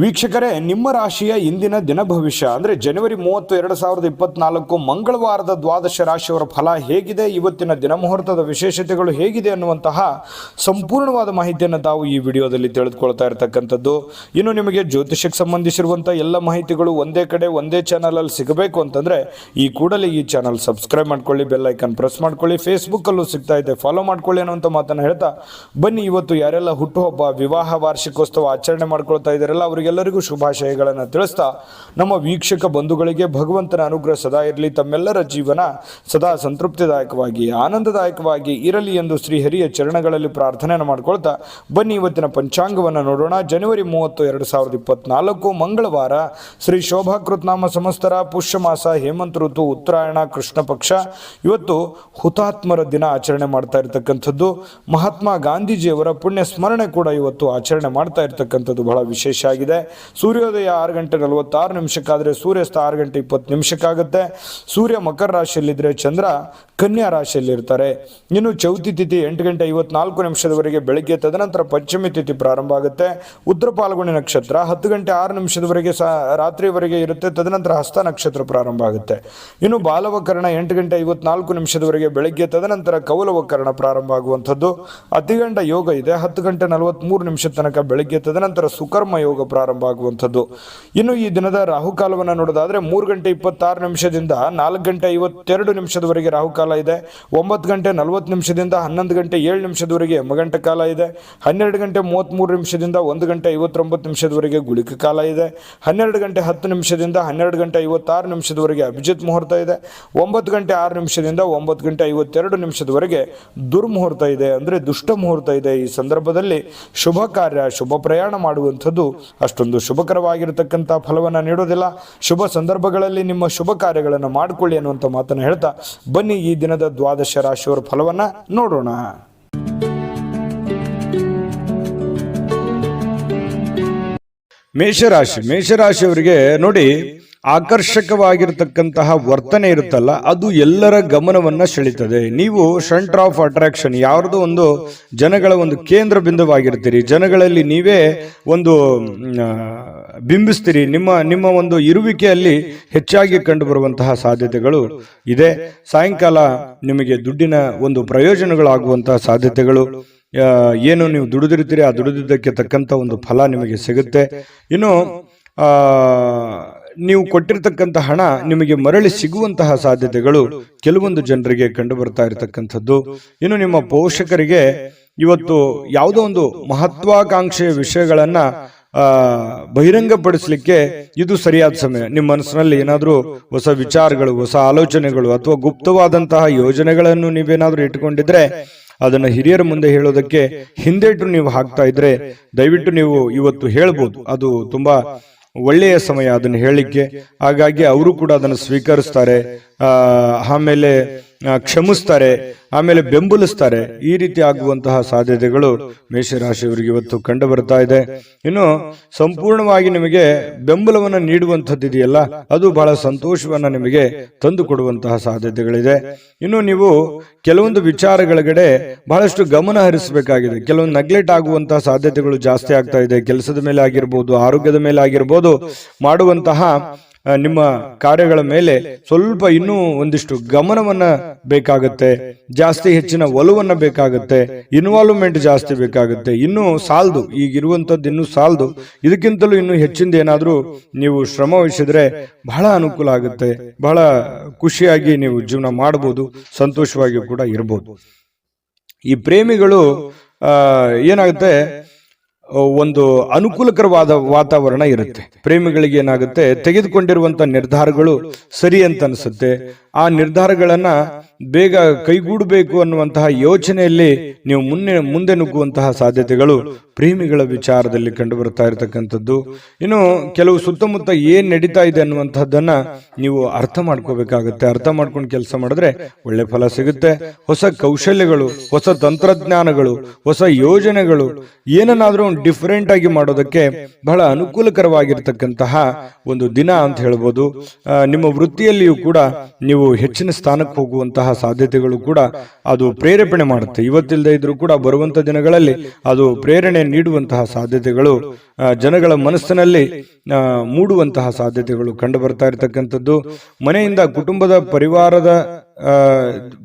ವೀಕ್ಷಕರೇ, ನಿಮ್ಮ ರಾಶಿಯ ಇಂದಿನ ದಿನ ಭವಿಷ್ಯ ಅಂದರೆ ಜನವರಿ 30, 2024 ಮಂಗಳವಾರದ ದ್ವಾದಶ ರಾಶಿಯವರ ಫಲ ಹೇಗಿದೆ, ಇವತ್ತಿನ ದಿನ ಮುಹೂರ್ತದ ವಿಶೇಷತೆಗಳು ಹೇಗಿದೆ ಅನ್ನುವಂತಹ ಸಂಪೂರ್ಣವಾದ ಮಾಹಿತಿಯನ್ನು ತಾವು ಈ ವಿಡಿಯೋದಲ್ಲಿ ತಿಳಿದುಕೊಳ್ತಾ ಇರತಕ್ಕಂಥದ್ದು. ಇನ್ನು ನಿಮಗೆ ಜ್ಯೋತಿಷಕ್ಕೆ ಸಂಬಂಧಿಸಿರುವಂಥ ಎಲ್ಲ ಮಾಹಿತಿಗಳು ಒಂದೇ ಕಡೆ ಒಂದೇ ಚಾನಲಲ್ಲಿ ಸಿಗಬೇಕು ಅಂತಂದರೆ ಈ ಕೂಡಲೇ ಈ ಚಾನಲ್ ಸಬ್ಸ್ಕ್ರೈಬ್ ಮಾಡ್ಕೊಳ್ಳಿ, ಬೆಲ್ ಐಕನ್ ಪ್ರೆಸ್ ಮಾಡ್ಕೊಳ್ಳಿ, ಫೇಸ್ಬುಕ್ಕಲ್ಲೂ ಸಿಗ್ತಾ ಇದೆ ಫಾಲೋ ಮಾಡ್ಕೊಳ್ಳಿ ಅನ್ನುವಂಥ ಮಾತನ್ನು ಹೇಳ್ತಾ ಬನ್ನಿ, ಇವತ್ತು ಯಾರೆಲ್ಲ ಹುಟ್ಟುಹಬ್ಬ, ವಿವಾಹ ವಾರ್ಷಿಕೋತ್ಸವ ಆಚರಣೆ ಮಾಡ್ಕೊಳ್ತಾ ಇದ್ದಾರಲ್ಲ ಅವರಿಗೆಲ್ಲರಿಗೂ ಶುಭಾಶಯಗಳನ್ನು ತಿಳಿಸ್ತಾ ನಮ್ಮ ವೀಕ್ಷಕ ಬಂಧುಗಳಿಗೆ ಭಗವಂತನ ಅನುಗ್ರಹ ಸದಾ ಇರಲಿ, ತಮ್ಮೆಲ್ಲರ ಜೀವನ ಸದಾ ಸಂತೃಪ್ತಿದಾಯಕವಾಗಿ ಆನಂದದಾಯಕವಾಗಿ ಇರಲಿ ಎಂದು ಶ್ರೀಹರಿಯ ಚರಣಗಳಲ್ಲಿ ಪ್ರಾರ್ಥನೆಯನ್ನು ಮಾಡ್ಕೊಳ್ತಾ ಬನ್ನಿ ಇವತ್ತಿನ ಪಂಚಾಂಗವನ್ನು ನೋಡೋಣ. ಜನವರಿ 30, 2024 ಮಂಗಳವಾರ, ಶ್ರೀ ಶೋಭಾಕೃತ್ ನಾಮ ಸಂವತ್ಸರ, ಪುಷ್ಯ ಮಾಸ, ಹೇಮಂತ ಋತು, ಉತ್ತರಾಯಣ, ಕೃಷ್ಣ ಪಕ್ಷ. ಇವತ್ತು ಹುತಾತ್ಮರ ದಿನ ಆಚರಣೆ ಮಾಡ್ತಾ ಇರತಕ್ಕಂಥದ್ದು. ಮಹಾತ್ಮ ಗಾಂಧೀಜಿಯವರ ಪುಣ್ಯ ಸ್ಮರಣೆ ಕೂಡ ಇವತ್ತು ಆಚರಣೆ ಮಾಡ್ತಾ ಇರತಕ್ಕಂಥದ್ದು ಬಹಳ ವಿಶೇಷ ಆಗಿದೆ. ಸೂರ್ಯೋದಯ 6:46 ಸೂರ್ಯಾಸ್ತ 6:20 ಸೂರ್ಯ ಮಕರ ರಾಶಿಯಲ್ಲಿದ್ದರೆ ಚಂದ್ರ ಕನ್ಯಾ ರಾಶಿಯಲ್ಲಿ ಇರ್ತಾರೆ. ಇನ್ನು ಚೌತಿ ತಿಥಿ 8:54 ಬೆಳಗ್ಗೆ, ತದನಂತರ ಪಂಚಮಿ ತಿಥಿ ಪ್ರಾರಂಭ ಆಗುತ್ತೆ. ಉತ್ತರ ಪಾಲ್ಗುಣಿ ನಕ್ಷತ್ರ 10:06 ರಾತ್ರಿವರೆಗೆ ಇರುತ್ತೆ, ತದನಂತರ ಹಸ್ತ ನಕ್ಷತ್ರ ಪ್ರಾರಂಭ ಆಗುತ್ತೆ. ಇನ್ನು ಬಾಲವಕರಣ 8:54 ಬೆಳಗ್ಗೆ, ತದನಂತರ ಕೌಲವಕರಣ ಪ್ರಾರಂಭ ಆಗುವಂಥದ್ದು. ಅತಿಗಂಡ ಯೋಗ ಇದೆ 10:43 ತನಕ ಬೆಳಗ್ಗೆ, ತದನಂತರ ಸುಕರ್ಮ ಯೋಗ ಪ್ರಾರಂಭ ಆಗುವಂಥದ್ದು. ಇನ್ನು ಈ ದಿನದ ರಾಹುಕಾಲವನ್ನು ನೋಡೋದಾದ್ರೆ 3:26 4:52 ರಾಹುಕಾಲ ಇದೆ. 9:40 11:07 ಯಮಗಂಟ ಕಾಲ ಇದೆ. 12:33 1:59 ಗುಳಿಕ ಕಾಲ ಇದೆ. 12:10 12:56 ಅಭಿಜಿತ್ ಮುಹೂರ್ತ ಇದೆ. 9:06 9:52 ದುರ್ಮುಹೂರ್ತ ಇದೆ, ಅಂದರೆ ದುಷ್ಟ ಮುಹೂರ್ತ ಇದೆ. ಈ ಸಂದರ್ಭದಲ್ಲಿ ಶುಭ ಕಾರ್ಯ, ಶುಭ ಪ್ರಯಾಣ ಮಾಡುವಂಥದ್ದು ಅಷ್ಟೊಂದು ಶುಭಕರವಾಗಿರತಕ್ಕಂಥ ಫಲವನ್ನು ನೀಡೋದಿಲ್ಲ. ಶುಭ ಸಂದರ್ಭಗಳಲ್ಲಿ ನಿಮ್ಮ ಶುಭ ಕಾರ್ಯಗಳನ್ನು ಮಾಡಿಕೊಳ್ಳಿ ಅನ್ನುವಂಥ ಮಾತನ್ನು ಹೇಳ್ತಾ ಬನ್ನಿ ಈ ದಿನದ ದ್ವಾದಶ ರಾಶಿಯವರ ಫಲವನ್ನು ನೋಡೋಣ. ಮೇಷರಾಶಿಯವರಿಗೆ ನೋಡಿ, ಆಕರ್ಷಕವಾಗಿರತಕ್ಕಂತಹ ವರ್ತನೆ ಇರುತ್ತಲ್ಲ, ಅದು ಎಲ್ಲರ ಗಮನವನ್ನ ಸೆಳೀತದೆ. ನೀವು ಸೆಂಟರ್ ಆಫ್ ಅಟ್ರಾಕ್ಷನ್, ಯಾವ್ದು ಒಂದು ಜನಗಳ ಒಂದು ಕೇಂದ್ರ ಬಿಂದುವಾಗಿರ್ತೀರಿ. ಜನಗಳಲ್ಲಿ ನೀವೇ ಒಂದು ಬಿಂಬಿಸ್ತೀರಿ. ನಿಮ್ಮ ಒಂದು ಇರುವಿಕೆಯಲ್ಲಿ ಹೆಚ್ಚಾಗಿ ಕಂಡು ಬರುವಂತಹ ಸಾಧ್ಯತೆಗಳು ಇದೆ. ಸಾಯಂಕಾಲ ನಿಮಗೆ ದುಡ್ಡಿನ ಒಂದು ಪ್ರಯೋಜನಗಳಾಗುವಂತಹ ಸಾಧ್ಯತೆಗಳು, ಏನು ನೀವು ದುಡಿದಿರ್ತೀರಿ ಆ ದುಡಿದಿದ್ದಕ್ಕೆ ತಕ್ಕಂಥ ಒಂದು ಫಲ ನಿಮಗೆ ಸಿಗುತ್ತೆ. ಇನ್ನು ನೀವು ಕೊಟ್ಟಿರ್ತಕ್ಕಂಥ ಹಣ ನಿಮಗೆ ಮರಳಿ ಸಿಗುವಂತಹ ಸಾಧ್ಯತೆಗಳು ಕೆಲವೊಂದು ಜನರಿಗೆ ಕಂಡು ಬರ್ತಾ ಇರತಕ್ಕಂಥದ್ದು. ಇನ್ನು ನಿಮ್ಮ ಪೋಷಕರಿಗೆ ಇವತ್ತು ಯಾವುದೋ ಒಂದು ಮಹತ್ವಾಕಾಂಕ್ಷೆಯ ವಿಷಯಗಳನ್ನ ಬಹಿರಂಗಪಡಿಸಲಿಕ್ಕೆ ಇದು ಸರಿಯಾದ ಸಮಯ. ನಿಮ್ಮ ಮನಸ್ಸಿನಲ್ಲಿ ಏನಾದರೂ ಹೊಸ ವಿಚಾರಗಳು, ಹೊಸ ಆಲೋಚನೆಗಳು ಅಥವಾ ಗುಪ್ತವಾದಂತಹ ಯೋಜನೆಗಳನ್ನು ನೀವೇನಾದ್ರೂ ಇಟ್ಟುಕೊಂಡಿದ್ರೆ ಅದನ್ನು ಹಿರಿಯರ ಮುಂದೆ ಹೇಳೋದಕ್ಕೆ ಹಿಂದೇಟು ನೀವು ಹಾಕ್ತಾ ಇದ್ರೆ ದಯವಿಟ್ಟು ನೀವು ಇವತ್ತು ಹೇಳ್ಬೋದು. ಅದು ತುಂಬಾ ಒಳ್ಳೆಯ ಸಮಯ ಅದನ್ನು ಹೇಳಲಿಕ್ಕೆ. ಹಾಗಾಗಿ ಅವರು ಕೂಡ ಅದನ್ನು ಸ್ವೀಕರಿಸ್ತಾರೆ, ಆಮೇಲೆ ಕ್ಷಮಿಸ್ತಾರೆ, ಆಮೇಲೆ ಬೆಂಬಲಿಸ್ತಾರೆ. ಈ ರೀತಿ ಆಗುವಂತಹ ಸಾಧ್ಯತೆಗಳು ಮೇಷರಾಶಿಯವರಿಗೆ ಇವತ್ತು ಕಂಡು ಬರ್ತಾ ಇದೆ. ಇನ್ನು ಸಂಪೂರ್ಣವಾಗಿ ನಿಮಗೆ ಬೆಂಬಲವನ್ನು ನೀಡುವಂಥದ್ದು ಇದೆಯಲ್ಲ, ಅದು ಬಹಳ ಸಂತೋಷವನ್ನ ನಿಮಗೆ ತಂದು ಕೊಡುವಂತಹ ಸಾಧ್ಯತೆಗಳಿದೆ. ಇನ್ನು ನೀವು ಕೆಲವೊಂದು ವಿಚಾರಗಳಗಡೆ ಬಹಳಷ್ಟು ಗಮನ ಹರಿಸಬೇಕಾಗಿದೆ. ಕೆಲವೊಂದು ನೆಗ್ಲೆಕ್ಟ್ ಆಗುವಂತಹ ಸಾಧ್ಯತೆಗಳು ಜಾಸ್ತಿ ಆಗ್ತಾ ಇದೆ. ಕೆಲಸದ ಮೇಲೆ ಆಗಿರ್ಬೋದು, ಆರೋಗ್ಯದ ಮೇಲೆ ಆಗಿರ್ಬೋದು, ಮಾಡುವಂತಹ ನಿಮ್ಮ ಕಾರ್ಯಗಳ ಮೇಲೆ ಸ್ವಲ್ಪ ಇನ್ನೂ ಒಂದಿಷ್ಟು ಗಮನವನ್ನ ಬೇಕಾಗುತ್ತೆ, ಜಾಸ್ತಿ ಹೆಚ್ಚಿನ ಒಲವನ್ನ ಬೇಕಾಗುತ್ತೆ, ಇನ್ವಾಲ್ವ್ಮೆಂಟ್ ಜಾಸ್ತಿ ಬೇಕಾಗುತ್ತೆ. ಇನ್ನೂ ಸಾಲದು, ಈಗಿರುವಂಥದ್ದು ಇನ್ನೂ ಸಾಲದು. ಇದಕ್ಕಿಂತಲೂ ಇನ್ನೂ ಹೆಚ್ಚಿಂದ ಏನಾದರೂ ನೀವು ಶ್ರಮ ವಹಿಸಿದ್ರೆ ಬಹಳ ಅನುಕೂಲ ಆಗುತ್ತೆ. ಬಹಳ ಖುಷಿಯಾಗಿ ನೀವು ಜೀವನ ಮಾಡ್ಬೋದು, ಸಂತೋಷವಾಗಿ ಕೂಡ ಇರ್ಬೋದು. ಈ ಪ್ರೇಮಿಗಳು ಏನಾಗುತ್ತೆ, ಒಂದು ಅನುಕೂಲಕರವಾದ ವಾತಾವರಣ ಇರುತ್ತೆ. ಪ್ರೇಮಿಗಳಿಗೆ ಏನಾಗುತ್ತೆ, ತೆಗೆದುಕೊಂಡಿರುವಂತ ನಿರ್ಧಾರಗಳು ಸರಿ ಅಂತ ಅನಿಸುತ್ತೆ. ಆ ನಿರ್ಧಾರಗಳನ್ನ ಬೇಗ ಕೈಗೂಡಬೇಕು ಅನ್ನುವಂತಹ ಯೋಚನೆಯಲ್ಲಿ ನೀವು ಮುಂದೆ ನುಗ್ಗುವಂತಹ ಸಾಧ್ಯತೆಗಳು ಪ್ರೇಮಿಗಳ ವಿಚಾರದಲ್ಲಿ ಕಂಡು ಬರ್ತಾ ಇರತಕ್ಕಂಥದ್ದು. ಇನ್ನು ಕೆಲವು ಸುತ್ತಮುತ್ತ ಏನ್ ನಡೀತಾ ಇದೆ ಅನ್ನುವಂಥದ್ದನ್ನ ನೀವು ಅರ್ಥ ಮಾಡ್ಕೋಬೇಕಾಗುತ್ತೆ. ಅರ್ಥ ಮಾಡ್ಕೊಂಡು ಕೆಲಸ ಮಾಡಿದ್ರೆ ಒಳ್ಳೆ ಫಲ ಸಿಗುತ್ತೆ. ಹೊಸ ಕೌಶಲ್ಯಗಳು, ಹೊಸ ತಂತ್ರಜ್ಞಾನಗಳು, ಹೊಸ ಯೋಜನೆಗಳು, ಏನನ್ನಾದ್ರೂ ಡಿಫರೆಂಟ್ ಆಗಿ ಮಾಡೋದಕ್ಕೆ ಬಹಳ ಅನುಕೂಲಕರವಾಗಿರ್ತಕ್ಕಂತಹ ಒಂದು ದಿನ ಅಂತ ಹೇಳ್ಬೋದು. ನಿಮ್ಮ ವೃತ್ತಿಯಲ್ಲಿಯೂ ಕೂಡ ನೀವು ಹೆಚ್ಚಿನ ಸ್ಥಾನಕ್ಕೆ ಹೋಗುವಂತಹ ಮಾಡುವಂತಹ ಸಾಧ್ಯತೆಗಳು ಕೂಡ ಅದು ಪ್ರೇರೇಪಣೆ ಮಾಡುತ್ತೆ. ಇವತ್ತಿಲ್ಲದೆ ಇದ್ರೂ ಕೂಡ ಬರುವಂತ ದಿನಗಳಲ್ಲಿ ಅದು ಪ್ರೇರಣೆ ನೀಡುವಂತಹ ಸಾಧ್ಯತೆಗಳು ಜನಗಳ ಮನಸ್ಸಿನಲ್ಲಿ ಮೂಡುವಂತಹ ಸಾಧ್ಯತೆಗಳು ಕಂಡು ಬರ್ತಾ ಇರತಕ್ಕಂಥದ್ದು. ಮನೆಯಿಂದ ಕುಟುಂಬದ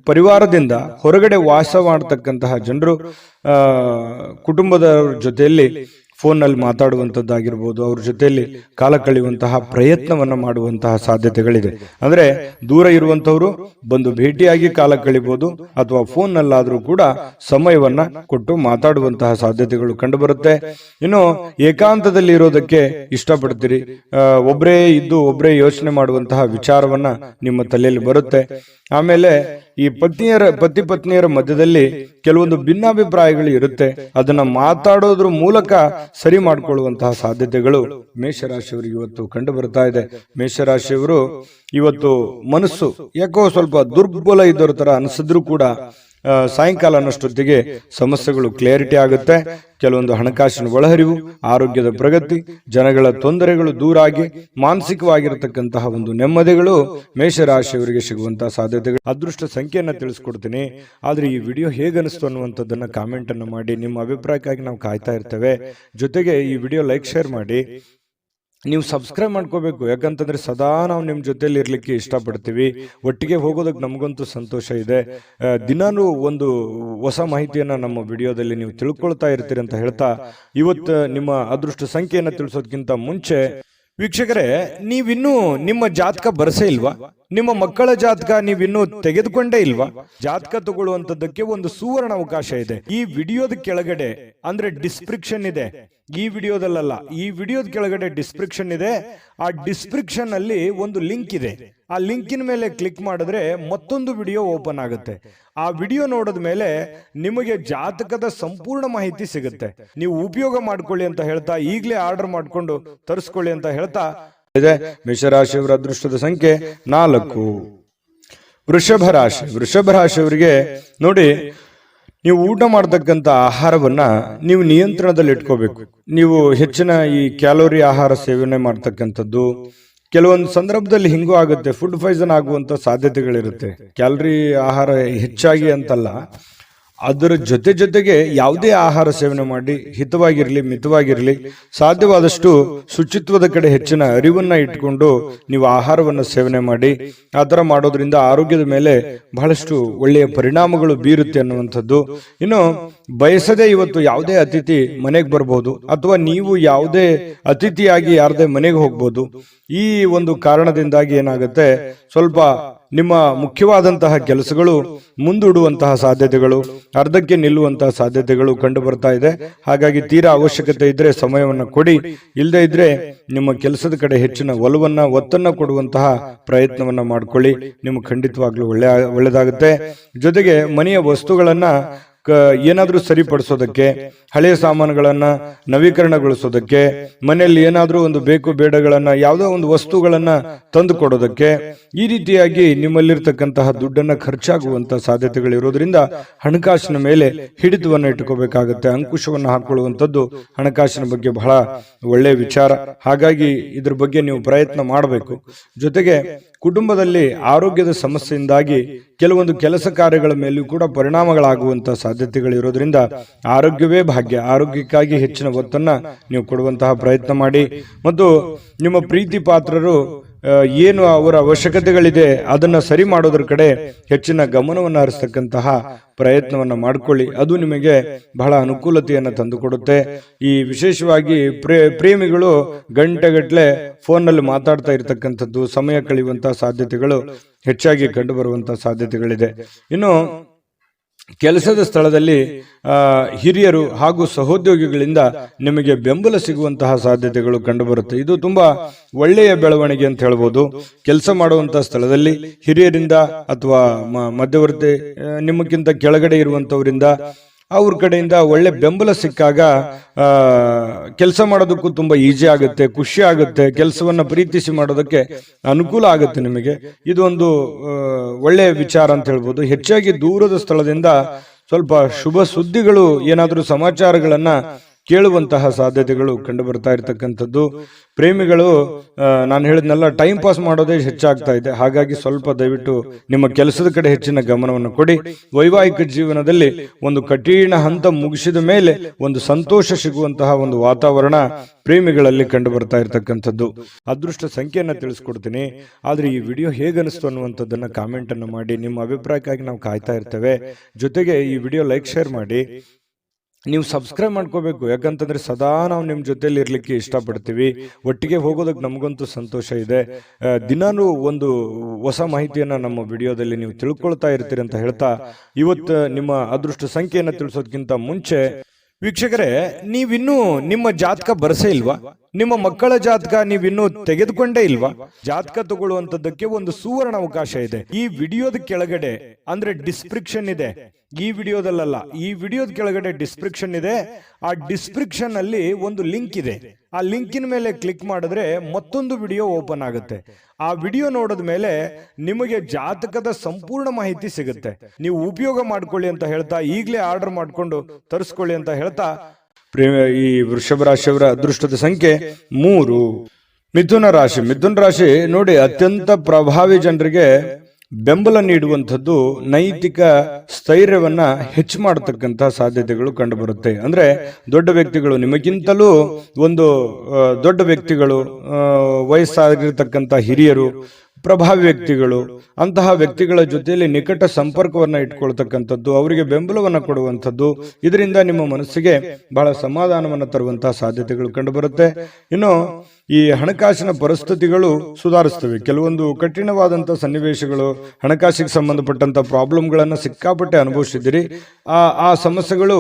ಪರಿವಾರದಿಂದ ಹೊರಗಡೆ ವಾಸ ಮಾಡತಕ್ಕಂತಹ ಜನರು ಕುಟುಂಬದ ಜೊತೆಯಲ್ಲಿ ಫೋನ್ನಲ್ಲಿ ಮಾತಾಡುವಂಥದ್ದಾಗಿರ್ಬೋದು, ಅವ್ರ ಜೊತೆಯಲ್ಲಿ ಕಾಲ ಕಳೆಯುವಂತಹ ಪ್ರಯತ್ನವನ್ನ ಮಾಡುವಂತಹ ಸಾಧ್ಯತೆಗಳಿದೆ. ಅಂದ್ರೆ ದೂರ ಇರುವಂತವರು ಬಂದು ಭೇಟಿಯಾಗಿ ಕಾಲ ಕಳಿಬಹುದು, ಅಥವಾ ಫೋನ್ನಲ್ಲಾದ್ರೂ ಕೂಡ ಸಮಯವನ್ನ ಕೊಟ್ಟು ಮಾತಾಡುವಂತಹ ಸಾಧ್ಯತೆಗಳು ಕಂಡು ಬರುತ್ತೆ. ಇನ್ನು ಏಕಾಂತದಲ್ಲಿ ಇರೋದಕ್ಕೆ ಇಷ್ಟಪಡ್ತೀರಿ, ಒಬ್ಬರೇ ಇದ್ದು ಒಬ್ಬರೇ ಯೋಚನೆ ಮಾಡುವಂತಹ ವಿಚಾರವನ್ನ ನಿಮ್ಮ ತಲೆಯಲ್ಲಿ ಬರುತ್ತೆ. ಆಮೇಲೆ ಈ ಪತಿ ಪತ್ನಿಯರ ಮಧ್ಯದಲ್ಲಿ ಕೆಲವೊಂದು ಭಿನ್ನಾಭಿಪ್ರಾಯಗಳು ಇರುತ್ತೆ, ಅದನ್ನ ಮಾತಾಡೋದ್ರ ಮೂಲಕ ಸರಿ ಮಾಡಿಕೊಳ್ಳುವಂತಹ ಸಾಧ್ಯತೆಗಳು ಮೇಷರಾಶಿಯವರಿಗೆ ಇವತ್ತು ಕಂಡು ಬರ್ತಾ ಇದೆ. ಮೇಷರಾಶಿಯವರು ಇವತ್ತು ಮನಸ್ಸು ಯಾಕೋ ಸ್ವಲ್ಪ ದುರ್ಬಲ ಇದ್ದವ್ರ ತರ ಅನಿಸಿದ್ರು ಕೂಡ ಸಾಯಂಕಾಲ ಅನ್ನಷ್ಟೊತ್ತಿಗೆ ಸಮಸ್ಯೆಗಳು ಕ್ಲಿಯರಿಟಿ ಆಗುತ್ತೆ. ಕೆಲವೊಂದು ಹಣಕಾಸಿನ ಒಳಹರಿವು, ಆರೋಗ್ಯದ ಪ್ರಗತಿ, ಜನಗಳ ತೊಂದರೆಗಳು ದೂರಾಗಿ ಮಾನಸಿಕವಾಗಿರತಕ್ಕಂತಹ ಒಂದು ನೆಮ್ಮದಿಗಳು ಮೇಷರಾಶಿಯವರಿಗೆ ಸಿಗುವಂತಹ ಸಾಧ್ಯತೆಗಳು. ಅದೃಷ್ಟ ಸಂಖ್ಯೆಯನ್ನ ತಿಳಿಸ್ಕೊಡ್ತೀನಿ, ಆದ್ರೆ ಈ ವಿಡಿಯೋ ಹೇಗನಿಸ್ತು ಅನ್ನುವಂಥದ್ದನ್ನ ಕಾಮೆಂಟ್ ಅನ್ನು ಮಾಡಿ. ನಿಮ್ಮ ಅಭಿಪ್ರಾಯಕ್ಕಾಗಿ ನಾವು ಕಾಯ್ತಾ ಇರ್ತೇವೆ. ಜೊತೆಗೆ ಈ ವಿಡಿಯೋ ಲೈಕ್ ಶೇರ್ ಮಾಡಿ. ನೀವು ಸಬ್ಸ್ಕ್ರೈಬ್ ಮಾಡ್ಕೋಬೇಕು, ಯಾಕಂತಂದ್ರೆ ಸದಾ ನಾವು ನಿಮ್ಮ ಜೊತೆಲಿ ಇರ್ಲಿಕ್ಕೆ ಇಷ್ಟಪಡ್ತೀವಿ. ಒಟ್ಟಿಗೆ ಹೋಗೋದಕ್ಕೆ ನಮಗಂತೂ ಸಂತೋಷ ಇದೆ. ದಿನಾನು ಒಂದು ಹೊಸ ಮಾಹಿತಿಯನ್ನ ನಮ್ಮ ವಿಡಿಯೋದಲ್ಲಿ ನೀವು ತಿಳ್ಕೊಳ್ತಾ ಇರ್ತೀರಿ ಅಂತ ಹೇಳ್ತಾ, ಇವತ್ತು ನಿಮ್ಮ ಅದೃಷ್ಟ ಸಂಖ್ಯೆಯನ್ನ ತಿಳಿಸೋದಕ್ಕಿಂತ ಮುಂಚೆ ವೀಕ್ಷಕರೇ, ನೀವಿನ್ನೂ ನಿಮ್ಮ ಜಾತಕ ಬರಸೇ ಇಲ್ವಾ? ನಿಮ್ಮ ಮಕ್ಕಳ ಜಾತಕ ನೀವಿನ್ನೂ ತೆಗೆದುಕೊಂಡೇ ಇಲ್ವಾ? ಜಾತಕ ತಗೊಳ್ಳುವಂತದ್ದಕ್ಕೆ ಒಂದು ಸುವರ್ಣ ಅವಕಾಶ ಇದೆ. ಈ ವಿಡಿಯೋದ ಕೆಳಗಡೆ ಅಂದ್ರೆ ಡಿಸ್ಕ್ರಿಪ್ಷನ್ ಇದೆ, ಈ ವಿಡಿಯೋದಲ್ಲ, ಈ ವಿಡಿಯೋದ ಕೆಳಗಡೆ ಡಿಸ್ಕ್ರಿಪ್ಷನ್ ಇದೆ. ಆ ಡಿಸ್ಕ್ರಿಪ್ಷನ್ ಅಲ್ಲಿ ಒಂದು ಲಿಂಕ್ ಇದೆ. ಆ ಲಿಂಕಿನ ಮೇಲೆ ಕ್ಲಿಕ್ ಮಾಡಿದ್ರೆ ಮತ್ತೊಂದು ವಿಡಿಯೋ ಓಪನ್ ಆಗುತ್ತೆ. ಆ ವಿಡಿಯೋ ನೋಡಿದ ಮೇಲೆ ನಿಮಗೆ ಜಾತಕದ ಸಂಪೂರ್ಣ ಮಾಹಿತಿ ಸಿಗುತ್ತೆ. ನೀವು ಉಪಯೋಗ ಮಾಡ್ಕೊಳ್ಳಿ ಅಂತ ಹೇಳ್ತಾ, ಈಗಲೇ ಆರ್ಡರ್ ಮಾಡ್ಕೊಂಡು ತರಿಸ್ಕೊಳ್ಳಿ ಅಂತ ಹೇಳ್ತಾ ಇದೆ. ಮೇಷರಾಶಿಯವರ ಅದೃಷ್ಟದ ಸಂಖ್ಯೆ 4. ವೃಷಭ ರಾಶಿಯವರಿಗೆ ನೋಡಿ, ನೀವು ಊಟ ಮಾಡತಕ್ಕಂಥ ಆಹಾರವನ್ನ ನೀವು ನಿಯಂತ್ರಣದಲ್ಲಿ ಇಟ್ಕೋಬೇಕು. ನೀವು ಹೆಚ್ಚಿನ ಈ ಕ್ಯಾಲೋರಿ ಆಹಾರ ಸೇವನೆ ಮಾಡ್ತಕ್ಕಂಥದ್ದು ಕೆಲವೊಂದು ಸಂದರ್ಭದಲ್ಲಿ ಹಿಂಗೂ ಆಗುತ್ತೆ, ಫುಡ್ ಪಾಯ್ಸನ್ ಆಗುವಂತ ಸಾಧ್ಯತೆಗಳಿರುತ್ತೆ. ಕ್ಯಾಲರಿ ಆಹಾರ ಹೆಚ್ಚಾಗಿ ಅಂತಲ್ಲ, ಅದರ ಜೊತೆಗೆ ಯಾವುದೇ ಆಹಾರ ಸೇವನೆ ಮಾಡಿ ಹಿತವಾಗಿರಲಿ ಮಿತವಾಗಿರಲಿ, ಸಾಧ್ಯವಾದಷ್ಟು ಶುಚಿತ್ವದ ಕಡೆ ಹೆಚ್ಚಿನ ಅರಿವನ್ನ ಇಟ್ಕೊಂಡು ನೀವು ಆಹಾರವನ್ನು ಸೇವನೆ ಮಾಡಿ. ಆ ಥರ ಮಾಡೋದ್ರಿಂದ ಆರೋಗ್ಯದ ಮೇಲೆ ಬಹಳಷ್ಟು ಒಳ್ಳೆಯ ಪರಿಣಾಮಗಳು ಬೀರುತ್ತೆ ಅನ್ನುವಂಥದ್ದು. ಇನ್ನು ಬಯಸದೆ ಇವತ್ತು ಯಾವುದೇ ಅತಿಥಿ ಮನೆಗೆ ಬರ್ಬೋದು, ಅಥವಾ ನೀವು ಯಾವುದೇ ಅತಿಥಿಯಾಗಿ ಯಾರದೇ ಮನೆಗೆ ಹೋಗ್ಬೋದು. ಈ ಒಂದು ಕಾರಣದಿಂದಾಗಿ ಏನಾಗುತ್ತೆ, ಸ್ವಲ್ಪ ನಿಮ್ಮ ಮುಖ್ಯವಾದಂತಹ ಕೆಲಸಗಳು ಮುಂದೂಡುವಂತಹ ಸಾಧ್ಯತೆಗಳು, ಅರ್ಧಕ್ಕೆ ನಿಲ್ಲುವಂತಹ ಸಾಧ್ಯತೆಗಳು ಕಂಡು ಬರ್ತಾ ಇದೆ. ಹಾಗಾಗಿ ತೀರಾ ಅವಶ್ಯಕತೆ ಇದ್ರೆ ಸಮಯವನ್ನು ಕೊಡಿ, ಇಲ್ಲದೆ ಇದ್ರೆ ನಿಮ್ಮ ಕೆಲಸದ ಕಡೆ ಹೆಚ್ಚಿನ ಒತ್ತನ್ನ ಕೊಡುವಂತಹ ಪ್ರಯತ್ನವನ್ನ ಮಾಡ್ಕೊಳ್ಳಿ. ನಿಮ್ಗೆ ಖಂಡಿತವಾಗ್ಲೂ ಒಳ್ಳೆದಾಗುತ್ತೆ. ಜೊತೆಗೆ ಮನೆಯ ವಸ್ತುಗಳನ್ನ ಏನಾದ್ರೂ ಸರಿಪಡಿಸೋದಕ್ಕೆ, ಹಳೆಯ ಸಾಮಾನುಗಳನ್ನ ನವೀಕರಣಗೊಳಿಸೋದಕ್ಕೆ, ಮನೆಯಲ್ಲಿ ಏನಾದ್ರೂ ಒಂದು ಬೇಕು ಬೇಡಗಳನ್ನ, ಯಾವುದೋ ಒಂದು ವಸ್ತುಗಳನ್ನ ತಂದು ಕೊಡೋದಕ್ಕೆ, ಈ ರೀತಿಯಾಗಿ ನಿಮ್ಮಲ್ಲಿರ್ತಕ್ಕಂತಹ ದುಡ್ಡನ್ನ ಖರ್ಚಾಗುವಂತಹ ಸಾಧ್ಯತೆಗಳಿರೋದ್ರಿಂದ ಹಣಕಾಸಿನ ಮೇಲೆ ಹಿಡಿತವನ್ನ ಇಟ್ಕೋಬೇಕಾಗತ್ತೆ. ಅಂಕುಶವನ್ನ ಹಾಕೊಳ್ಳುವಂಥದ್ದು ಹಣಕಾಸಿನ ಬಗ್ಗೆ ಬಹಳ ಒಳ್ಳೆಯ ವಿಚಾರ. ಹಾಗಾಗಿ ಇದ್ರ ಬಗ್ಗೆ ನೀವು ಪ್ರಯತ್ನ ಮಾಡಬೇಕು. ಜೊತೆಗೆ ಕುಟುಂಬದಲ್ಲಿ ಆರೋಗ್ಯದ ಸಮಸ್ಯೆಯಿಂದಾಗಿ ಕೆಲವೊಂದು ಕೆಲಸ ಕಾರ್ಯಗಳ ಮೇಲೂ ಕೂಡ ಪರಿಣಾಮಗಳಾಗುವಂತಹ ಸಾಧ್ಯತೆಗಳಿರೋದ್ರಿಂದ ಆರೋಗ್ಯವೇ ಭಾಗ್ಯ. ಆರೋಗ್ಯಕ್ಕಾಗಿ ಹೆಚ್ಚಿನ ಒತ್ತನ್ನ ನೀವು ಕೊಡುವಂತಹ ಪ್ರಯತ್ನ ಮಾಡಿ. ಮತ್ತು ನಿಮ್ಮ ಪ್ರೀತಿ ಪಾತ್ರರು ಏನು ಅವರ ಅವಶ್ಯಕತೆಗಳಿದೆ ಅದನ್ನ ಸರಿ ಮಾಡೋದ್ರ ಕಡೆ ಹೆಚ್ಚಿನ ಗಮನವನ್ನು ಹರಿಸ್ತಕ್ಕಂತಹ ಪ್ರಯತ್ನವನ್ನ ಮಾಡ್ಕೊಳ್ಳಿ. ಅದು ನಿಮಗೆ ಬಹಳ ಅನುಕೂಲತೆಯನ್ನು ತಂದುಕೊಡುತ್ತೆ. ಈ ವಿಶೇಷವಾಗಿ ಪ್ರೇಮಿಗಳು ಗಂಟೆಗಟ್ಟಲೆ ಫೋನ್ನಲ್ಲಿ ಮಾತಾಡ್ತಾ ಇರತಕ್ಕಂಥದ್ದು, ಸಮಯ ಕಳೆಯುವಂತಹ ಸಾಧ್ಯತೆಗಳು ಹೆಚ್ಚಾಗಿ ಕಂಡು ಬರುವಂತಹ ಸಾಧ್ಯತೆಗಳಿದೆ. ಇನ್ನು ಕೆಲಸದ ಸ್ಥಳದಲ್ಲಿ ಹಿರಿಯರು ಹಾಗೂ ಸಹೋದ್ಯೋಗಿಗಳಿಂದ ನಿಮಗೆ ಬೆಂಬಲ ಸಿಗುವಂತಹ ಸಾಧ್ಯತೆಗಳು ಕಂಡುಬರುತ್ತೆ. ಇದು ತುಂಬಾ ಒಳ್ಳೆಯ ಬೆಳವಣಿಗೆ ಅಂತ ಹೇಳ್ಬೋದು. ಕೆಲಸ ಮಾಡುವಂತಹ ಸ್ಥಳದಲ್ಲಿ ಹಿರಿಯರಿಂದ ಅಥವಾ ಮಧ್ಯವರ್ತಿ ನಿಮಗಿಂತ ಕೆಳಗಡೆ ಇರುವಂತವರಿಂದ ಅವ್ರ ಕಡೆಯಿಂದ ಒಳ್ಳೆ ಬೆಂಬಲ ಸಿಕ್ಕಾಗ ಕೆಲಸ ಮಾಡೋದಕ್ಕೂ ತುಂಬಾ ಈಜಿ ಆಗುತ್ತೆ, ಖುಷಿ ಆಗುತ್ತೆ. ಕೆಲಸವನ್ನ ಪ್ರೀತಿಸಿ ಮಾಡೋದಕ್ಕೆ ಅನುಕೂಲ ಆಗುತ್ತೆ ನಿಮಗೆ. ಇದು ಒಂದು ಒಳ್ಳೆಯ ವಿಚಾರ ಅಂತ ಹೇಳ್ಬೋದು. ಹೆಚ್ಚಾಗಿ ದೂರದ ಸ್ಥಳದಿಂದ ಸ್ವಲ್ಪ ಶುಭ ಸುದ್ದಿಗಳು, ಏನಾದರೂ ಸಮಾಚಾರಗಳನ್ನ ಕೇಳುವಂತಹ ಸಾಧ್ಯತೆಗಳು ಕಂಡು ಬರ್ತಾ ಇರತಕ್ಕಂಥದ್ದು. ಪ್ರೇಮಿಗಳು ನಾನು ಹೇಳಿದ್ನೆಲ್ಲ ಟೈಮ್ ಪಾಸ್ ಮಾಡೋದೇ ಹೆಚ್ಚಾಗ್ತಾ ಇದೆ. ಹಾಗಾಗಿ ಸ್ವಲ್ಪ ದಯವಿಟ್ಟು ನಿಮ್ಮ ಕೆಲಸದ ಕಡೆ ಹೆಚ್ಚಿನ ಗಮನವನ್ನು ಕೊಡಿ. ವೈವಾಹಿಕ ಜೀವನದಲ್ಲಿ ಒಂದು ಕಠಿಣ ಹಂತ ಮುಗಿಸಿದ ಮೇಲೆ ಒಂದು ಸಂತೋಷ ಸಿಗುವಂತಹ ಒಂದು ವಾತಾವರಣ ಪ್ರೇಮಿಗಳಲ್ಲಿ ಕಂಡು ಬರ್ತಾ ಇರತಕ್ಕಂಥದ್ದು. ಅದೃಷ್ಟ ಸಂಖ್ಯೆಯನ್ನ ತಿಳಿಸ್ಕೊಡ್ತೀನಿ. ಆದ್ರೆ ಈ ವಿಡಿಯೋ ಹೇಗನಿಸ್ತು ಅನ್ನುವಂಥದ್ದನ್ನ ಕಾಮೆಂಟ್ ಅನ್ನು ಮಾಡಿ. ನಿಮ್ಮ ಅಭಿಪ್ರಾಯಕ್ಕಾಗಿ ನಾವು ಕಾಯ್ತಾ ಇರ್ತೇವೆ. ಜೊತೆಗೆ ಈ ವಿಡಿಯೋ ಲೈಕ್ ಶೇರ್ ಮಾಡಿ. ನೀವು ಸಬ್ಸ್ಕ್ರೈಬ್ ಮಾಡ್ಕೋಬೇಕು, ಯಾಕಂತಂದ್ರೆ ಸದಾ ನಾವು ನಿಮ್ಮ ಜೊತೆಲಿ ಇರ್ಲಿಕ್ಕೆ ಇಷ್ಟಪಡ್ತೀವಿ. ಒಟ್ಟಿಗೆ ಹೋಗೋದಕ್ಕೆ ನಮಗಂತೂ ಸಂತೋಷ ಇದೆ. ದಿನಾನೂ ಒಂದು ಹೊಸ ಮಾಹಿತಿಯನ್ನ ನಮ್ಮ ವಿಡಿಯೋದಲ್ಲಿ ನೀವು ತಿಳ್ಕೊಳ್ತಾ ಇರ್ತೀರಿ ಅಂತ ಹೇಳ್ತಾ, ಇವತ್ತು ನಿಮ್ಮ ಅದೃಷ್ಟ ಸಂಖ್ಯೆಯನ್ನು ತಿಳಿಸೋದಕ್ಕಿಂತ ಮುಂಚೆ ವೀಕ್ಷಕರೇ, ನೀವಿನ್ನೂ ನಿಮ್ಮ ಜಾತಕ ಬರಸೇ ಇಲ್ವಾ? ನಿಮ್ಮ ಮಕ್ಕಳ ಜಾತಕ ನೀವಿನ್ನೂ ತೆಗೆದುಕೊಂಡೇ ಇಲ್ವಾ? ಜಾತಕ ತಗೊಳ್ಳುವಂತದ್ದಕ್ಕೆ ಒಂದು ಸುವರ್ಣ ಅವಕಾಶ ಇದೆ. ಈ ವಿಡಿಯೋದ ಕೆಳಗಡೆ ಅಂದ್ರೆ ಡಿಸ್ಕ್ರಿಪ್ಷನ್ ಇದೆ. ಈ ವಿಡಿಯೋದಲ್ಲ, ಈ ವಿಡಿಯೋದ ಕೆಳಗಡೆ ಡಿಸ್ಕ್ರಿಪ್ಷನ್ ಇದೆ. ಆ ಡಿಸ್ಕ್ರಿಪ್ಷನ್ ಅಲ್ಲಿ ಒಂದು ಲಿಂಕ್ ಇದೆ. ಆ ಲಿಂಕಿನ ಮೇಲೆ ಕ್ಲಿಕ್ ಮಾಡಿದ್ರೆ ಮತ್ತೊಂದು ವಿಡಿಯೋ ಓಪನ್ ಆಗುತ್ತೆ. ಆ ವಿಡಿಯೋ ನೋಡಿದ ಮೇಲೆ ನಿಮಗೆ ಜಾತಕದ ಸಂಪೂರ್ಣ ಮಾಹಿತಿ ಸಿಗುತ್ತೆ. ನೀವು ಉಪಯೋಗ ಮಾಡ್ಕೊಳ್ಳಿ ಅಂತ ಹೇಳ್ತಾ, ಈಗಲೇ ಆರ್ಡರ್ ಮಾಡ್ಕೊಂಡು ತರಿಸ್ಕೊಳ್ಳಿ ಅಂತ ಹೇಳ್ತಾ, ಈ ವೃಷಭ ರಾಶಿಯವರ ಅದೃಷ್ಟದ ಸಂಖ್ಯೆ 3. ಮಿಥುನ ರಾಶಿ. ಮಿಥುನ ರಾಶಿ ನೋಡಿ, ಅತ್ಯಂತ ಪ್ರಭಾವಿ ಜನರಿಗೆ ಬೆಂಬಲ ನೀಡುವಂಥದ್ದು ನೈತಿಕ ಸ್ಥೈರ್ಯವನ್ನ ಹೆಚ್ಚು ಮಾಡತಕ್ಕಂತಹ ಸಾಧ್ಯತೆಗಳು ಕಂಡು ಬರುತ್ತೆ. ಅಂದ್ರೆ ದೊಡ್ಡ ವ್ಯಕ್ತಿಗಳು, ನಿಮಗಿಂತಲೂ ಒಂದು ದೊಡ್ಡ ವ್ಯಕ್ತಿಗಳು, ವಯಸ್ಸಾಗಿರ್ತಕ್ಕಂಥ ಹಿರಿಯರು, ಪ್ರಭಾವಿ ವ್ಯಕ್ತಿಗಳು, ಅಂತಹ ವ್ಯಕ್ತಿಗಳ ಜೊತೆಯಲ್ಲಿ ನಿಕಟ ಸಂಪರ್ಕವನ್ನ ಇಟ್ಕೊಳ್ತಕ್ಕಂಥದ್ದು, ಅವರಿಗೆ ಬೆಂಬಲವನ್ನ ಕೊಡುವಂಥದ್ದು, ಇದರಿಂದ ನಿಮ್ಮ ಮನಸ್ಸಿಗೆ ಬಹಳ ಸಮಾಧಾನವನ್ನ ತರುವಂತಹ ಸಾಧ್ಯತೆಗಳು ಕಂಡು ಬರುತ್ತೆ. ಇನ್ನು ಈ ಹಣಕಾಸಿನ ಪರಿಸ್ಥಿತಿಗಳು ಸುಧಾರಿಸ್ತವೆ. ಕೆಲವೊಂದು ಕಠಿಣವಾದಂತಹ ಸನ್ನಿವೇಶಗಳು, ಹಣಕಾಸಿಗೆ ಸಂಬಂಧಪಟ್ಟಂತ ಪ್ರಾಬ್ಲಮ್ಗಳನ್ನ ಸಿಕ್ಕಾಪಟ್ಟೆ ಅನುಭವಿಸಿದ್ದೀರಿ. ಆ ಸಮಸ್ಯೆಗಳು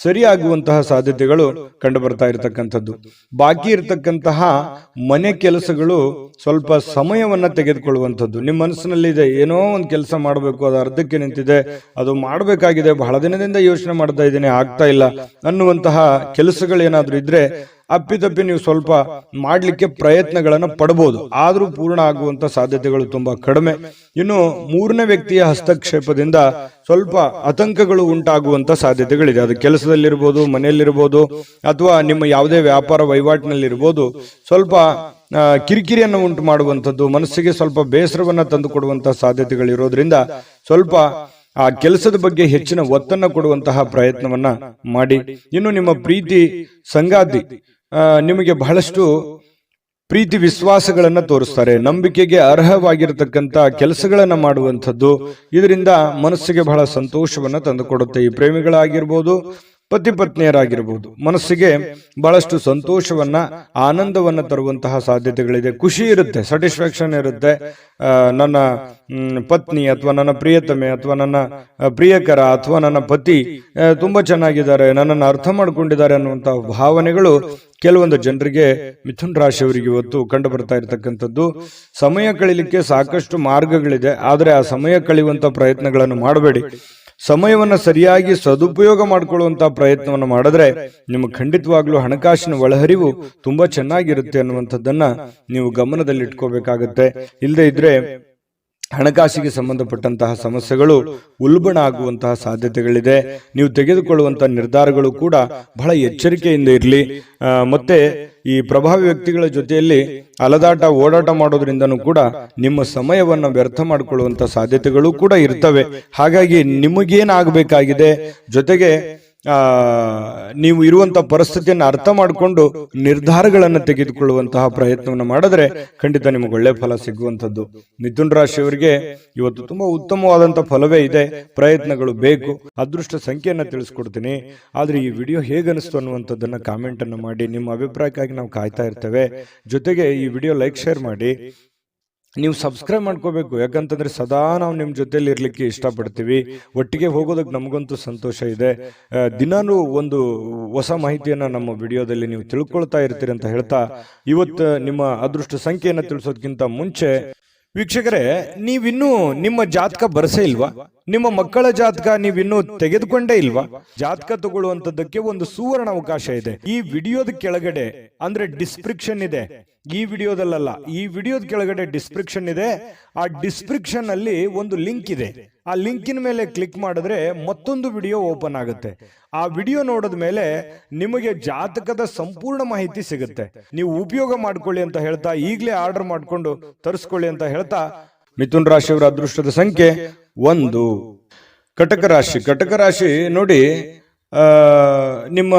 ಸರಿಯಾಗುವಂತಹ ಸಾಧ್ಯತೆಗಳು ಕಂಡು ಬರ್ತಾ ಇರತಕ್ಕಂಥದ್ದು. ಬಾಕಿ ಇರತಕ್ಕಂತಹ ಮನೆ ಕೆಲಸಗಳು ಸ್ವಲ್ಪ ಸಮಯವನ್ನ ತೆಗೆದುಕೊಳ್ಳುವಂಥದ್ದು. ನಿಮ್ಮ ಮನಸ್ಸಿನಲ್ಲಿ ಇದೆ, ಏನೋ ಒಂದು ಕೆಲಸ ಮಾಡಬೇಕು, ಅದು ಅರ್ಧಕ್ಕೆ ನಿಂತಿದೆ, ಅದು ಮಾಡಬೇಕಾಗಿದೆ, ಬಹಳ ದಿನದಿಂದ ಯೋಚನೆ ಮಾಡ್ತಾ ಇದ್ದೇನೆ, ಆಗ್ತಾ ಇಲ್ಲ ಅನ್ನುವಂತಹ ಕೆಲಸಗಳೇನಾದ್ರೂ ಇದ್ರೆ ಅಪ್ಪಿತಪ್ಪಿ ನೀವು ಸ್ವಲ್ಪ ಮಾಡ್ಲಿಕ್ಕೆ ಪ್ರಯತ್ನಗಳನ್ನು ಪಡಬಹುದು. ಆದ್ರೂ ಪೂರ್ಣ ಆಗುವಂತ ಸಾಧ್ಯತೆಗಳು ತುಂಬಾ ಕಡಿಮೆ. ಇನ್ನು ಮೂರನೇ ವ್ಯಕ್ತಿಯ ಹಸ್ತಕ್ಷೇಪದಿಂದ ಸ್ವಲ್ಪ ಆತಂಕಗಳು ಉಂಟಾಗುವಂತ ಸಾಧ್ಯತೆಗಳಿದೆ. ಅದು ಕೆಲಸದಲ್ಲಿರ್ಬೋದು, ಮನೆಯಲ್ಲಿರ್ಬೋದು, ಅಥವಾ ನಿಮ್ಮ ಯಾವುದೇ ವ್ಯಾಪಾರ ವಹಿವಾಟಿನಲ್ಲಿರ್ಬೋದು. ಸ್ವಲ್ಪ ಕಿರಿಕಿರಿಯನ್ನು ಉಂಟು ಮಾಡುವಂಥದ್ದು, ಮನಸ್ಸಿಗೆ ಸ್ವಲ್ಪ ಬೇಸರವನ್ನ ತಂದು ಕೊಡುವಂತಹ ಸಾಧ್ಯತೆಗಳಿರೋದ್ರಿಂದ ಸ್ವಲ್ಪ ಆ ಕೆಲಸದ ಬಗ್ಗೆ ಹೆಚ್ಚಿನ ಒತ್ತನ್ನು ಕೊಡುವಂತಹ ಪ್ರಯತ್ನವನ್ನ ಮಾಡಿ. ಇನ್ನು ನಿಮ್ಮ ಪ್ರೀತಿ ಸಂಗಾತಿ ನಿಮಗೆ ಬಹಳಷ್ಟು ಪ್ರೀತಿ ವಿಶ್ವಾಸಗಳನ್ನ ತೋರಿಸ್ತಾರೆ. ನಂಬಿಕೆಗೆ ಅರ್ಹವಾಗಿರತಕ್ಕಂತ ಕೆಲಸಗಳನ್ನ ಮಾಡುವಂಥದ್ದು, ಇದರಿಂದ ಮನಸ್ಸಿಗೆ ಬಹಳ ಸಂತೋಷವನ್ನ ತಂದುಕೊಡುತ್ತೆ. ಈ ಪ್ರೇಮಿಗಳಾಗಿರ್ಬೋದು, ಪತಿ ಪತ್ನಿಯರಾಗಿರ್ಬೋದು, ಮನಸ್ಸಿಗೆ ಬಹಳಷ್ಟು ಸಂತೋಷವನ್ನ, ಆನಂದವನ್ನ ತರುವಂತಹ ಸಾಧ್ಯತೆಗಳಿದೆ. ಖುಷಿ ಇರುತ್ತೆ, ಸ್ಯಾಟಿಸ್ಫ್ಯಾಕ್ಷನ್ ಇರುತ್ತೆ. ನನ್ನ ಪತ್ನಿ ಅಥವಾ ನನ್ನ ಪ್ರಿಯತಮೆ ಅಥವಾ ನನ್ನ ಪ್ರಿಯಕರ ಅಥವಾ ನನ್ನ ಪತಿ ತುಂಬಾ ಚೆನ್ನಾಗಿದ್ದಾರೆ, ನನ್ನನ್ನು ಅರ್ಥ ಮಾಡ್ಕೊಂಡಿದ್ದಾರೆ ಅನ್ನುವಂತಹ ಭಾವನೆಗಳು ಕೆಲವೊಂದು ಜನರಿಗೆ, ಮಿಥುನ್ ರಾಶಿಯವರಿಗೆ ಇವತ್ತು ಕಂಡು ಬರ್ತಾ ಇರತಕ್ಕಂಥದ್ದು. ಸಮಯ ಕಳೀಲಿಕ್ಕೆ ಸಾಕಷ್ಟು ಮಾರ್ಗಗಳಿದೆ, ಆದರೆ ಆ ಸಮಯ ಕಳೆಯುವಂತ ಪ್ರಯತ್ನಗಳನ್ನು ಮಾಡಬೇಡಿ. ಸಮಯವನ್ನ ಸರಿಯಾಗಿ ಸದುಪಯೋಗ ಮಾಡಿಕೊಳ್ಳುವಂತಹ ಪ್ರಯತ್ನವನ್ನು ಮಾಡಿದ್ರೆ ನಿಮಗೆ ಖಂಡಿತವಾಗ್ಲೂ ಹಣಕಾಸಿನ ಒಳಹರಿವು ತುಂಬಾ ಚೆನ್ನಾಗಿರುತ್ತೆ ಅನ್ನುವಂಥದ್ದನ್ನ ನೀವು ಗಮನದಲ್ಲಿಟ್ಕೋಬೇಕಾಗತ್ತೆ. ಇಲ್ಲದೆ ಇದ್ರೆ ಹಣಕಾಸಿಗೆ ಸಂಬಂಧಪಟ್ಟಂತಹ ಸಮಸ್ಯೆಗಳು ಉಲ್ಬಣ ಆಗುವಂತಹ ಸಾಧ್ಯತೆಗಳಿದೆ. ನೀವು ತೆಗೆದುಕೊಳ್ಳುವಂತಹ ನಿರ್ಧಾರಗಳು ಕೂಡ ಬಹಳ ಎಚ್ಚರಿಕೆಯಿಂದ ಇರಲಿ. ಮತ್ತೆ ಈ ಪ್ರಭಾವಿ ವ್ಯಕ್ತಿಗಳ ಜೊತೆಯಲ್ಲಿ ಅಲದಾಟ ಓಡಾಟ ಮಾಡೋದ್ರಿಂದನೂ ಕೂಡ ನಿಮ್ಮ ಸಮಯವನ್ನ ವ್ಯರ್ಥ ಮಾಡಿಕೊಳ್ಳುವಂತ ಸಾಧ್ಯತೆಗಳು ಕೂಡ ಇರ್ತವೆ. ಹಾಗಾಗಿ ನಿಮಗೇನಾಗಬೇಕಾಗಿದೆ, ಜೊತೆಗೆ ನೀವು ಇರುವಂತಹ ಪರಿಸ್ಥಿತಿಯನ್ನು ಅರ್ಥ ಮಾಡಿಕೊಂಡು ನಿರ್ಧಾರಗಳನ್ನು ತೆಗೆದುಕೊಳ್ಳುವಂತಹ ಪ್ರಯತ್ನವನ್ನು ಮಾಡಿದ್ರೆ ಖಂಡಿತ ನಿಮಗೆ ಒಳ್ಳೆ ಫಲ ಸಿಗುವಂಥದ್ದು. ಮಿಥುನ್ ರಾಶಿಯವರಿಗೆ ಇವತ್ತು ತುಂಬಾ ಉತ್ತಮವಾದಂತಹ ಫಲವೇ ಇದೆ. ಪ್ರಯತ್ನಗಳು ಬೇಕು. ಅದೃಷ್ಟ ಸಂಖ್ಯೆಯನ್ನ ತಿಳಿಸ್ಕೊಡ್ತೀನಿ. ಆದ್ರೆ ಈ ವಿಡಿಯೋ ಹೇಗನಿಸ್ತು ಅನ್ನುವಂಥದ್ದನ್ನ ಕಾಮೆಂಟ್ ಅನ್ನು ಮಾಡಿ. ನಿಮ್ಮ ಅಭಿಪ್ರಾಯಕ್ಕಾಗಿ ನಾವು ಕಾಯ್ತಾ ಇರ್ತೇವೆ. ಜೊತೆಗೆ ಈ ವಿಡಿಯೋ ಲೈಕ್ ಶೇರ್ ಮಾಡಿ. ನೀವು ಸಬ್ಸ್ಕ್ರೈಬ್ ಮಾಡ್ಕೋಬೇಕು, ಯಾಕಂತಂದ್ರೆ ಸದಾ ನಾವು ನಿಮ್ಮ ಜೊತೆಲಿ ಇರ್ಲಿಕ್ಕೆ ಇಷ್ಟಪಡ್ತೀವಿ. ಒಟ್ಟಿಗೆ ಹೋಗೋದಕ್ಕೆ ನಮಗಂತೂ ಸಂತೋಷ ಇದೆ. ದಿನಾನೂ ಒಂದು ಹೊಸ ಮಾಹಿತಿಯನ್ನ ನಮ್ಮ ವಿಡಿಯೋದಲ್ಲಿ ನೀವು ತಿಳ್ಕೊಳ್ತಾ ಇರ್ತೀರಿ ಅಂತ ಹೇಳ್ತಾ, ಇವತ್ತು ನಿಮ್ಮ ಅದೃಷ್ಟ ಸಂಖ್ಯೆಯನ್ನು ತಿಳಿಸೋದಕ್ಕಿಂತ ಮುಂಚೆ ವೀಕ್ಷಕರೇ, ನೀವಿನ್ನೂ ನಿಮ್ಮ ಜಾತಕ ಬರಸೇ ಇಲ್ವಾ? ನಿಮ್ಮ ಮಕ್ಕಳ ಜಾತಕ ನೀವಿನ್ನೂ ತೆಗೆದುಕೊಂಡೇ ಇಲ್ವಾ? ಜಾತಕ ತಗೊಳ್ಳುವಂತದ್ದಕ್ಕೆ ಒಂದು ಸುವರ್ಣ ಅವಕಾಶ ಇದೆ. ಈ ವಿಡಿಯೋದ ಕೆಳಗಡೆ ಅಂದ್ರೆ ಡಿಸ್ಕ್ರಿಪ್ಷನ್ ಇದೆ, ಈ ವಿಡಿಯೋದಲ್ಲ, ಈ ವಿಡಿಯೋದ ಕೆಳಗಡೆ ಡಿಸ್ಕ್ರಿಪ್ಷನ್ ಇದೆ. ಆ ಡಿಸ್ಕ್ರಿಪ್ಷನ್ ಅಲ್ಲಿ ಒಂದು ಲಿಂಕ್ ಇದೆ. ಆ ಲಿಂಕಿನ ಮೇಲೆ ಕ್ಲಿಕ್ ಮಾಡಿದ್ರೆ ಮತ್ತೊಂದು ವಿಡಿಯೋ ಓಪನ್ ಆಗುತ್ತೆ. ಆ ವಿಡಿಯೋ ನೋಡಿದ ಮೇಲೆ ನಿಮಗೆ ಜಾತಕದ ಸಂಪೂರ್ಣ ಮಾಹಿತಿ ಸಿಗುತ್ತೆ. ನೀವು ಉಪಯೋಗ ಮಾಡ್ಕೊಳ್ಳಿ ಅಂತ ಹೇಳ್ತಾ, ಈಗಲೇ ಆರ್ಡರ್ ಮಾಡ್ಕೊಂಡು ತರಿಸ್ಕೊಳ್ಳಿ ಅಂತ ಹೇಳ್ತಾ, ಮಿಥುನ್ ರಾಶಿಯವರ ಅದೃಷ್ಟದ ಸಂಖ್ಯೆ 1. ಕಟಕ ರಾಶಿ. ಕಟಕ ರಾಶಿ ನೋಡಿ, ನಿಮ್ಮ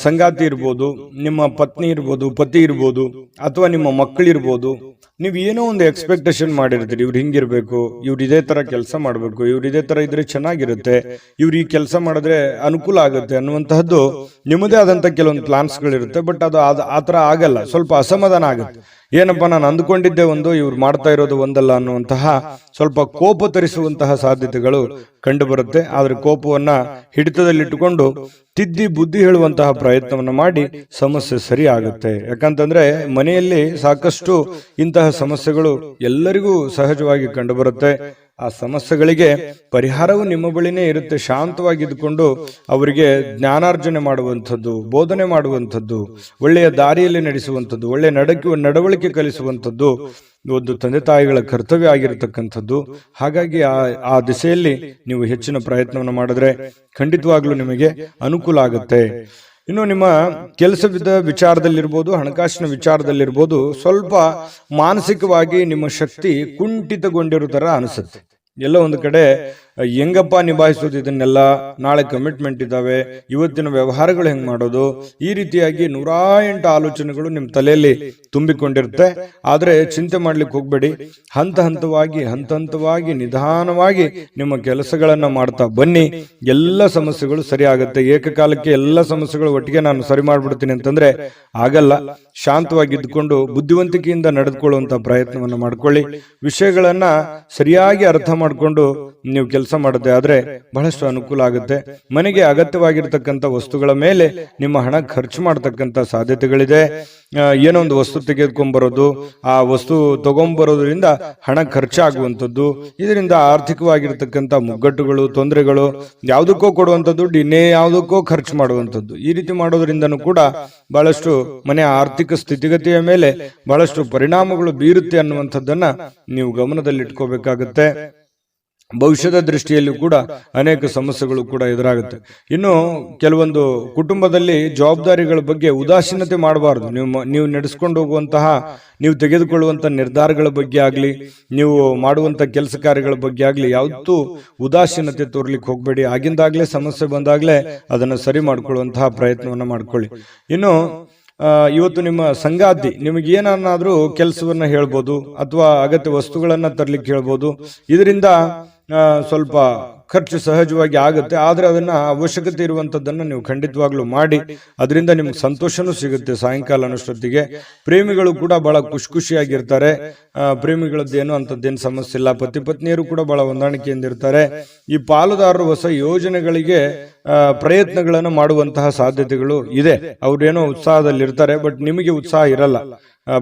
ಸಂಗಾತಿ ಇರ್ಬೋದು, ನಿಮ್ಮ ಪತ್ನಿ ಇರ್ಬೋದು, ಪತಿ ಇರ್ಬೋದು, ಅಥವಾ ನಿಮ್ಮ ಮಕ್ಕಳಿರ್ಬೋದು. ನೀವು ಏನೋ ಒಂದು ಎಕ್ಸ್ಪೆಕ್ಟೇಷನ್ ಮಾಡಿರ್ತೀರಿ, ಇವ್ರು ಹಿಂಗಿರ್ಬೇಕು, ಇವ್ರು ಇದೇ ತರ ಕೆಲಸ ಮಾಡಬೇಕು, ಇವ್ರು ಇದೇ ತರ ಇದ್ರೆ ಚೆನ್ನಾಗಿರುತ್ತೆ, ಇವ್ರು ಈ ಕೆಲಸ ಮಾಡಿದ್ರೆ ಅನುಕೂಲ ಆಗುತ್ತೆ ಅನ್ನುವಂತಹದ್ದು ನಿಮ್ಮದೇ ಆದಂತ ಕೆಲವೊಂದು ಪ್ಲಾನ್ಸ್ಗಳಿರುತ್ತೆ. ಬಟ್ ಅದು ಆ ತರ ಆಗಲ್ಲ, ಸ್ವಲ್ಪ ಅಸಮಾಧಾನ ಆಗುತ್ತೆ. ಏನಪ್ಪಾ, ನಾನು ಅಂದ್ಕೊಂಡಿದ್ದೆ ಒಂದು, ಇವ್ರು ಮಾಡ್ತಾ ಇರೋದು ಒಂದಲ್ಲ ಅನ್ನುವಂತಹ ಸ್ವಲ್ಪ ಕೋಪ ತರಿಸುವಂತಹ ಸಾಧ್ಯತೆಗಳು ಕಂಡು ಬರುತ್ತೆ. ಆದ್ರೆ ಕೋಪವನ್ನ ಹಿಡಿತದಲ್ಲಿಟ್ಟುಕೊಂಡು ತಿದ್ದಿ ಬುದ್ಧಿ ಹೇಳುವಂತಹ ಪ್ರಯತ್ನವನ್ನ ಮಾಡಿ ಸಮಸ್ಯೆ ಸರಿ ಆಗುತ್ತೆ. ಯಾಕಂತಂದ್ರೆ ಮನೆಯಲ್ಲಿ ಸಾಕಷ್ಟು ಇಂತಹ ಸಮಸ್ಯೆಗಳು ಎಲ್ಲರಿಗೂ ಸಹಜವಾಗಿ ಕಂಡು ಬರುತ್ತೆ. ಆ ಸಮಸ್ಯೆಗಳಿಗೆ ಪರಿಹಾರವು ನಿಮ್ಮ ಬಳಿನೇ ಇರುತ್ತೆ. ಶಾಂತವಾಗಿದ್ದುಕೊಂಡು ಅವರಿಗೆ ಜ್ಞಾನಾರ್ಜನೆ ಮಾಡುವಂಥದ್ದು, ಬೋಧನೆ ಮಾಡುವಂಥದ್ದು, ಒಳ್ಳೆಯ ದಾರಿಯಲ್ಲಿ ನಡೆಸುವಂಥದ್ದು, ಒಳ್ಳೆಯ ನಡವಳಿಕೆ ಕಲಿಸುವಂಥದ್ದು ಒಂದು ತಂದೆ ತಾಯಿಗಳ ಕರ್ತವ್ಯ ಆಗಿರತಕ್ಕಂಥದ್ದು. ಹಾಗಾಗಿ ಆ ದಿಸೆಯಲ್ಲಿ ನೀವು ಹೆಚ್ಚಿನ ಪ್ರಯತ್ನವನ್ನು ಮಾಡಿದ್ರೆ ಖಂಡಿತವಾಗ್ಲೂ ನಿಮಗೆ ಅನುಕೂಲ ಆಗುತ್ತೆ. ಇನ್ನು ನಿಮ್ಮ ಕೆಲಸದ ವಿಚಾರದಲ್ಲಿರ್ಬೋದು, ಹಣಕಾಸಿನ ವಿಚಾರದಲ್ಲಿರ್ಬೋದು, ಸ್ವಲ್ಪ ಮಾನಸಿಕವಾಗಿ ನಿಮ್ಮ ಶಕ್ತಿ ಕುಂಠಿತಗೊಂಡಿರೋ ತರ ಅನಿಸುತ್ತೆ. ಎಲ್ಲ ಒಂದು ಕಡೆ ಹೆಂಗಪ್ಪ ನಿಭಾಯಿಸೋದು ಇದನ್ನೆಲ್ಲ, ನಾಳೆ ಕಮಿಟ್ಮೆಂಟ್ ಇದ್ದಾವೆ, ಇವತ್ತಿನ ವ್ಯವಹಾರಗಳು ಹೆಂಗ್ ಮಾಡೋದು, ಈ ರೀತಿಯಾಗಿ 108 ಆಲೋಚನೆಗಳು ನಿಮ್ಮ ತಲೆಯಲ್ಲಿ ತುಂಬಿಕೊಂಡಿರುತ್ತೆ. ಆದ್ರೆ ಚಿಂತೆ ಮಾಡ್ಲಿಕ್ಕೆ ಹೋಗ್ಬೇಡಿ. ಹಂತ ಹಂತವಾಗಿ ನಿಧಾನವಾಗಿ ನಿಮ್ಮ ಕೆಲಸಗಳನ್ನ ಮಾಡ್ತಾ ಬನ್ನಿ. ಎಲ್ಲ ಸಮಸ್ಯೆಗಳು ಸರಿ ಆಗುತ್ತೆ. ಏಕಕಾಲಕ್ಕೆ ಎಲ್ಲ ಸಮಸ್ಯೆಗಳು ಒಟ್ಟಿಗೆ ನಾನು ಸರಿ ಮಾಡ್ಬಿಡ್ತೀನಿ ಅಂತಂದ್ರೆ ಆಗಲ್ಲ. ಶಾಂತವಾಗಿದ್ದುಕೊಂಡು ಬುದ್ಧಿವಂತಿಕೆಯಿಂದ ನಡೆದುಕೊಳ್ಳುವಂತ ಪ್ರಯತ್ನವನ್ನ ಮಾಡ್ಕೊಳ್ಳಿ. ವಿಷಯಗಳನ್ನ ಸರಿಯಾಗಿ ಅರ್ಥ ಮಾಡ್ಕೊಂಡು ನೀವು ಕೆಲಸ ಮಾಡದೆ ಆದ್ರೆ ಬಹಳಷ್ಟು ಅನುಕೂಲ ಆಗುತ್ತೆ. ಮನೆಗೆ ಅಗತ್ಯವಾಗಿರ್ತಕ್ಕಂಥ ವಸ್ತುಗಳ ಮೇಲೆ ನಿಮ್ಮ ಹಣ ಖರ್ಚು ಮಾಡತಕ್ಕಂಥ ಸಾಧ್ಯತೆಗಳಿದೆ. ಏನೋ ಒಂದು ವಸ್ತು ತೆಗೆದುಕೊಂಡ್ಬರೋದು, ಆ ವಸ್ತು ತಗೊಂಡ್ಬರೋದ್ರಿಂದ ಹಣ ಖರ್ಚಾಗುವಂಥದ್ದು, ಇದರಿಂದ ಆರ್ಥಿಕವಾಗಿರ್ತಕ್ಕಂಥ ಮುಗ್ಗಟ್ಟುಗಳು, ತೊಂದರೆಗಳು, ಯಾವುದಕ್ಕೋ ಕೊಡುವಂಥ ದುಡ್ಡು ಇನ್ನೇ ಯಾವುದಕ್ಕೋ ಖರ್ಚು ಮಾಡುವಂಥದ್ದು, ಈ ರೀತಿ ಮಾಡೋದ್ರಿಂದನೂ ಕೂಡ ಬಹಳಷ್ಟು ಮನೆಯ ಆರ್ಥಿಕ ಸ್ಥಿತಿಗತಿಯ ಮೇಲೆ ಬಹಳಷ್ಟು ಪರಿಣಾಮಗಳು ಬೀರುತ್ತೆ ಅನ್ನುವಂಥದ್ದನ್ನ ನೀವು ಗಮನದಲ್ಲಿಟ್ಕೋಬೇಕಾಗತ್ತೆ. ಭವಿಷ್ಯದ ದೃಷ್ಟಿಯಲ್ಲೂ ಕೂಡ ಅನೇಕ ಸಮಸ್ಯೆಗಳು ಕೂಡ ಎದುರಾಗುತ್ತೆ. ಇನ್ನು ಕೆಲವೊಂದು ಕುಟುಂಬದಲ್ಲಿ ಜವಾಬ್ದಾರಿಗಳ ಬಗ್ಗೆ ಉದಾಸೀನತೆ ಮಾಡಬಾರದು. ನೀವು ನಡೆಸ್ಕೊಂಡು ಹೋಗುವಂತಹ, ನೀವು ತೆಗೆದುಕೊಳ್ಳುವಂತ ನಿರ್ಧಾರಗಳ ಬಗ್ಗೆ ಆಗ್ಲಿ, ನೀವು ಮಾಡುವಂತ ಕೆಲಸ ಕಾರ್ಯಗಳ ಬಗ್ಗೆ ಆಗ್ಲಿ ಯಾವತ್ತೂ ಉದಾಸೀನತೆ ತೋರ್ಲಿಕ್ಕೆ ಹೋಗ್ಬೇಡಿ. ಆಗಿಂದಾಗ್ಲೇ ಸಮಸ್ಯೆ ಬಂದಾಗ್ಲೇ ಅದನ್ನು ಸರಿ ಮಾಡ್ಕೊಳ್ಳುವಂತಹ ಪ್ರಯತ್ನವನ್ನ ಮಾಡ್ಕೊಳ್ಳಿ. ಇನ್ನು ಇವತ್ತು ನಿಮ್ಮ ಸಂಗಾತಿ ನಿಮಗೆ ಏನನ್ನಾದ್ರೂ ಕೆಲಸವನ್ನ ಹೇಳ್ಬೋದು, ಅಥವಾ ಅಗತ್ಯ ವಸ್ತುಗಳನ್ನ ತರ್ಲಿಕ್ಕೆ ಹೇಳ್ಬೋದು. ಇದರಿಂದ ಸ್ವಲ್ಪ ಖರ್ಚು ಸಹಜವಾಗಿ ಆಗುತ್ತೆ. ಆದ್ರೆ ಅದನ್ನ ಅವಶ್ಯಕತೆ ಇರುವಂತದ್ದನ್ನ ನೀವು ಖಂಡಿತವಾಗ್ಲೂ ಮಾಡಿ. ಅದರಿಂದ ನಿಮ್ಗೆ ಸಂತೋಷನೂ ಸಿಗುತ್ತೆ. ಸಾಯಂಕಾಲ ಅನ್ನೋಷ್ಟೊತ್ತಿಗೆ ಪ್ರೇಮಿಗಳು ಕೂಡ ಬಹಳ ಖುಷಿಯಾಗಿರ್ತಾರೆ. ಪ್ರೇಮಿಗಳದ್ದೇನು ಅಂತದ್ದೇನು ಸಮಸ್ಯೆ ಇಲ್ಲ. ಪತಿ ಪತ್ನಿಯರು ಕೂಡ ಬಹಳ ಹೊಂದಾಣಿಕೆಯಿಂದ ಇರ್ತಾರೆ. ಈ ಪಾಲುದಾರರು ಹೊಸ ಯೋಜನೆಗಳಿಗೆ ಪ್ರಯತ್ನಗಳನ್ನು ಮಾಡುವಂತಹ ಸಾಧ್ಯತೆಗಳು ಇದೆ. ಅವ್ರೇನೋ ಉತ್ಸಾಹದಲ್ಲಿ ಇರ್ತಾರೆ, ಬಟ್ ನಿಮಗೆ ಉತ್ಸಾಹ ಇರಲ್ಲ.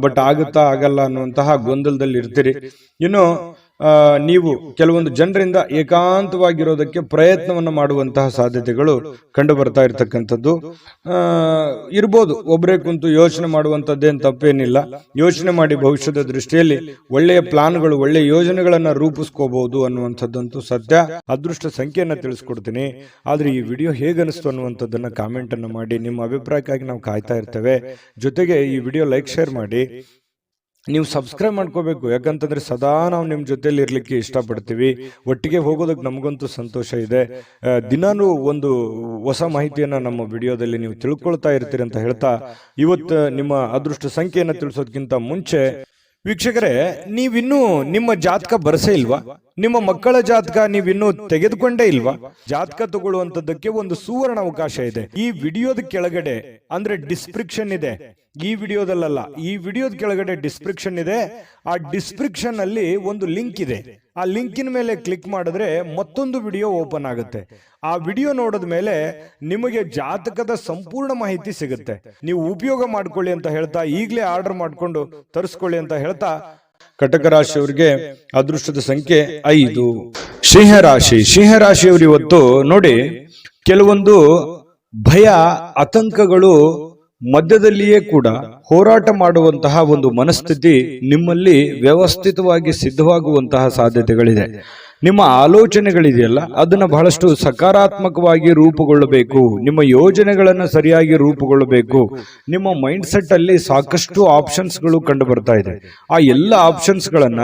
ಬಟ್ ಆಗುತ್ತಾ ಆಗಲ್ಲ ಅನ್ನುವಂತಹ ಗೊಂದಲದಲ್ಲಿ ಇರ್ತೀರಿ. ಇನ್ನು ನೀವು ಕೆಲವೊಂದು ಜನರಿಂದ ಏಕಾಂತವಾಗಿರೋದಕ್ಕೆ ಪ್ರಯತ್ನವನ್ನು ಮಾಡುವಂತಹ ಸಾಧ್ಯತೆಗಳು ಕಂಡು ಬರ್ತಾ ಇರತಕ್ಕಂಥದ್ದು ಇರ್ಬೋದು. ಒಬ್ಬರೇ ಕುಂತು ಯೋಚನೆ ಮಾಡುವಂಥದ್ದೇನು ತಪ್ಪೇನಿಲ್ಲ. ಯೋಚನೆ ಮಾಡಿ ಭವಿಷ್ಯದ ದೃಷ್ಟಿಯಲ್ಲಿ ಒಳ್ಳೆಯ ಪ್ಲಾನ್ಗಳು, ಒಳ್ಳೆಯ ಯೋಜನೆಗಳನ್ನ ರೂಪಿಸ್ಕೋಬಹುದು ಅನ್ನುವಂಥದ್ದಂತೂ ಸತ್ಯ. ಅದೃಷ್ಟ ಸಂಖ್ಯೆಯನ್ನ ತಿಳಿಸ್ಕೊಡ್ತೀನಿ. ಆದ್ರೆ ಈ ವಿಡಿಯೋ ಹೇಗನಿಸ್ತು ಅನ್ನುವಂಥದ್ದನ್ನ ಕಾಮೆಂಟ್ ಅನ್ನು ಮಾಡಿ. ನಿಮ್ಮ ಅಭಿಪ್ರಾಯಕ್ಕಾಗಿ ನಾವು ಕಾಯ್ತಾ ಇರ್ತೇವೆ. ಜೊತೆಗೆ ಈ ವಿಡಿಯೋ ಲೈಕ್, ಶೇರ್ ಮಾಡಿ. ನೀವು ಸಬ್ಸ್ಕ್ರೈಬ್ ಮಾಡ್ಕೋಬೇಕು. ಯಾಕಂತಂದ್ರೆ ಸದಾ ನಾವು ನಿಮ್ಮ ಜೊತೆಲಿ ಇರ್ಲಿಕ್ಕೆ ಇಷ್ಟಪಡ್ತೀವಿ. ಒಟ್ಟಿಗೆ ಹೋಗೋದಕ್ಕೆ ನಮಗಂತೂ ಸಂತೋಷ ಇದೆ. ದಿನಾನೂ ಒಂದು ಹೊಸ ಮಾಹಿತಿಯನ್ನ ನಮ್ಮ ವಿಡಿಯೋದಲ್ಲಿ ನೀವು ತಿಳ್ಕೊಳ್ತಾ ಇರ್ತೀರಿ ಅಂತ ಹೇಳ್ತಾ, ಇವತ್ತು ನಿಮ್ಮ ಅದೃಷ್ಟ ಸಂಖ್ಯೆಯನ್ನು ತಿಳಿಸೋದಕ್ಕಿಂತ ಮುಂಚೆ ವೀಕ್ಷಕರೇ, ನೀವಿನ್ನೂ ನಿಮ್ಮ ಜಾತಕ ಬರಸೇ ಇಲ್ವಾ? ನಿಮ್ಮ ಮಕ್ಕಳ ಜಾತಕ ನೀವಿನ್ನೂ ತೆಗೆದುಕೊಂಡೇ ಇಲ್ವಾ? ಜಾತಕ ತಗೊಳ್ಳುವಂತದ್ದಕ್ಕೆ ಒಂದು ಸುವರ್ಣ ಅವಕಾಶ ಇದೆ. ಈ ವಿಡಿಯೋದ ಕೆಳಗಡೆ ಅಂದ್ರೆ ಡಿಸ್ಕ್ರಿಪ್ಷನ್ ಇದೆ, ಈ ವಿಡಿಯೋದಲ್ಲ, ಈ ವಿಡಿಯೋದ ಕೆಳಗಡೆ ಡಿಸ್ಕ್ರಿಪ್ಷನ್ ಇದೆ. ಆ ಡಿಸ್ಕ್ರಿಪ್ಷನ್ ಅಲ್ಲಿ ಒಂದು ಲಿಂಕ್ ಇದೆ. ಆ ಲಿಂಕಿನ ಮೇಲೆ ಕ್ಲಿಕ್ ಮಾಡಿದ್ರೆ ಮತ್ತೊಂದು ವಿಡಿಯೋ ಓಪನ್ ಆಗುತ್ತೆ. ಆ ವಿಡಿಯೋ ನೋಡಿದ ಮೇಲೆ ನಿಮಗೆ ಜಾತಕದ ಸಂಪೂರ್ಣ ಮಾಹಿತಿ ಸಿಗುತ್ತೆ. ನೀವು ಉಪಯೋಗ ಮಾಡ್ಕೊಳ್ಳಿ ಅಂತ ಹೇಳ್ತಾ, ಈಗಲೇ ಆರ್ಡರ್ ಮಾಡ್ಕೊಂಡು ತರಿಸ್ಕೊಳ್ಳಿ ಅಂತ ಹೇಳ್ತಾ, ಕಟಕ ರಾಶಿಯವರಿಗೆ ಅದೃಷ್ಟದ ಸಂಖ್ಯೆ 5. ಸಿಂಹರಾಶಿಯವರು ಇವತ್ತು ನೋಡಿ, ಕೆಲವೊಂದು ಭಯ ಆತಂಕಗಳು ಮಧ್ಯದಲ್ಲಿಯೇ ಕೂಡ ಹೋರಾಟ ಮಾಡುವಂತಹ ಒಂದು ಮನಸ್ಥಿತಿ ನಿಮ್ಮಲ್ಲಿ ವ್ಯವಸ್ಥಿತವಾಗಿ ಸಿದ್ಧವಾಗುವಂತಹ ಸಾಧ್ಯತೆಗಳಿದೆ. ನಿಮ್ಮ ಆಲೋಚನೆಗಳಿದೆಯಲ್ಲ, ಅದನ್ನ ಬಹಳಷ್ಟು ಸಕಾರಾತ್ಮಕವಾಗಿ ರೂಪುಗೊಳ್ಳಬೇಕು. ನಿಮ್ಮ ಯೋಜನೆಗಳನ್ನು ಸರಿಯಾಗಿ ರೂಪುಗೊಳ್ಳಬೇಕು. ನಿಮ್ಮ ಮೈಂಡ್ ಸೆಟ್ ಅಲ್ಲಿ ಸಾಕಷ್ಟು ಆಪ್ಷನ್ಸ್ ಗಳು ಕಂಡು ಬರ್ತಾ ಇದೆ. ಆ ಎಲ್ಲ ಆಪ್ಷನ್ಸ್ ಗಳನ್ನ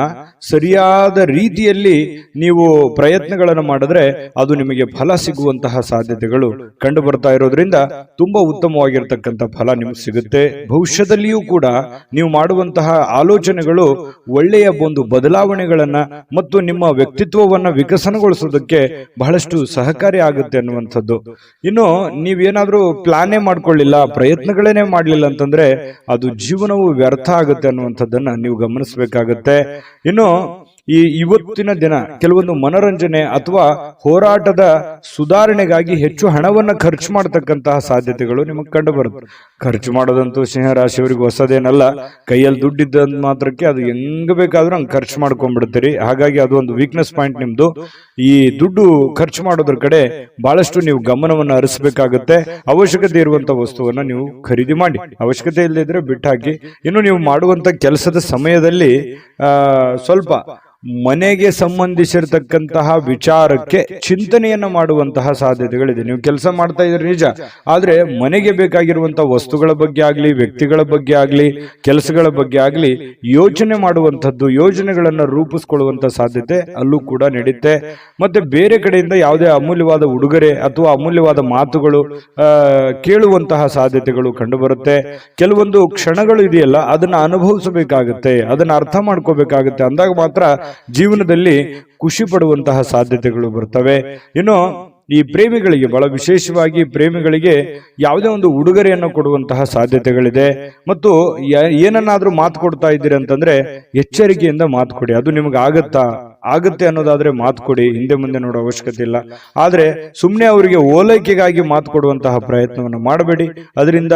ಸರಿಯಾದ ರೀತಿಯಲ್ಲಿ ನೀವು ಪ್ರಯತ್ನಗಳನ್ನು ಮಾಡಿದ್ರೆ ಅದು ನಿಮಗೆ ಫಲ ಸಿಗುವಂತಹ ಸಾಧ್ಯತೆಗಳು ಕಂಡು ಬರ್ತಾ ಇರೋದ್ರಿಂದ ತುಂಬಾ ಉತ್ತಮವಾಗಿರ್ತಕ್ಕಂಥ ಫಲ ನಿಮ್ಗೆ ಸಿಗುತ್ತೆ. ಭವಿಷ್ಯದಲ್ಲಿಯೂ ಕೂಡ ನೀವು ಮಾಡುವಂತಹ ಆಲೋಚನೆಗಳು ಒಳ್ಳೆಯ ಒಂದು ಬದಲಾವಣೆಗಳನ್ನ ಮತ್ತು ನಿಮ್ಮ ವ್ಯಕ್ತಿತ್ವ ವಿಕಸನಗೊಳಿಸೋದಕ್ಕೆ ಬಹಳಷ್ಟು ಸಹಕಾರಿ ಆಗುತ್ತೆ ಅನ್ನುವಂಥದ್ದು. ಇನ್ನು ನೀವೇನಾದ್ರೂ ಪ್ಲಾನೇ ಮಾಡ್ಕೊಳ್ಳಿಲ್ಲ, ಪ್ರಯತ್ನಗಳೇನೆ ಮಾಡ್ಲಿಲ್ಲ ಅಂತಂದ್ರೆ ಅದು ಜೀವನವು ವ್ಯರ್ಥ ಆಗುತ್ತೆ ಅನ್ನುವಂಥದ್ದನ್ನ ನೀವು ಗಮನಿಸಬೇಕಾಗತ್ತೆ. ಇನ್ನು ಇವತ್ತಿನ ದಿನ ಕೆಲವೊಂದು ಮನೋರಂಜನೆ ಅಥವಾ ಹೋರಾಟದ ಸುಧಾರಣೆಗಾಗಿ ಹೆಚ್ಚು ಹಣವನ್ನು ಖರ್ಚು ಮಾಡತಕ್ಕಂತಹ ಸಾಧ್ಯತೆಗಳು ನಿಮಗೆ ಕಂಡು ಬರುತ್ತೆ. ಖರ್ಚು ಮಾಡೋದಂತೂ ಸಿಂಹರಾಶಿಯವರಿಗೆ ಹೊಸದೇನಲ್ಲ. ಕೈಯಲ್ಲಿ ದುಡ್ಡಿದ್ದ ಮಾತ್ರಕ್ಕೆ ಅದು ಹೆಂಗ್ ಬೇಕಾದ್ರೂ ಹಂಗೆ ಖರ್ಚು ಮಾಡ್ಕೊಂಡ್ಬಿಡ್ತೀರಿ. ಹಾಗಾಗಿ ಅದು ಒಂದು ವೀಕ್ನೆಸ್ ಪಾಯಿಂಟ್ ನಿಮ್ದು. ಈ ದುಡ್ಡು ಖರ್ಚು ಮಾಡೋದ್ರ ಕಡೆ ಬಹಳಷ್ಟು ನೀವು ಗಮನವನ್ನು ಹರಿಸಬೇಕಾಗುತ್ತೆ. ಅವಶ್ಯಕತೆ ಇರುವಂತ ವಸ್ತುವನ್ನ ನೀವು ಖರೀದಿ ಮಾಡಿ, ಅವಶ್ಯಕತೆ ಇಲ್ಲದಿದ್ರೆ ಬಿಟ್ಟು ಹಾಕಿ. ಇನ್ನು ನೀವು ಮಾಡುವಂತ ಕೆಲಸದ ಸಮಯದಲ್ಲಿ ಸ್ವಲ್ಪ ಮನೆಗೆ ಸಂಬಂಧಿಸಿರ್ತಕ್ಕಂತಹ ವಿಚಾರಕ್ಕೆ ಚಿಂತನೆಯನ್ನ ಮಾಡುವಂತಹ ಸಾಧ್ಯತೆಗಳಿದೆ. ನೀವು ಕೆಲಸ ಮಾಡ್ತಾ ಇದ್ರೆ ನಿಜ, ಆದ್ರೆ ಮನೆಗೆ ಬೇಕಾಗಿರುವಂತಹ ವಸ್ತುಗಳ ಬಗ್ಗೆ ಆಗ್ಲಿ, ವ್ಯಕ್ತಿಗಳ ಬಗ್ಗೆ ಆಗ್ಲಿ, ಕೆಲಸಗಳ ಬಗ್ಗೆ ಆಗ್ಲಿ ಯೋಚನೆ ಮಾಡುವಂಥದ್ದು, ಯೋಜನೆಗಳನ್ನ ರೂಪಿಸ್ಕೊಳ್ಳುವಂತ ಸಾಧ್ಯತೆ ಅಲ್ಲೂ ಕೂಡ ನಡೆಯುತ್ತೆ. ಮತ್ತೆ ಬೇರೆ ಕಡೆಯಿಂದ ಯಾವುದೇ ಅಮೂಲ್ಯವಾದ ಉಡುಗೊರೆ ಅಥವಾ ಅಮೂಲ್ಯವಾದ ಮಾತುಗಳು ಕೇಳುವಂತಹ ಸಾಧ್ಯತೆಗಳು ಕಂಡು ಬರುತ್ತೆ. ಕೆಲವೊಂದು ಕ್ಷಣಗಳು ಇದೆಯಲ್ಲ, ಅದನ್ನ ಅನುಭವಿಸಬೇಕಾಗುತ್ತೆ, ಅದನ್ನ ಅರ್ಥ ಮಾಡ್ಕೋಬೇಕಾಗುತ್ತೆ. ಅಂದಾಗ ಮಾತ್ರ ಜೀವನದಲ್ಲಿ ಖುಷಿ ಪಡುವಂತಹ ಸಾಧ್ಯತೆಗಳು ಬರ್ತವೆ. ಇನ್ನು ಈ ಪ್ರೇಮಿಗಳಿಗೆ, ಬಹಳ ವಿಶೇಷವಾಗಿ ಪ್ರೇಮಿಗಳಿಗೆ ಯಾವುದೇ ಒಂದು ಉಡುಗೊರೆಯನ್ನು ಕೊಡುವಂತಹ ಸಾಧ್ಯತೆಗಳಿದೆ. ಮತ್ತು ಏನನ್ನಾದ್ರೂ ಮಾತು ಕೊಡ್ತಾ ಇದ್ದೀರಿ ಅಂತಂದ್ರೆ ಎಚ್ಚರಿಕೆಯಿಂದ ಮಾತು ಕೊಡಿ. ಅದು ನಿಮ್ಗೆ ಆಗುತ್ತೆ ಅನ್ನೋದಾದ್ರೆ ಮಾತು ಕೊಡಿ, ಹಿಂದೆ ಮುಂದೆ ನೋಡೋ ಅವಶ್ಯಕತೆ ಇಲ್ಲ. ಆದ್ರೆ ಸುಮ್ಮನೆ ಅವರಿಗೆ ಓಲೈಕೆಗಾಗಿ ಮಾತು ಕೊಡುವಂತಹ ಪ್ರಯತ್ನವನ್ನು ಮಾಡಬೇಡಿ. ಅದರಿಂದ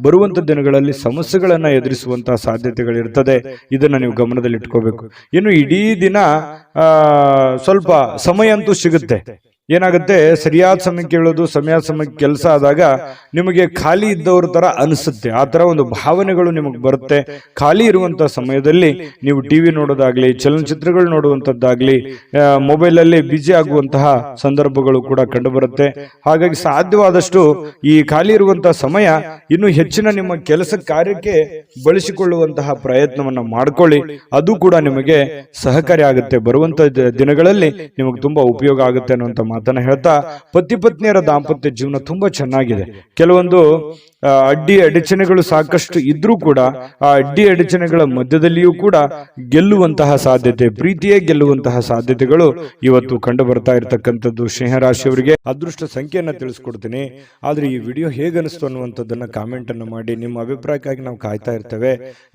ಬರುವಂತ ದಿನಗಳಲ್ಲಿ ಸಮಸ್ಯೆಗಳನ್ನ ಎದುರಿಸುವಂತಹ ಸಾಧ್ಯತೆಗಳಿರ್ತದೆ. ಇದನ್ನ ನೀವು ಗಮನದಲ್ಲಿ ಇಟ್ಕೋಬೇಕು. ಇನ್ನು ಇಡೀ ದಿನ ಸ್ವಲ್ಪ ಸಮಯ ಅಂತೂ ಸಿಗುತ್ತೆ. ಏನಾಗುತ್ತೆ, ಸರಿಯಾದ ಸಮಯಕ್ಕೆ ಹೇಳೋದು, ಸಮಯಕ್ಕೆ ಕೆಲಸ ಆದಾಗ ನಿಮಗೆ ಖಾಲಿ ಇದ್ದವ್ರ ತರ ಅನಿಸುತ್ತೆ. ಆ ತರ ಒಂದು ಭಾವನೆಗಳು ನಿಮಗೆ ಬರುತ್ತೆ. ಖಾಲಿ ಇರುವಂತಹ ಸಮಯದಲ್ಲಿ ನೀವು ಟಿವಿ ನೋಡೋದಾಗ್ಲಿ, ಚಲನಚಿತ್ರಗಳು ನೋಡುವಂತದ್ದಾಗ್ಲಿ, ಮೊಬೈಲ್ ಅಲ್ಲಿ ಬಿಜಿ ಆಗುವಂತಹ ಸಂದರ್ಭಗಳು ಕೂಡ ಕಂಡು ಬರುತ್ತೆ. ಹಾಗಾಗಿ ಸಾಧ್ಯವಾದಷ್ಟು ಈ ಖಾಲಿ ಇರುವಂತಹ ಸಮಯ ಇನ್ನು ಹೆಚ್ಚಿನ ನಿಮ್ಮ ಕೆಲಸ ಕಾರ್ಯಕ್ಕೆ ಬಳಸಿಕೊಳ್ಳುವಂತಹ ಪ್ರಯತ್ನವನ್ನ ಮಾಡ್ಕೊಳ್ಳಿ. ಅದು ಕೂಡ ನಿಮಗೆ ಸಹಕಾರಿ ಆಗುತ್ತೆ. ಬರುವಂತ ದಿನಗಳಲ್ಲಿ ನಿಮಗೆ ತುಂಬಾ ಉಪಯೋಗ ಆಗುತ್ತೆ ಅನ್ನುವಂತ ಮಾತನ್ನ ಹೇಳ್ತಾ, ಪತಿ ಪತ್ನಿಯರ ದಾಂಪತ್ಯ ಜೀವನ ತುಂಬಾ ಚೆನ್ನಾಗಿದೆ. ಕೆಲವೊಂದು ಅಡ್ಡಿ ಅಡಚಣೆಗಳು ಸಾಕಷ್ಟು ಇದ್ರೂ ಕೂಡ ಆ ಅಡ್ಡಿ ಅಡಚಣೆಗಳ ಮಧ್ಯದಲ್ಲಿಯೂ ಕೂಡ ಗೆಲ್ಲುವಂತಹ ಸಾಧ್ಯತೆ, ಪ್ರೀತಿಯೇ ಗೆಲ್ಲುವಂತಹ ಸಾಧ್ಯತೆಗಳು ಇವತ್ತು ಕಂಡು ಬರ್ತಾ ಇರತಕ್ಕಂಥದ್ದು. ಸಿಂಹರಾಶಿಯವರಿಗೆ ಅದೃಷ್ಟ ಸಂಖ್ಯೆಯನ್ನ ತಿಳಿಸ್ಕೊಡ್ತೀನಿ. ಆದ್ರೆ ಈ ವಿಡಿಯೋ ಹೇಗನಿಸ್ತು ಅನ್ನುವಂಥದ್ದನ್ನ ಕಾಮೆಂಟ್ ಅನ್ನು ಮಾಡಿ. ನಿಮ್ಮ ಅಭಿಪ್ರಾಯಕ್ಕಾಗಿ ನಾವು ಕಾಯ್ತಾ ಇರ್ತೇವೆ.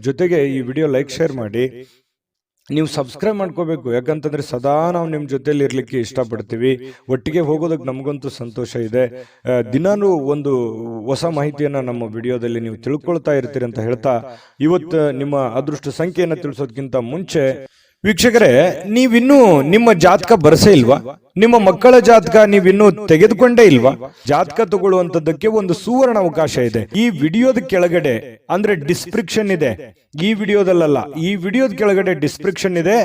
ಜೊತೆಗೆ ಈ ವಿಡಿಯೋ ಲೈಕ್, ಶೇರ್ ಮಾಡಿ. ನೀವು ಸಬ್ಸ್ಕ್ರೈಬ್ ಮಾಡ್ಕೋಬೇಕು. ಯಾಕಂತಂದ್ರೆ ಸದಾ ನಾವು ನಿಮ್ಮ ಜೊತೆಲಿ ಇರ್ಲಿಕ್ಕೆ ಇಷ್ಟಪಡ್ತೀವಿ. ಒಟ್ಟಿಗೆ ಹೋಗೋದಕ್ಕೆ ನಮಗಂತೂ ಸಂತೋಷ ಇದೆ. ದಿನಾನು ಒಂದು ಹೊಸ ಮಾಹಿತಿಯನ್ನ ನಮ್ಮ ವಿಡಿಯೋದಲ್ಲಿ ನೀವು ತಿಳ್ಕೊಳ್ತಾ ಇರ್ತೀರಿ ಅಂತ ಹೇಳ್ತಾ, ಇವತ್ತು ನಿಮ್ಮ ಅದೃಷ್ಟ ಸಂಖ್ಯೆಯನ್ನ ತಿಳಿಸೋದಕ್ಕಿಂತ ಮುಂಚೆ ವೀಕ್ಷಕರೇ, ನೀವಿನ್ನೂ ನಿಮ್ಮ ಜಾತಕ ಬರಸೇ ಇಲ್ವಾ? ನಿಮ್ಮ ಮಕ್ಕಳ ಜಾತಕ ನೀವಿನ್ನೂ ತೆಗೆದುಕೊಂಡೇ ಇಲ್ವಾ? ಜಾತಕ ತಗೊಳ್ಳುವಂತದ್ದಕ್ಕೆ ಒಂದು ಸುವರ್ಣ ಅವಕಾಶ ಇದೆ. ಈ ವಿಡಿಯೋದ ಕೆಳಗಡೆ ಅಂದ್ರೆ ಡಿಸ್ಕ್ರಿಪ್ಷನ್ ಇದೆ. ಈ ವಿಡಿಯೋದಲ್ಲ, ಈ ವಿಡಿಯೋದ ಕೆಳಗಡೆ ಡಿಸ್ಕ್ರಿಪ್ಷನ್ ಇದೆ.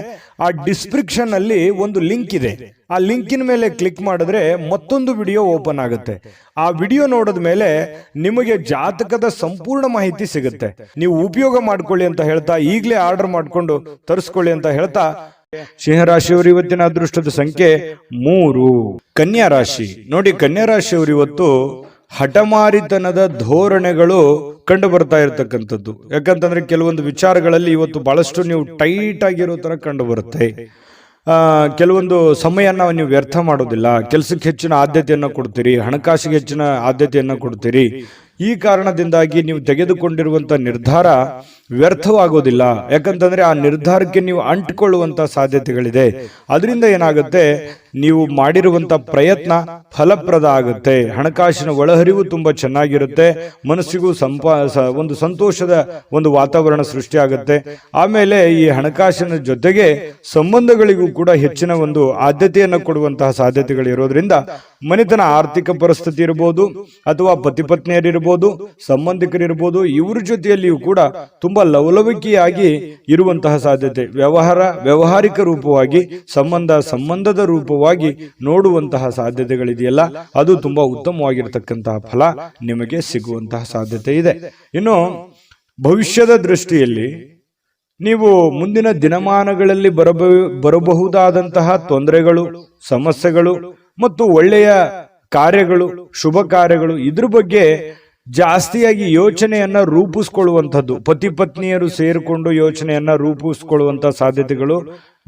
ಆ ಡಿಸ್ಕ್ರಿಪ್ಷನ್ ಅಲ್ಲಿ ಒಂದು ಲಿಂಕ್ ಇದೆ. ಆ ಲಿಂಕಿನ ಮೇಲೆ ಕ್ಲಿಕ್ ಮಾಡಿದ್ರೆ ಮತ್ತೊಂದು ವಿಡಿಯೋ ಓಪನ್ ಆಗುತ್ತೆ. ಆ ವಿಡಿಯೋ ನೋಡಿದ ಮೇಲೆ ನಿಮಗೆ ಜಾತಕದ ಸಂಪೂರ್ಣ ಮಾಹಿತಿ ಸಿಗುತ್ತೆ. ನೀವು ಉಪಯೋಗ ಮಾಡ್ಕೊಳ್ಳಿ ಅಂತ ಹೇಳ್ತಾ, ಈಗಲೇ ಆರ್ಡರ್ ಮಾಡ್ಕೊಂಡು ತರಿಸ್ಕೊಳ್ಳಿ ಅಂತ ಹೇಳ್ತಾ, ಸಿಂಹರಾಶಿಯವರು ಇವತ್ತಿನ ಅದೃಷ್ಟದ ಸಂಖ್ಯೆ 3. ಕನ್ಯಾ ರಾಶಿ ನೋಡಿ, ಕನ್ಯಾ ರಾಶಿಯವರು ಇವತ್ತು ಹಠಮಾರಿತನದ ಧೋರಣೆಗಳು ಕಂಡು ಬರ್ತಾ ಇರತಕ್ಕಂಥದ್ದು. ಯಾಕಂತಂದ್ರೆ ಕೆಲವೊಂದು ವಿಚಾರಗಳಲ್ಲಿ ಇವತ್ತು ಬಹಳಷ್ಟು ನೀವು ಟೈಟ್ ಆಗಿರೋ ತರ ಕಂಡು ಬರುತ್ತೆ. ಕೆಲವೊಂದು ಸಮಯನ ನೀವು ವ್ಯರ್ಥ ಮಾಡೋದಿಲ್ಲ. ಕೆಲಸಕ್ಕೆ ಹೆಚ್ಚಿನ ಆದ್ಯತೆಯನ್ನು ಕೊಡ್ತೀರಿ, ಹಣಕಾಸಿಗೆ ಹೆಚ್ಚಿನ ಆದ್ಯತೆಯನ್ನು ಕೊಡ್ತೀರಿ. ಈ ಕಾರಣದಿಂದಾಗಿ ನೀವು ತೆಗೆದುಕೊಂಡಿರುವಂತ ನಿರ್ಧಾರ ವ್ಯರ್ಥವಾಗೋದಿಲ್ಲ. ಯಾಕಂತಂದ್ರೆ ಆ ನಿರ್ಧಾರಕ್ಕೆ ನೀವು ಅಂಟಿಕೊಳ್ಳುವಂತ ಸಾಧ್ಯತೆಗಳಿದೆ. ಅದರಿಂದ ಏನಾಗುತ್ತೆ, ನೀವು ಮಾಡಿರುವಂತ ಪ್ರಯತ್ನ ಫಲಪ್ರದ ಆಗುತ್ತೆ. ಹಣಕಾಸಿನ ಒಳಹರಿವು ತುಂಬಾ ಚೆನ್ನಾಗಿರುತ್ತೆ. ಮನಸ್ಸಿಗೂ ಒಂದು ಸಂತೋಷದ ಒಂದು ವಾತಾವರಣ ಸೃಷ್ಟಿಯಾಗುತ್ತೆ. ಆಮೇಲೆ ಈ ಹಣಕಾಸಿನ ಜೊತೆಗೆ ಸಂಬಂಧಗಳಿಗೂ ಕೂಡ ಹೆಚ್ಚಿನ ಒಂದು ಆದ್ಯತೆಯನ್ನು ಕೊಡುವಂತಹ ಸಾಧ್ಯತೆಗಳು ಇರೋದ್ರಿಂದ ಮನೆತನ ಆರ್ಥಿಕ ಪರಿಸ್ಥಿತಿ ಇರಬಹುದು, ಅಥವಾ ಪತಿ ಪತ್ನಿಯರಿರ್ಬೋದು, ಸಂಬಂಧಿಕರಿರ್ಬೋದು, ಇವರ ಜೊತೆಯಲ್ಲಿಯೂ ಕೂಡ ತುಂಬಾ ಲವಲವಿಕೆಯಾಗಿ ಇರುವಂತಹ ಸಾಧ್ಯತೆ. ವ್ಯವಹಾರಿಕ ರೂಪವಾಗಿ ಸಂಬಂಧದ ರೂಪವಾಗಿ ನೋಡುವಂತಹ ಸಾಧ್ಯತೆಗಳಿದೆಯಲ್ಲ, ಅದು ತುಂಬಾ ಉತ್ತಮವಾಗಿರತಕ್ಕಂತಹ ಫಲ ನಿಮಗೆ ಸಿಗುವಂತಹ ಸಾಧ್ಯತೆ ಇದೆ. ಇನ್ನು ಭವಿಷ್ಯದ ದೃಷ್ಟಿಯಲ್ಲಿ ನೀವು ಮುಂದಿನ ದಿನಮಾನಗಳಲ್ಲಿ ಬರಬಹುದಾದಂತಹ ತೊಂದರೆಗಳು, ಸಮಸ್ಯೆಗಳು ಮತ್ತು ಒಳ್ಳೆಯ ಕಾರ್ಯಗಳು, ಶುಭ ಕಾರ್ಯಗಳು, ಇದ್ರ ಬಗ್ಗೆ ಜಾಸ್ತಿಯಾಗಿ ಯೋಚನೆಯನ್ನ ರೂಪಿಸ್ಕೊಳ್ಳುವಂಥದ್ದು, ಪತಿ ಪತ್ನಿಯರು ಸೇರಿಕೊಂಡು ಯೋಚನೆಯನ್ನ ರೂಪಿಸ್ಕೊಳ್ಳುವಂತಹ ಸಾಧ್ಯತೆಗಳು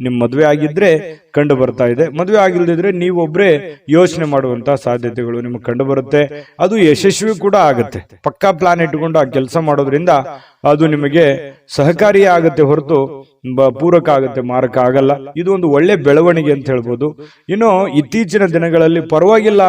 ನಿಮ್ ಮದುವೆ ಆಗಿದ್ರೆ ಕಂಡು ಬರ್ತಾ ಇದೆ. ಮದುವೆ ಆಗಿಲ್ದಿದ್ರೆ ನೀವೊಬ್ರೇ ಯೋಚನೆ ಮಾಡುವಂತಹ ಸಾಧ್ಯತೆಗಳು ನಿಮಗೆ ಕಂಡು ಬರುತ್ತೆ. ಅದು ಯಶಸ್ವಿ ಕೂಡ ಆಗುತ್ತೆ. ಪಕ್ಕಾ ಪ್ಲಾನ್ ಇಟ್ಟುಕೊಂಡು ಆ ಕೆಲಸ ಮಾಡೋದ್ರಿಂದ ಅದು ನಿಮಗೆ ಸಹಕಾರಿಯೇ ಆಗುತ್ತೆ ಹೊರತು ಪೂರಕ ಆಗುತ್ತೆ, ಮಾರಕ ಆಗಲ್ಲ. ಇದು ಒಂದು ಒಳ್ಳೆ ಬೆಳವಣಿಗೆ ಅಂತ ಹೇಳ್ಬೋದು. ಇನ್ನು ಇತ್ತೀಚಿನ ದಿನಗಳಲ್ಲಿ ಪರವಾಗಿಲ್ಲ,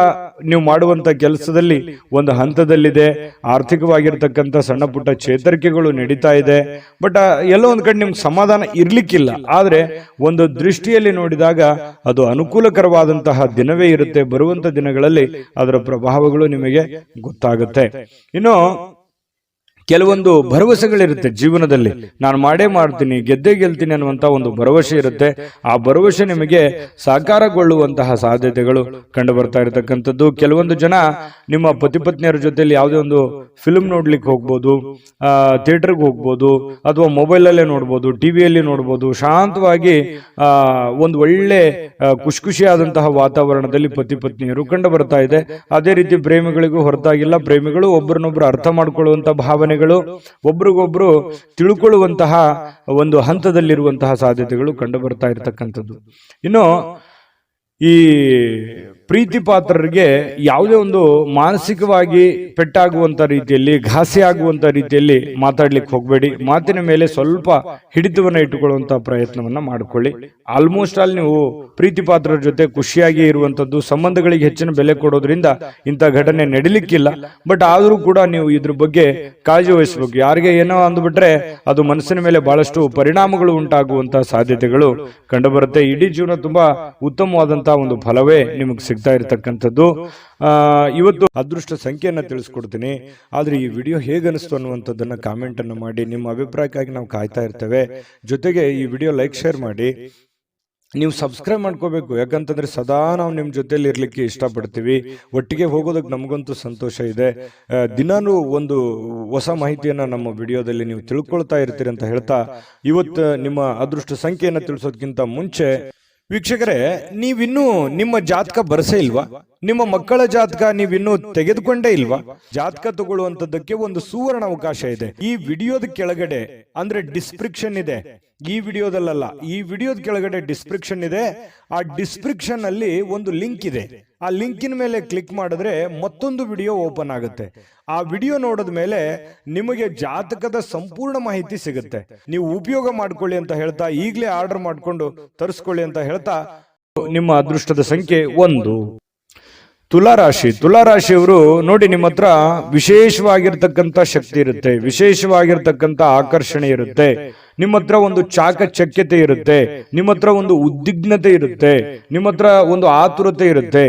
ನೀವು ಮಾಡುವಂತ ಕೆಲಸದಲ್ಲಿ ಒಂದು ಹಂತದಲ್ಲಿದೆ, ಆರ್ಥಿಕವಾಗಿರ್ತಕ್ಕಂಥ ಸಣ್ಣ ಪುಟ್ಟ ಚೇತರಿಕೆಗಳು ನಡೀತಾ ಇದೆ. ಬಟ್ ಎಲ್ಲೋ ಒಂದ್ ಕಡೆ ನಿಮ್ಗೆ ಸಮಾಧಾನ ಇರ್ಲಿಕ್ಕಿಲ್ಲ. ಆದ್ರೆ ಒಂದು ದೃಷ್ಟಿಯಲ್ಲಿ ನೋಡಿದಾಗ ಅದು ಅನುಕೂಲಕರವಾದಂತಹ ದಿನವೇ ಇರುತ್ತೆ. ಬರುವಂತ ದಿನಗಳಲ್ಲಿ ಅದರ ಪ್ರಭಾವಗಳು ನಿಮಗೆ ಗೊತ್ತಾಗುತ್ತೆ. ಇನ್ನು ಕೆಲವೊಂದು ಭರವಸೆಗಳಿರುತ್ತೆ ಜೀವನದಲ್ಲಿ. ನಾನು ಮಾಡೇ ಮಾಡ್ತೀನಿ, ಗೆದ್ದೇ ಗೆಲ್ತೀನಿ ಅನ್ನುವಂತ ಒಂದು ಭರವಸೆ ಇರುತ್ತೆ. ಆ ಭರವಸೆ ನಿಮಗೆ ಸಾಕಾರಗೊಳ್ಳುವಂತಹ ಸಾಧ್ಯತೆಗಳು ಕಂಡು ಬರ್ತಾ ಇರತಕ್ಕಂಥದ್ದು. ಕೆಲವೊಂದು ಜನ ನಿಮ್ಮ ಪತಿ ಪತ್ನಿಯರ ಜೊತೆಲಿ ಯಾವುದೇ ಒಂದು ಫಿಲ್ಮ್ ನೋಡ್ಲಿಕ್ಕೆ ಹೋಗ್ಬೋದು, ಥಿಯೇಟರ್ಗೆ ಹೋಗ್ಬೋದು, ಅಥವಾ ಮೊಬೈಲಲ್ಲೇ ನೋಡ್ಬೋದು, ಟಿವಿಯಲ್ಲಿ ನೋಡ್ಬೋದು. ಶಾಂತವಾಗಿ ಒಂದು ಒಳ್ಳೆ ಖುಷಿಯಾದಂತಹ ವಾತಾವರಣದಲ್ಲಿ ಪತಿ ಪತ್ನಿಯರು ಕಂಡು ಬರ್ತಾ ಇದೆ. ಅದೇ ರೀತಿ ಪ್ರೇಮಿಗಳಿಗೂ ಹೊರತಾಗಿಲ್ಲ. ಪ್ರೇಮಿಗಳು ಒಬ್ಬರನ್ನೊಬ್ರು ಅರ್ಥ ಮಾಡ್ಕೊಳ್ಳುವಂತ ಭಾವನೆ, ಒಬ್ರಿಗೊಬ್ರು ತಿಳ್ಕೊಳ್ಳುವಂತಹ ಒಂದು ಹಂತದಲ್ಲಿರುವಂತಹ ಸಾಧ್ಯತೆಗಳು ಕಂಡು ಬರ್ತಾ ಇರತಕ್ಕಂಥದ್ದು. ಇನ್ನು ಈ ಪ್ರೀತಿ ಪಾತ್ರರಿಗೆ ಯಾವುದೇ ಒಂದು ಮಾನಸಿಕವಾಗಿ ಪೆಟ್ಟಾಗುವಂತ ರೀತಿಯಲ್ಲಿ, ಘಾಸಿ ಆಗುವಂತ ರೀತಿಯಲ್ಲಿ ಮಾತಾಡ್ಲಿಕ್ಕೆ ಹೋಗಬೇಡಿ. ಮಾತಿನ ಮೇಲೆ ಸ್ವಲ್ಪ ಹಿಡಿತವನ್ನ ಇಟ್ಟುಕೊಳ್ಳುವಂತ ಪ್ರಯತ್ನವನ್ನ ಮಾಡಿಕೊಳ್ಳಿ. ಆಲ್ಮೋಸ್ಟ್ ಆಲ್ ನೀವು ಪ್ರೀತಿ ಪಾತ್ರರ ಜೊತೆ ಖುಷಿಯಾಗಿ ಇರುವಂತದ್ದು, ಸಂಬಂಧಗಳಿಗೆ ಹೆಚ್ಚಿನ ಬೆಲೆ ಕೊಡೋದ್ರಿಂದ ಇಂಥ ಘಟನೆ ನಡಿಲಿಕ್ಕಿಲ್ಲ. ಬಟ್ ಆದ್ರೂ ಕೂಡ ನೀವು ಇದ್ರ ಬಗ್ಗೆ ಕಾಳಜಿ ವಹಿಸಬೇಕು. ಯಾರಿಗೆ ಏನೋ ಅಂದ್ಬಿಟ್ರೆ ಅದು ಮನಸ್ಸಿನ ಮೇಲೆ ಬಹಳಷ್ಟು ಪರಿಣಾಮಗಳು ಉಂಟಾಗುವಂತಹ ಸಾಧ್ಯತೆಗಳು ಕಂಡುಬರುತ್ತೆ. ಇಡೀ ಜೀವನ ತುಂಬಾ ಉತ್ತಮವಾದಂತಹ ಒಂದು ಫಲವೇ ನಿಮಗೆ ಸಿಗ್ತಾ ಇರತಕ್ಕಂಥದ್ದು. ಇವತ್ತು ಅದೃಷ್ಟ ಸಂಖ್ಯೆಯನ್ನ ತಿಳಿಸ್ಕೊಡ್ತೀನಿ. ಆದ್ರೆ ಈ ವಿಡಿಯೋ ಹೇಗನಿಸ್ತು ಅನ್ನುವಂಥದ್ದನ್ನ ಕಾಮೆಂಟ್ ಅನ್ನು ಮಾಡಿ. ನಿಮ್ಮ ಅಭಿಪ್ರಾಯಕ್ಕಾಗಿ ನಾವು ಕಾಯ್ತಾ ಇರ್ತೇವೆ. ಜೊತೆಗೆ ಈ ವಿಡಿಯೋ ಲೈಕ್, ಶೇರ್ ಮಾಡಿ. ನೀವು ಸಬ್ಸ್ಕ್ರೈಬ್ ಮಾಡ್ಕೋಬೇಕು. ಯಾಕಂತಂದ್ರೆ ಸದಾ ನಾವು ನಿಮ್ಮ ಜೊತೆಲಿ ಇರ್ಲಿಕ್ಕೆ ಇಷ್ಟಪಡ್ತೀವಿ. ಒಟ್ಟಿಗೆ ಹೋಗೋದಕ್ಕೆ ನಮಗಂತೂ ಸಂತೋಷ ಇದೆ. ದಿನಾನು ಒಂದು ಹೊಸ ಮಾಹಿತಿಯನ್ನ ನಮ್ಮ ವಿಡಿಯೋದಲ್ಲಿ ನೀವು ತಿಳ್ಕೊಳ್ತಾ ಇರ್ತೀರಿ ಅಂತ ಹೇಳ್ತಾ, ಇವತ್ತು ನಿಮ್ಮ ಅದೃಷ್ಟ ಸಂಖ್ಯೆಯನ್ನ ತಿಳಿಸೋದಕ್ಕಿಂತ ಮುಂಚೆ ವೀಕ್ಷಕರೇ, ನೀವಿನ್ನೂ ನಿಮ್ಮ ಜಾತಕ ಬರಸೇ ಇಲ್ವಾ? ನಿಮ್ಮ ಮಕ್ಕಳ ಜಾತಕ ನೀವಿನ್ನೂ ತೆಗೆದುಕೊಂಡೇ ಇಲ್ವಾ? ಜಾತಕ ತಗೊಳ್ಳುವಂತದ್ದಕ್ಕೆ ಒಂದು ಸುವರ್ಣ ಅವಕಾಶ ಇದೆ. ಈ ವಿಡಿಯೋದ ಕೆಳಗಡೆ, ಅಂದ್ರೆ ಡಿಸ್ಕ್ರಿಪ್ಷನ್ ಇದೆ, ಈ ವಿಡಿಯೋದಲ್ಲ, ಈ ವಿಡಿಯೋದ ಕೆಳಗಡೆ ಡಿಸ್ಕ್ರಿಪ್ಷನ್ ಇದೆ. ಆ ಡಿಸ್ಕ್ರಿಪ್ಷನ್ ಅಲ್ಲಿ ಒಂದು ಲಿಂಕ್ ಇದೆ. ಆ ಲಿಂಕಿನ ಮೇಲೆ ಕ್ಲಿಕ್ ಮಾಡಿದ್ರೆ ಮತ್ತೊಂದು ವಿಡಿಯೋ ಓಪನ್ ಆಗುತ್ತೆ. ಆ ವಿಡಿಯೋ ನೋಡಿದ ಮೇಲೆ ನಿಮಗೆ ಜಾತಕದ ಸಂಪೂರ್ಣ ಮಾಹಿತಿ ಸಿಗುತ್ತೆ. ನೀವು ಉಪಯೋಗ ಮಾಡ್ಕೊಳ್ಳಿ ಅಂತ ಹೇಳ್ತಾ, ಈಗಲೇ ಆರ್ಡರ್ ಮಾಡ್ಕೊಂಡು ತರಿಸ್ಕೊಳ್ಳಿ ಅಂತ ಹೇಳ್ತಾ, ನಿಮ್ಮ ಅದೃಷ್ಟದ ಸಂಖ್ಯೆ 1. ತುಲಾರಾಶಿಯವರು ನೋಡಿ, ನಿಮ್ಮ ಹತ್ರ ವಿಶೇಷವಾಗಿರ್ತಕ್ಕಂಥ ಶಕ್ತಿ ಇರುತ್ತೆ, ವಿಶೇಷವಾಗಿರ್ತಕ್ಕಂಥ ಆಕರ್ಷಣೆ ಇರುತ್ತೆ. ನಿಮ್ಮ ಹತ್ರ ಒಂದು ಚಾಕಚಕ್ಯತೆ ಇರುತ್ತೆ, ನಿಮ್ಮ ಹತ್ರ ಒಂದು ಉದ್ವಿಗ್ನತೆ ಇರುತ್ತೆ, ನಿಮ್ಮ ಹತ್ರ ಒಂದು ಆತುರತೆ ಇರುತ್ತೆ.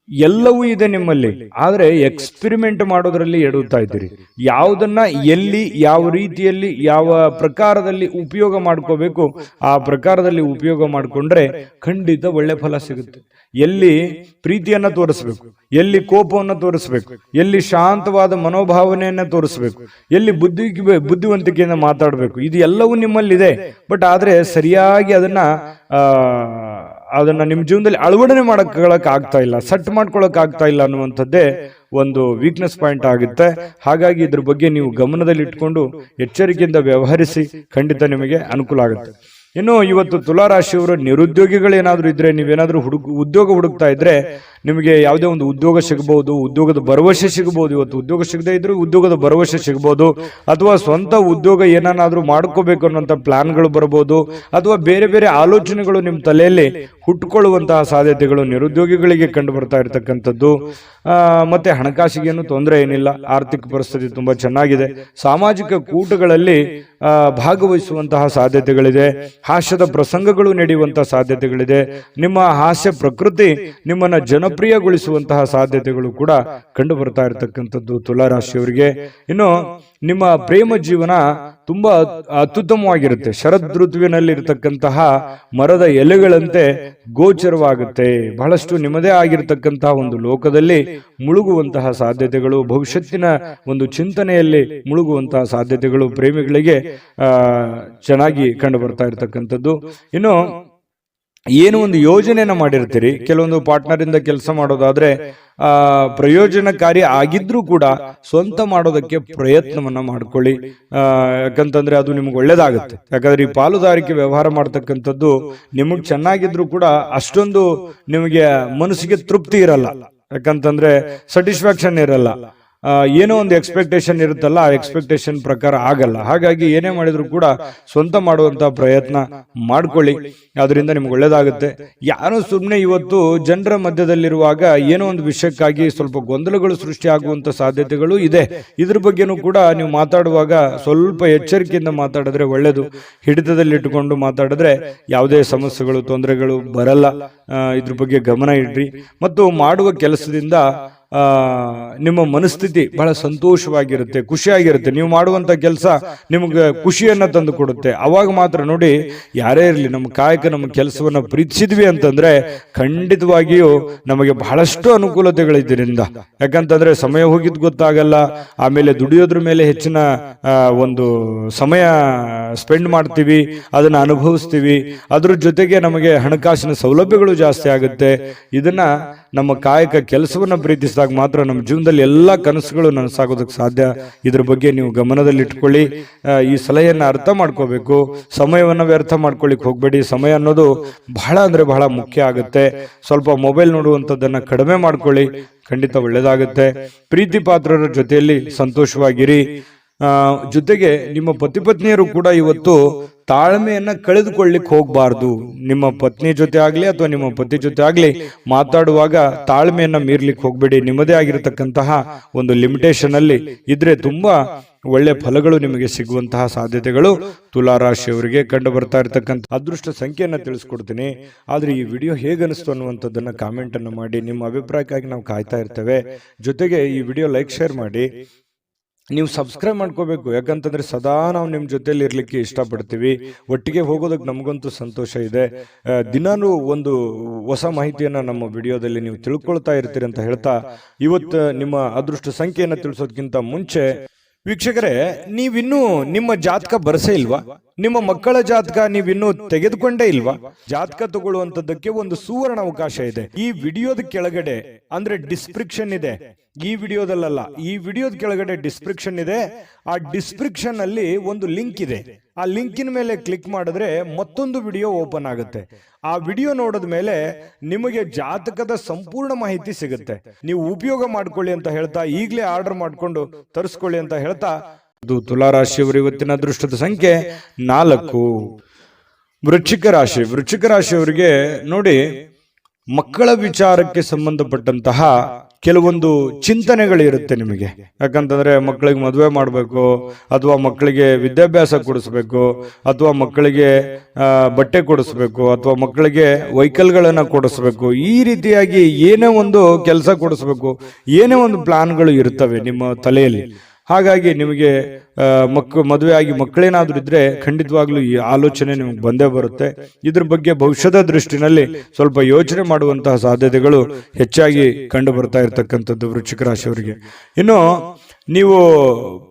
ಎಲ್ಲವೂ ಇದೆ ನಿಮ್ಮಲ್ಲಿ. ಆದ್ರೆ ಎಕ್ಸ್ಪೆರಿಮೆಂಟ್ ಮಾಡೋದ್ರಲ್ಲಿ ಎಡುತ್ತಾ ಇದ್ದೀರಿ. ಯಾವುದನ್ನ ಎಲ್ಲಿ, ಯಾವ ರೀತಿಯಲ್ಲಿ, ಯಾವ ಪ್ರಕಾರದಲ್ಲಿ ಉಪಯೋಗ ಮಾಡ್ಕೋಬೇಕು ಆ ಪ್ರಕಾರದಲ್ಲಿ ಉಪಯೋಗ ಮಾಡಿಕೊಂಡ್ರೆ ಖಂಡಿತ ಒಳ್ಳೆ ಫಲ ಸಿಗುತ್ತೆ. ಎಲ್ಲಿ ಪ್ರೀತಿಯನ್ನ ತೋರಿಸ್ಬೇಕು, ಎಲ್ಲಿ ಕೋಪವನ್ನು ತೋರಿಸ್ಬೇಕು, ಎಲ್ಲಿ ಶಾಂತವಾದ ಮನೋಭಾವನೆಯನ್ನ ತೋರಿಸ್ಬೇಕು, ಎಲ್ಲಿ ಬುದ್ಧಿವಂತಿಕೆಯಿಂದ ಮಾತಾಡಬೇಕು, ಇದು ಎಲ್ಲವೂ ನಿಮ್ಮಲ್ಲಿದೆ. ಬಟ್ ಆದ್ರೆ ಸರಿಯಾಗಿ ಅದನ್ನ ನಿಮ್ಮ ಜೀವನದಲ್ಲಿ ಅಳವಡನೆ ಮಾಡಕ್ ಆಗ್ತಾ ಇಲ್ಲ, ಸೆಟ್ ಮಾಡ್ಕೊಳಕ್ ಆಗ್ತಾ ಇಲ್ಲ ಅನ್ನುವಂಥದ್ದೇ ಒಂದು ವೀಕ್ನೆಸ್ ಪಾಯಿಂಟ್ ಆಗುತ್ತೆ. ಹಾಗಾಗಿ ಇದ್ರ ಬಗ್ಗೆ ನೀವು ಗಮನದಲ್ಲಿ ಇಟ್ಕೊಂಡು ಎಚ್ಚರಿಕೆಯಿಂದ ವ್ಯವಹರಿಸಿ, ಖಂಡಿತ ನಿಮಗೆ ಅನುಕೂಲ ಆಗುತ್ತೆ. ಇನ್ನು ಇವತ್ತು ತುಲಾರಾಶಿಯವರು ನಿರುದ್ಯೋಗಿಗಳೇನಾದ್ರೂ ಇದ್ರೆ, ನೀವೇನಾದ್ರೂ ಉದ್ಯೋಗ ಹುಡುಕ್ತಾ ಇದ್ರೆ ನಿಮಗೆ ಯಾವುದೇ ಒಂದು ಉದ್ಯೋಗ ಸಿಗಬಹುದು, ಉದ್ಯೋಗದ ಭರವಸೆ ಸಿಗಬಹುದು. ಇವತ್ತು ಉದ್ಯೋಗ ಸಿಗದೇ ಇದ್ರೂ ಉದ್ಯೋಗದ ಭರವಸೆ ಸಿಗಬಹುದು, ಅಥವಾ ಸ್ವಂತ ಉದ್ಯೋಗ ಏನಾದ್ರೂ ಮಾಡ್ಕೋಬೇಕು ಅನ್ನೋಂಥ ಪ್ಲಾನ್ಗಳು ಬರಬಹುದು, ಅಥವಾ ಬೇರೆ ಬೇರೆ ಆಲೋಚನೆಗಳು ನಿಮ್ಮ ತಲೆಯಲ್ಲಿ ಹುಟ್ಟುಕೊಳ್ಳುವಂತಹ ಸಾಧ್ಯತೆಗಳು ನಿರುದ್ಯೋಗಿಗಳಿಗೆ ಕಂಡು ಬರ್ತಾ ಇರತಕ್ಕಂಥದ್ದು. ಮತ್ತೆ ಹಣಕಾಸಿಗೇನು ತೊಂದರೆ ಏನಿಲ್ಲ, ಆರ್ಥಿಕ ಪರಿಸ್ಥಿತಿ ತುಂಬಾ ಚೆನ್ನಾಗಿದೆ. ಸಾಮಾಜಿಕ ಕೂಟಗಳಲ್ಲಿ ಭಾಗವಹಿಸುವಂತಹ ಸಾಧ್ಯತೆಗಳಿದೆ, ಹಾಸ್ಯದ ಪ್ರಸಂಗಗಳು ನಡೆಯುವಂತಹ ಸಾಧ್ಯತೆಗಳಿದೆ. ನಿಮ್ಮ ಹಾಸ್ಯ ಪ್ರಕೃತಿ ನಿಮ್ಮನ್ನ ಜನಪ್ರಿಯಗೊಳಿಸುವಂತಹ ಸಾಧ್ಯತೆಗಳು ಕೂಡ ಕಂಡು ಬರ್ತಾ ಇರತಕ್ಕಂಥದ್ದು ತುಲಾರಾಶಿಯವರಿಗೆ. ಇನ್ನು ನಿಮ್ಮ ಪ್ರೇಮ ಜೀವನ ತುಂಬಾ ಅತ್ಯುತ್ತಮವಾಗಿರುತ್ತೆ. ಶರದ್ ಋತುವಿನಲ್ಲಿ ಇರತಕ್ಕಂತಹ ಮರದ ಎಲೆಗಳಂತೆ ಗೋಚರವಾಗುತ್ತೆ. ಬಹಳಷ್ಟು ನಿಮ್ಮದೇ ಆಗಿರತಕ್ಕಂತಹ ಒಂದು ಲೋಕದಲ್ಲಿ ಮುಳುಗುವಂತಹ ಸಾಧ್ಯತೆಗಳು, ಭವಿಷ್ಯತ್ತಿನ ಒಂದು ಚಿಂತನೆಯಲ್ಲಿ ಮುಳುಗುವಂತಹ ಸಾಧ್ಯತೆಗಳು ಪ್ರೇಮಿಗಳಿಗೆ ಚೆನ್ನಾಗಿ ಕಂಡು ಬರ್ತಾ ಇರತಕ್ಕಂಥದ್ದು. ಇನ್ನು ಏನು ಒಂದು ಯೋಜನೆಯನ್ನ ಮಾಡಿರ್ತೀರಿ, ಕೆಲವೊಂದು ಪಾರ್ಟ್ನರ್ ಇಂದ ಕೆಲಸ ಮಾಡೋದಾದ್ರೆ ಪ್ರಯೋಜನಕಾರಿ ಆಗಿದ್ರೂ ಕೂಡ ಸ್ವಂತ ಮಾಡೋದಕ್ಕೆ ಪ್ರಯತ್ನವನ್ನ ಮಾಡ್ಕೊಳ್ಳಿ. ಯಾಕಂತಂದ್ರೆ ಅದು ನಿಮ್ಗೆ ಒಳ್ಳೇದಾಗುತ್ತೆ. ಯಾಕಂದ್ರೆ ಈ ಪಾಲುದಾರಿಕೆ ವ್ಯವಹಾರ ಮಾಡ್ತಕ್ಕಂಥದ್ದು ನಿಮಗ್ ಚೆನ್ನಾಗಿದ್ರು ಕೂಡ ಅಷ್ಟೊಂದು ನಿಮಗೆ ಮನಸ್ಸಿಗೆ ತೃಪ್ತಿ ಇರಲ್ಲ. ಯಾಕಂತಂದ್ರೆ ಸ್ಯಾಟಿಸ್ಫ್ಯಾಕ್ಷನ್ ಇರಲ್ಲ. ಏನೋ ಒಂದು ಎಕ್ಸ್ಪೆಕ್ಟೇಷನ್ ಇರುತ್ತಲ್ಲ, ಆ ಎಕ್ಸ್ಪೆಕ್ಟೇಷನ್ ಪ್ರಕಾರ ಆಗಲ್ಲ. ಹಾಗಾಗಿ ಏನೇ ಮಾಡಿದ್ರು ಕೂಡ ಸ್ವಂತ ಮಾಡುವಂತ ಪ್ರಯತ್ನ ಮಾಡ್ಕೊಳ್ಳಿ, ಅದರಿಂದ ನಿಮ್ಗೆ ಒಳ್ಳೇದಾಗುತ್ತೆ. ಯಾರೋ ಸುಮ್ಮನೆ ಇವತ್ತು ಜನರ ಮಧ್ಯದಲ್ಲಿರುವಾಗ ಏನೋ ಒಂದು ವಿಷಯಕ್ಕಾಗಿ ಸ್ವಲ್ಪ ಗೊಂದಲಗಳು ಸೃಷ್ಟಿ ಆಗುವಂತ ಸಾಧ್ಯತೆಗಳು ಇದೆ. ಇದ್ರ ಬಗ್ಗೆನೂ ಕೂಡ ನೀವು ಮಾತಾಡುವಾಗ ಸ್ವಲ್ಪ ಎಚ್ಚರಿಕೆಯಿಂದ ಮಾತಾಡಿದ್ರೆ ಒಳ್ಳೇದು. ಹಿಡಿತದಲ್ಲಿಟ್ಟುಕೊಂಡು ಮಾತಾಡಿದ್ರೆ ಯಾವುದೇ ಸಮಸ್ಯೆಗಳು ತೊಂದರೆಗಳು ಬರಲ್ಲ. ಇದ್ರ ಬಗ್ಗೆ ಗಮನ ಇಡ್ರಿ. ಮತ್ತು ಮಾಡುವ ಕೆಲಸದಿಂದ ನಿಮ್ಮ ಮನಸ್ಥಿತಿ ಬಹಳ ಸಂತೋಷವಾಗಿರುತ್ತೆ, ಖುಷಿಯಾಗಿರುತ್ತೆ. ನೀವು ಮಾಡುವಂತ ಕೆಲಸ ನಿಮ್ಗೆ ಖುಷಿಯನ್ನ ತಂದು ಕೊಡುತ್ತೆ. ಅವಾಗ ಮಾತ್ರ ನೋಡಿ, ಯಾರೇ ಇರಲಿ, ನಮ್ಮ ಕಾಯಕ ನಮ್ಮ ಕೆಲಸವನ್ನ ಪ್ರೀತಿಸಿದ್ವಿ ಅಂತಂದ್ರೆ ಖಂಡಿತವಾಗಿಯೂ ನಮಗೆ ಬಹಳಷ್ಟು ಅನುಕೂಲತೆಗಳಿದ್ದರಿಂದ. ಯಾಕಂತಂದ್ರೆ ಸಮಯ ಹೋಗಿದ್ ಗೊತ್ತಾಗಲ್ಲ. ಆಮೇಲೆ ದುಡಿಯೋದ್ರ ಮೇಲೆ ಹೆಚ್ಚಿನ ಒಂದು ಸಮಯ ಸ್ಪೆಂಡ್ ಮಾಡ್ತೀವಿ, ಅದನ್ನ ಅನುಭವಿಸ್ತೀವಿ. ಅದ್ರ ಜೊತೆಗೆ ನಮಗೆ ಹಣಕಾಸಿನ ಸೌಲಭ್ಯಗಳು ಜಾಸ್ತಿ ಆಗುತ್ತೆ. ಇದನ್ನ ನಮ್ಮ ಕಾಯಕ ಕೆಲಸವನ್ನ ಪ್ರೀತಿಸಿದಾಗ ಮಾತ್ರ ನಮ್ಮ ಜೀವನದಲ್ಲಿ ಎಲ್ಲಾ ಕನಸುಗಳು ನನಸಾಗೋದಕ್ಕೆ ಸಾಧ್ಯ. ಇದ್ರ ಬಗ್ಗೆ ನೀವು ಗಮನದಲ್ಲಿ ಇಟ್ಕೊಳ್ಳಿ. ಈ ಸಲಹೆಯನ್ನ ಅರ್ಥ ಮಾಡ್ಕೋಬೇಕು. ಸಮಯವನ್ನ ವ್ಯರ್ಥ ಮಾಡ್ಕೊಳ್ಳಿಕ್ ಹೋಗ್ಬೇಡಿ. ಸಮಯ ಅನ್ನೋದು ಬಹಳ ಅಂದ್ರೆ ಬಹಳ ಮುಖ್ಯ ಆಗುತ್ತೆ. ಸ್ವಲ್ಪ ಮೊಬೈಲ್ ನೋಡುವಂಥದ್ದನ್ನ ಕಡಿಮೆ ಮಾಡ್ಕೊಳ್ಳಿ, ಖಂಡಿತ ಒಳ್ಳೇದಾಗುತ್ತೆ. ಪ್ರೀತಿ ಪಾತ್ರರ ಜೊತೆಯಲ್ಲಿ ಸಂತೋಷವಾಗಿರಿ. ಜೊತೆಗೆ ನಿಮ್ಮ ಪತಿ ಪತ್ನಿಯರು ಕೂಡ ಇವತ್ತು ತಾಳ್ಮೆಯನ್ನ ಕಳೆದುಕೊಳ್ಳಿಕ್ ಹೋಗ್ಬಾರ್ದು. ನಿಮ್ಮ ಪತ್ನಿ ಜೊತೆ ಆಗ್ಲಿ ಅಥವಾ ನಿಮ್ಮ ಪತಿ ಜೊತೆ ಆಗ್ಲಿ ಮಾತಾಡುವಾಗ ತಾಳ್ಮೆಯನ್ನ ಮೀರ್ಲಿಕ್ಕೆ ಹೋಗ್ಬೇಡಿ. ನಿಮ್ಮದೇ ಆಗಿರತಕ್ಕಂತಹ ಒಂದು ಲಿಮಿಟೇಷನ್ ಅಲ್ಲಿ ಇದ್ರೆ ತುಂಬಾ ಒಳ್ಳೆ ಫಲಗಳು ನಿಮಗೆ ಸಿಗುವಂತಹ ಸಾಧ್ಯತೆಗಳು ತುಲಾರಾಶಿಯವರಿಗೆ ಕಂಡು ಬರ್ತಾ ಇರತಕ್ಕಂಥ. ಅದೃಷ್ಟ ಸಂಖ್ಯೆಯನ್ನ ತಿಳಿಸ್ಕೊಡ್ತೀನಿ. ಆದ್ರೆ ಈ ವಿಡಿಯೋ ಹೇಗನಿಸ್ತು ಅನ್ನುವಂಥದ್ದನ್ನ ಕಾಮೆಂಟ್ ಅನ್ನು ಮಾಡಿ. ನಿಮ್ಮ ಅಭಿಪ್ರಾಯಕ್ಕಾಗಿ ನಾವು ಕಾಯ್ತಾ ಇರ್ತೇವೆ. ಜೊತೆಗೆ ಈ ವಿಡಿಯೋ ಲೈಕ್ ಶೇರ್ ಮಾಡಿ. ನೀವು ಸಬ್ಸ್ಕ್ರೈಬ್ ಮಾಡ್ಕೋಬೇಕು. ಯಾಕಂತಂದ್ರೆ ಸದಾ ನಾವು ನಿಮ್ಮ ಜೊತೆಲಿ ಇರ್ಲಿಕ್ಕೆ ಇಷ್ಟಪಡ್ತೀವಿ. ಒಟ್ಟಿಗೆ ಹೋಗೋದಕ್ಕೆ ನಮಗಂತೂ ಸಂತೋಷ ಇದೆ. ದಿನಾನು ಒಂದು ಹೊಸ ಮಾಹಿತಿಯನ್ನ ನಮ್ಮ ವಿಡಿಯೋದಲ್ಲಿ ನೀವು ತಿಳ್ಕೊಳ್ತಾ ಇರ್ತೀರಿ ಅಂತ ಹೇಳ್ತಾ, ಇವತ್ತು ನಿಮ್ಮ ಅದೃಷ್ಟ ಸಂಖ್ಯೆಯನ್ನ ತಿಳಿಸೋದಕ್ಕಿಂತ ಮುಂಚೆ ವೀಕ್ಷಕರೇ, ನೀವಿನ್ನೂ ನಿಮ್ಮ ಜಾತಕ ಬರಸೇ ಇಲ್ವಾ? ನಿಮ್ಮ ಮಕ್ಕಳ ಜಾತಕ ನೀವಿನ್ನೂ ತೆಗೆದುಕೊಂಡೇ ಇಲ್ವಾ? ಜಾತಕ ತಗೊಳ್ಳುವಂತದ್ದಕ್ಕೆ ಒಂದು ಸುವರ್ಣ ಅವಕಾಶ ಇದೆ. ಈ ವಿಡಿಯೋದ ಕೆಳಗಡೆ ಅಂದ್ರೆ ಡಿಸ್ಕ್ರಿಪ್ಷನ್ ಇದೆ. ಈ ವಿಡಿಯೋದಲ್ಲ, ಈ ವಿಡಿಯೋದ ಕೆಳಗಡೆ ಡಿಸ್ಕ್ರಿಪ್ಷನ್ ಇದೆ. ಆ ಡಿಸ್ಕ್ರಿಪ್ಷನ್ ಅಲ್ಲಿ ಒಂದು ಲಿಂಕ್ ಇದೆ. ಆ ಲಿಂಕಿನ ಮೇಲೆ ಕ್ಲಿಕ್ ಮಾಡಿದ್ರೆ ಮತ್ತೊಂದು ವಿಡಿಯೋ ಓಪನ್ ಆಗುತ್ತೆ. ಆ ವಿಡಿಯೋ ನೋಡಿದ ಮೇಲೆ ನಿಮಗೆ ಜಾತಕದ ಸಂಪೂರ್ಣ ಮಾಹಿತಿ ಸಿಗುತ್ತೆ. ನೀವು ಉಪಯೋಗ ಮಾಡ್ಕೊಳ್ಳಿ ಅಂತ ಹೇಳ್ತಾ, ಈಗಲೇ ಆರ್ಡರ್ ಮಾಡ್ಕೊಂಡು ತರಿಸ್ಕೊಳ್ಳಿ ಅಂತ ಹೇಳ್ತಾ, ತುಲಾರಾಶಿಯವರು ಇವತ್ತಿನ ಅದೃಷ್ಟದ ಸಂಖ್ಯೆ 4. ವೃಶ್ಚಿಕ ರಾಶಿ. ವೃಶ್ಚಿಕ ರಾಶಿಯವರಿಗೆ ನೋಡಿ, ಮಕ್ಕಳ ವಿಚಾರಕ್ಕೆ ಸಂಬಂಧಪಟ್ಟಂತಹ ಕೆಲವೊಂದು ಚಿಂತನೆಗಳಿರುತ್ತೆ ನಿಮಗೆ. ಯಾಕಂತಂದ್ರೆ ಮಕ್ಕಳಿಗೆ ಮದುವೆ ಮಾಡಬೇಕು, ಅಥವಾ ಮಕ್ಕಳಿಗೆ ವಿದ್ಯಾಭ್ಯಾಸ ಕೊಡಿಸ್ಬೇಕು, ಅಥವಾ ಮಕ್ಕಳಿಗೆ ಬಟ್ಟೆ ಕೊಡಿಸ್ಬೇಕು, ಅಥವಾ ಮಕ್ಕಳಿಗೆ ವೆಹಿಕಲ್ಗಳನ್ನ ಕೊಡಿಸ್ಬೇಕು. ಈ ರೀತಿಯಾಗಿ ಏನೇ ಒಂದು ಕೆಲಸ ಕೊಡಿಸ್ಬೇಕು, ಏನೇ ಒಂದು ಪ್ಲಾನ್ಗಳು ಇರ್ತವೆ ನಿಮ್ಮ ತಲೆಯಲ್ಲಿ. ಹಾಗಾಗಿ ನಿಮಗೆ ಮದುವೆ ಆಗಿ ಮಕ್ಕಳೇನಾದ್ರೂ ಇದ್ರೆ ಖಂಡಿತವಾಗ್ಲೂ ಈ ಆಲೋಚನೆ ನಿಮ್ಗೆ ಬಂದೇ ಬರುತ್ತೆ. ಇದ್ರ ಬಗ್ಗೆ ಭವಿಷ್ಯದ ದೃಷ್ಟಿನಲ್ಲಿ ಸ್ವಲ್ಪ ಯೋಚನೆ ಮಾಡುವಂತಹ ಸಾಧ್ಯತೆಗಳು ಹೆಚ್ಚಾಗಿ ಕಂಡು ಬರ್ತಾ ಇರತಕ್ಕಂಥದ್ದು ವೃಶ್ಚಿಕ ರಾಶಿಯವರಿಗೆ. ಇನ್ನು ನೀವು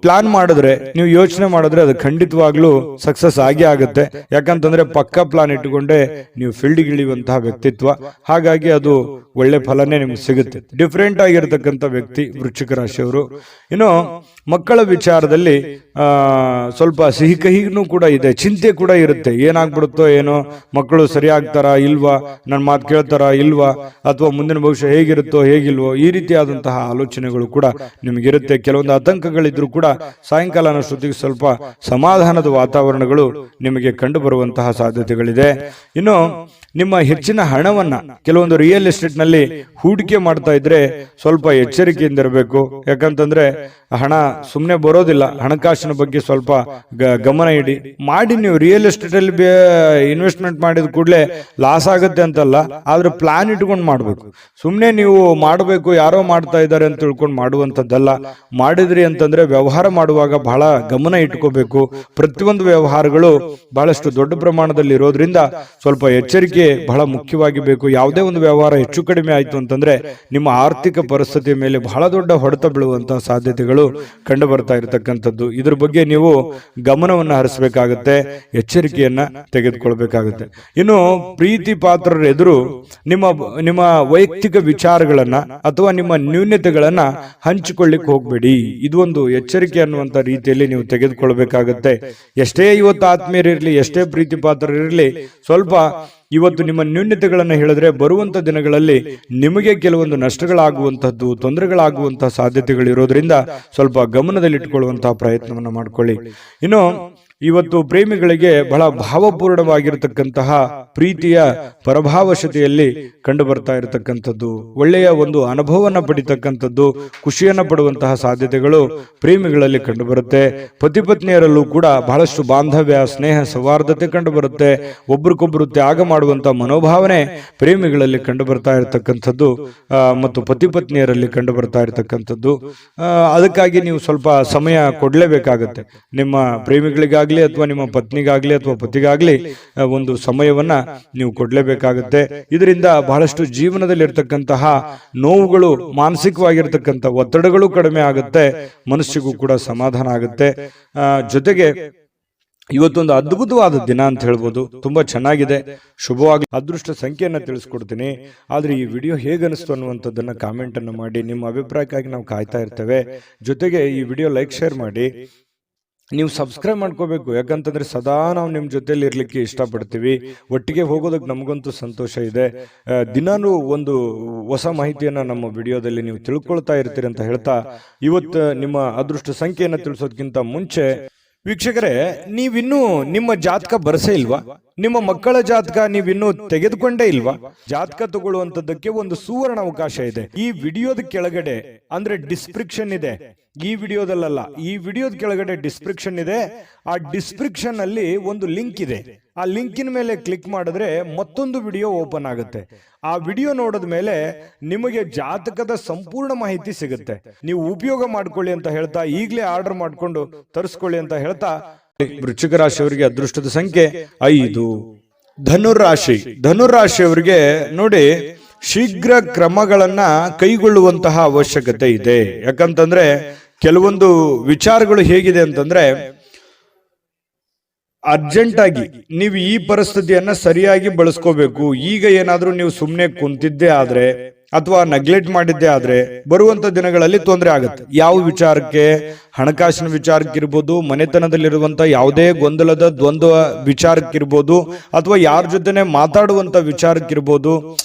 ಪ್ಲಾನ್ ಮಾಡಿದ್ರೆ, ನೀವು ಯೋಚನೆ ಮಾಡಿದ್ರೆ ಅದು ಖಂಡಿತವಾಗ್ಲೂ ಸಕ್ಸಸ್ ಆಗೇ ಆಗುತ್ತೆ. ಯಾಕಂತಂದ್ರೆ ಪಕ್ಕ ಪ್ಲಾನ್ ಇಟ್ಟುಕೊಂಡೇ ನೀವು ಫೀಲ್ಡ್ಗೆ ಇಳಿಯುವಂತಹ ವ್ಯಕ್ತಿತ್ವ. ಹಾಗಾಗಿ ಅದು ಒಳ್ಳೆ ಫಲನೇ ನಿಮ್ಗೆ ಸಿಗುತ್ತೆ. ಡಿಫ್ರೆಂಟ್ ಆಗಿರ್ತಕ್ಕಂಥ ವ್ಯಕ್ತಿ ವೃಶ್ಚಿಕ ರಾಶಿಯವರು. ಇನ್ನು ಮಕ್ಕಳ ವಿಚಾರದಲ್ಲಿ ಸ್ವಲ್ಪ ಸಿಹಿ ಕಹಿನೂ ಕೂಡ ಇದೆ, ಚಿಂತೆ ಕೂಡ ಇರುತ್ತೆ. ಏನಾಗ್ಬಿಡುತ್ತೋ ಏನೋ, ಮಕ್ಕಳು ಸರಿ ಆಗ್ತಾರಾ ಇಲ್ವಾ, ನನ್ನ ಮಾತು ಕೇಳ್ತಾರಾ ಇಲ್ವಾ, ಅಥವಾ ಮುಂದಿನ ಭವಿಷ್ಯ ಹೇಗಿರುತ್ತೋ ಹೇಗಿಲ್ವೋ, ಈ ರೀತಿಯಾದಂತಹ ಆಲೋಚನೆಗಳು ಕೂಡ ನಿಮಗಿರುತ್ತೆ. ಕೆಲವೊಂದು ಆತಂಕಗಳಿದ್ರೂ ಕೂಡ ಸಾಯಂಕಾಲ ಅನ್ನೋಷ್ಟೊತ್ತಿಗೆ ಸ್ವಲ್ಪ ಸಮಾಧಾನದ ವಾತಾವರಣಗಳು ನಿಮಗೆ ಕಂಡು ಬರುವಂತಹ ಸಾಧ್ಯತೆಗಳಿದೆ. ಇನ್ನು ನಿಮ್ಮ ಹೆಚ್ಚಿನ ಹಣವನ್ನ ಕೆಲವೊಂದು ರಿಯಲ್ ಎಸ್ಟೇಟ್ ನಲ್ಲಿ ಹೂಡಿಕೆ ಮಾಡ್ತಾ ಇದ್ರೆ ಸ್ವಲ್ಪ ಎಚ್ಚರಿಕೆಯಿಂದ ಇರಬೇಕು. ಯಾಕಂತಂದ್ರೆ ಹಣ ಸುಮ್ಮನೆ ಬರೋದಿಲ್ಲ. ಹಣಕಾಸಿನ ಬಗ್ಗೆ ಸ್ವಲ್ಪ ಗಮನ ಇಡಿ. ಮಾಡಿ ನೀವು ರಿಯಲ್ ಎಸ್ಟೇಟ್ ಅಲ್ಲಿ ಇನ್ವೆಸ್ಟ್ಮೆಂಟ್ ಮಾಡಿದ ಕೂಡಲೇ ಲಾಸ್ ಆಗುತ್ತೆ ಅಂತಲ್ಲ, ಆದ್ರೆ ಪ್ಲಾನ್ ಇಟ್ಕೊಂಡು ಮಾಡ್ಬೇಕು. ಸುಮ್ಮನೆ ನೀವು ಮಾಡಬೇಕು ಯಾರೋ ಮಾಡ್ತಾ ಇದ್ದಾರೆ ಅಂತ ತಿಳ್ಕೊಂಡು ಮಾಡುವಂಥದ್ದಲ್ಲ. ಮಾಡಿದ್ರಿ ಅಂತಂದ್ರೆ ವ್ಯವಹಾರ ಮಾಡುವಾಗ ಬಹಳ ಗಮನ ಇಟ್ಕೋಬೇಕು. ಪ್ರತಿಯೊಂದು ವ್ಯವಹಾರಗಳು ಬಹಳಷ್ಟು ದೊಡ್ಡ ಪ್ರಮಾಣದಲ್ಲಿ ಇರೋದ್ರಿಂದ ಸ್ವಲ್ಪ ಎಚ್ಚರಿಕೆ ಬಹಳ ಮುಖ್ಯವಾಗಿ ಬೇಕು. ಯಾವುದೇ ಒಂದು ವ್ಯವಹಾರ ಹೆಚ್ಚು ಕಡಿಮೆ ಆಯ್ತು ಅಂತಂದ್ರೆ ನಿಮ್ಮ ಆರ್ಥಿಕ ಪರಿಸ್ಥಿತಿಯ ಮೇಲೆ ಬಹಳ ದೊಡ್ಡ ಹೊಡೆತ ಬೀಳುವಂತಹ ಸಾಧ್ಯತೆಗಳು ಕಂಡು ಬರ್ತಾ ಇರತಕ್ಕಂಥದ್ದು. ಇದ್ರ ಬಗ್ಗೆ ನೀವು ಗಮನವನ್ನು ಹರಿಸಬೇಕಾಗುತ್ತೆ, ಎಚ್ಚರಿಕೆಯನ್ನ ತೆಗೆದುಕೊಳ್ಬೇಕಾಗುತ್ತೆ. ಇನ್ನು ಪ್ರೀತಿ ಪಾತ್ರರ ಎದುರು ನಿಮ್ಮ ವೈಯಕ್ತಿಕ ವಿಚಾರಗಳನ್ನ ಅಥವಾ ನಿಮ್ಮ ನ್ಯೂನತೆಗಳನ್ನ ಹಂಚಿಕೊಳ್ಳಿಕ್ಕೆ ಹೋಗ್ಬೇಡಿ. ಇದು ಒಂದು ಎಚ್ಚರಿಕೆ ಅನ್ನುವಂತ ರೀತಿಯಲ್ಲಿ ನೀವು ತೆಗೆದುಕೊಳ್ಬೇಕಾಗತ್ತೆ. ಎಷ್ಟೇ ಇವತ್ತು ಆತ್ಮೀಯರಿರ್ಲಿ, ಎಷ್ಟೇ ಪ್ರೀತಿ ಪಾತ್ರರಿರ್ಲಿ, ಸ್ವಲ್ಪ ಇವತ್ತು ನಿಮ್ಮ ನ್ಯೂನತೆಗಳನ್ನು ಹೇಳಿದ್ರೆ ಬರುವಂತ ದಿನಗಳಲ್ಲಿ ನಿಮಗೆ ಕೆಲವೊಂದು ನಷ್ಟಗಳಾಗುವಂತಹದ್ದು, ತೊಂದರೆಗಳಾಗುವಂತಹ ಸಾಧ್ಯತೆಗಳಿರೋದ್ರಿಂದ ಸ್ವಲ್ಪ ಗಮನದಲ್ಲಿಟ್ಟುಕೊಳ್ಳುವಂತಹ ಪ್ರಯತ್ನವನ್ನು ಮಾಡಿಕೊಳ್ಳಿ. ಇನ್ನು ಇವತ್ತು ಪ್ರೇಮಿಗಳಿಗೆ ಬಹಳ ಭಾವಪೂರ್ಣವಾಗಿರತಕ್ಕಂತಹ ಪ್ರೀತಿಯ ಪರಭಾವಶತೆಯಲ್ಲಿ ಕಂಡು ಬರ್ತಾ ಇರತಕ್ಕಂಥದ್ದು, ಒಳ್ಳೆಯ ಒಂದು ಅನುಭವವನ್ನು ಪಡಿತಕ್ಕಂಥದ್ದು, ಖುಷಿಯನ್ನು ಪಡುವಂತಹ ಸಾಧ್ಯತೆಗಳು ಪ್ರೇಮಿಗಳಲ್ಲಿ ಕಂಡು ಬರುತ್ತೆ. ಪತಿ ಪತ್ನಿಯರಲ್ಲೂ ಕೂಡ ಬಹಳಷ್ಟು ಬಾಂಧವ್ಯ, ಸ್ನೇಹ, ಸೌಹಾರ್ದತೆ ಕಂಡು ಬರುತ್ತೆ. ಒಬ್ರಿಗೊಬ್ರು ತ್ಯಾಗ ಮಾಡುವಂತಹ ಮನೋಭಾವನೆ ಪ್ರೇಮಿಗಳಲ್ಲಿ ಕಂಡು ಬರ್ತಾ ಇರತಕ್ಕಂಥದ್ದು ಮತ್ತು ಪತಿ ಪತ್ನಿಯರಲ್ಲಿ ಕಂಡು ಬರ್ತಾ ಇರತಕ್ಕಂಥದ್ದು. ಅದಕ್ಕಾಗಿ ನೀವು ಸ್ವಲ್ಪ ಸಮಯ ಕೊಡ್ಲೇಬೇಕಾಗತ್ತೆ. ನಿಮ್ಮ ಪ್ರೇಮಿಗಳಿಗಾಗಿ ಅಥವಾ ನಿಮ್ಮ ಪತ್ನಿಗಾಗ್ಲಿ ಅಥವಾ ಪತಿಗಾಗ್ಲಿ ಒಂದು ಸಮಯವನ್ನ ನೀವು ಕೊಡ್ಲೇಬೇಕಾಗುತ್ತೆ. ಇದರಿಂದ ಬಹಳಷ್ಟು ಜೀವನದಲ್ಲಿ ಇರ್ತಕ್ಕಂತಹ ನೋವುಗಳು, ಮಾನಸಿಕವಾಗಿರ್ತಕ್ಕಂಥ ಒತ್ತಡಗಳು ಕಡಿಮೆ ಆಗುತ್ತೆ, ಮನಸ್ಸಿಗೂ ಕೂಡ ಸಮಾಧಾನ ಆಗುತ್ತೆ. ಜೊತೆಗೆ ಇವತ್ತೊಂದು ಅದ್ಭುತವಾದ ದಿನ ಅಂತ ಹೇಳ್ಬೋದು. ತುಂಬಾ ಚೆನ್ನಾಗಿದೆ, ಶುಭವಾಗಿ. ಅದೃಷ್ಟ ಸಂಖ್ಯೆಯನ್ನ ತಿಳಿಸ್ಕೊಡ್ತೀನಿ. ಆದ್ರೆ ಈ ವಿಡಿಯೋ ಹೇಗನಿಸ್ತು ಅನ್ನುವಂಥದ್ದನ್ನ ಕಾಮೆಂಟ್ ಅನ್ನು ಮಾಡಿ. ನಿಮ್ಮ ಅಭಿಪ್ರಾಯಕ್ಕಾಗಿ ನಾವು ಕಾಯ್ತಾ ಇರ್ತೇವೆ. ಜೊತೆಗೆ ಈ ವಿಡಿಯೋ ಲೈಕ್, ಶೇರ್ ಮಾಡಿ. ನೀವು ಸಬ್ಸ್ಕ್ರೈಬ್ ಮಾಡ್ಕೋಬೇಕು. ಯಾಕಂತಂದ್ರೆ ಸದಾ ನಾವು ನಿಮ್ಮ ಜೊತೆಲಿ ಇರ್ಲಿಕ್ಕೆ ಇಷ್ಟಪಡ್ತೀವಿ. ಒಟ್ಟಿಗೆ ಹೋಗೋದಕ್ಕೆ ನಮಗಂತೂ ಸಂತೋಷ ಇದೆ. ದಿನಾನು ಒಂದು ಹೊಸ ಮಾಹಿತಿಯನ್ನ ನಮ್ಮ ವಿಡಿಯೋದಲ್ಲಿ ನೀವು ತಿಳ್ಕೊಳ್ತಾ ಇರ್ತೀರಿ ಅಂತ ಹೇಳ್ತಾ, ಇವತ್ತು ನಿಮ್ಮ ಅದೃಷ್ಟ ಸಂಖ್ಯೆಯನ್ನ ತಿಳಿಸೋದಕ್ಕಿಂತ ಮುಂಚೆ ವೀಕ್ಷಕರೇ, ನೀವಿನ್ನೂ ನಿಮ್ಮ ಜಾತಕ ಬರಸೇ ಇಲ್ವಾ? ನಿಮ್ಮ ಮಕ್ಕಳ ಜಾತಕ ನೀವಿನ್ನೂ ತೆಗೆದುಕೊಂಡೇ ಇಲ್ವಾ? ಜಾತಕ ತಗೊಳ್ಳುವಂತದ್ದಕ್ಕೆ ಒಂದು ಸುವರ್ಣ ಅವಕಾಶ ಇದೆ. ಈ ವಿಡಿಯೋದ ಕೆಳಗಡೆ ಅಂದ್ರೆ ಡಿಸ್ಕ್ರಿಪ್ಷನ್ ಇದೆ. ಈ ವಿಡಿಯೋದಲ್ಲ, ಈ ವಿಡಿಯೋದ ಕೆಳಗಡೆ ಡಿಸ್ಕ್ರಿಪ್ಷನ್ ಇದೆ. ಆ ಡಿಸ್ಕ್ರಿಪ್ಷನ್ ಅಲ್ಲಿ ಒಂದು ಲಿಂಕ್ ಇದೆ. ಆ ಲಿಂಕಿನ ಮೇಲೆ ಕ್ಲಿಕ್ ಮಾಡಿದ್ರೆ ಮತ್ತೊಂದು ವಿಡಿಯೋ ಓಪನ್ ಆಗುತ್ತೆ. ಆ ವಿಡಿಯೋ ನೋಡಿದ ಮೇಲೆ ನಿಮಗೆ ಜಾತಕದ ಸಂಪೂರ್ಣ ಮಾಹಿತಿ ಸಿಗುತ್ತೆ. ನೀವು ಉಪಯೋಗ ಮಾಡ್ಕೊಳ್ಳಿ ಅಂತ ಹೇಳ್ತಾ, ಈಗಲೇ ಆರ್ಡರ್ ಮಾಡ್ಕೊಂಡು ತರಿಸ್ಕೊಳ್ಳಿ ಅಂತ ಹೇಳ್ತಾ, ವೃಶ್ಚಿಕ ರಾಶಿಯವರಿಗೆ ಅದೃಷ್ಟದ ಸಂಖ್ಯೆ 5. ಧನುರಾಶಿಯವರಿಗೆ ನೋಡಿ, ಶೀಘ್ರ ಕ್ರಮಗಳನ್ನ ಕೈಗೊಳ್ಳುವಂತಹ ಅವಶ್ಯಕತೆ ಇದೆ. ಯಾಕಂತಂದ್ರೆ ಕೆಲವೊಂದು ವಿಚಾರಗಳು ಹೇಗಿದೆ ಅಂತಂದ್ರೆ, ಅರ್ಜೆಂಟ್ ಆಗಿ ನೀವು ಈ ಪರಿಸ್ಥಿತಿಯನ್ನ ಸರಿಯಾಗಿ ಬಳಸ್ಕೋಬೇಕು. ಈಗ ಏನಾದ್ರೂ ನೀವು ಸುಮ್ಮನೆ ಕುಂತಿದ್ದೇ ಆದ್ರೆ ಅಥವಾ ನೆಗ್ಲೆಕ್ಟ್ ಮಾಡಿದ್ದೇ ಆದ್ರೆ ಬರುವಂತ ದಿನಗಳಲ್ಲಿ ತೊಂದರೆ ಆಗುತ್ತೆ. ಯಾವ ವಿಚಾರಕ್ಕೆ? ಹಣಕಾಸಿನ ವಿಚಾರಕ್ಕಿರ್ಬೋದು, ಮನೆತನದಲ್ಲಿರುವಂತ ಯಾವುದೇ ಗೊಂದಲದ ದ್ವಂದ್ವ ವಿಚಾರಕ್ಕಿರ್ಬೋದು, ಅಥವಾ ಯಾರ ಜೊತೆನೆ ಮಾತಾಡುವಂತ ವಿಚಾರಕ್ಕಿರ್ಬೋದು.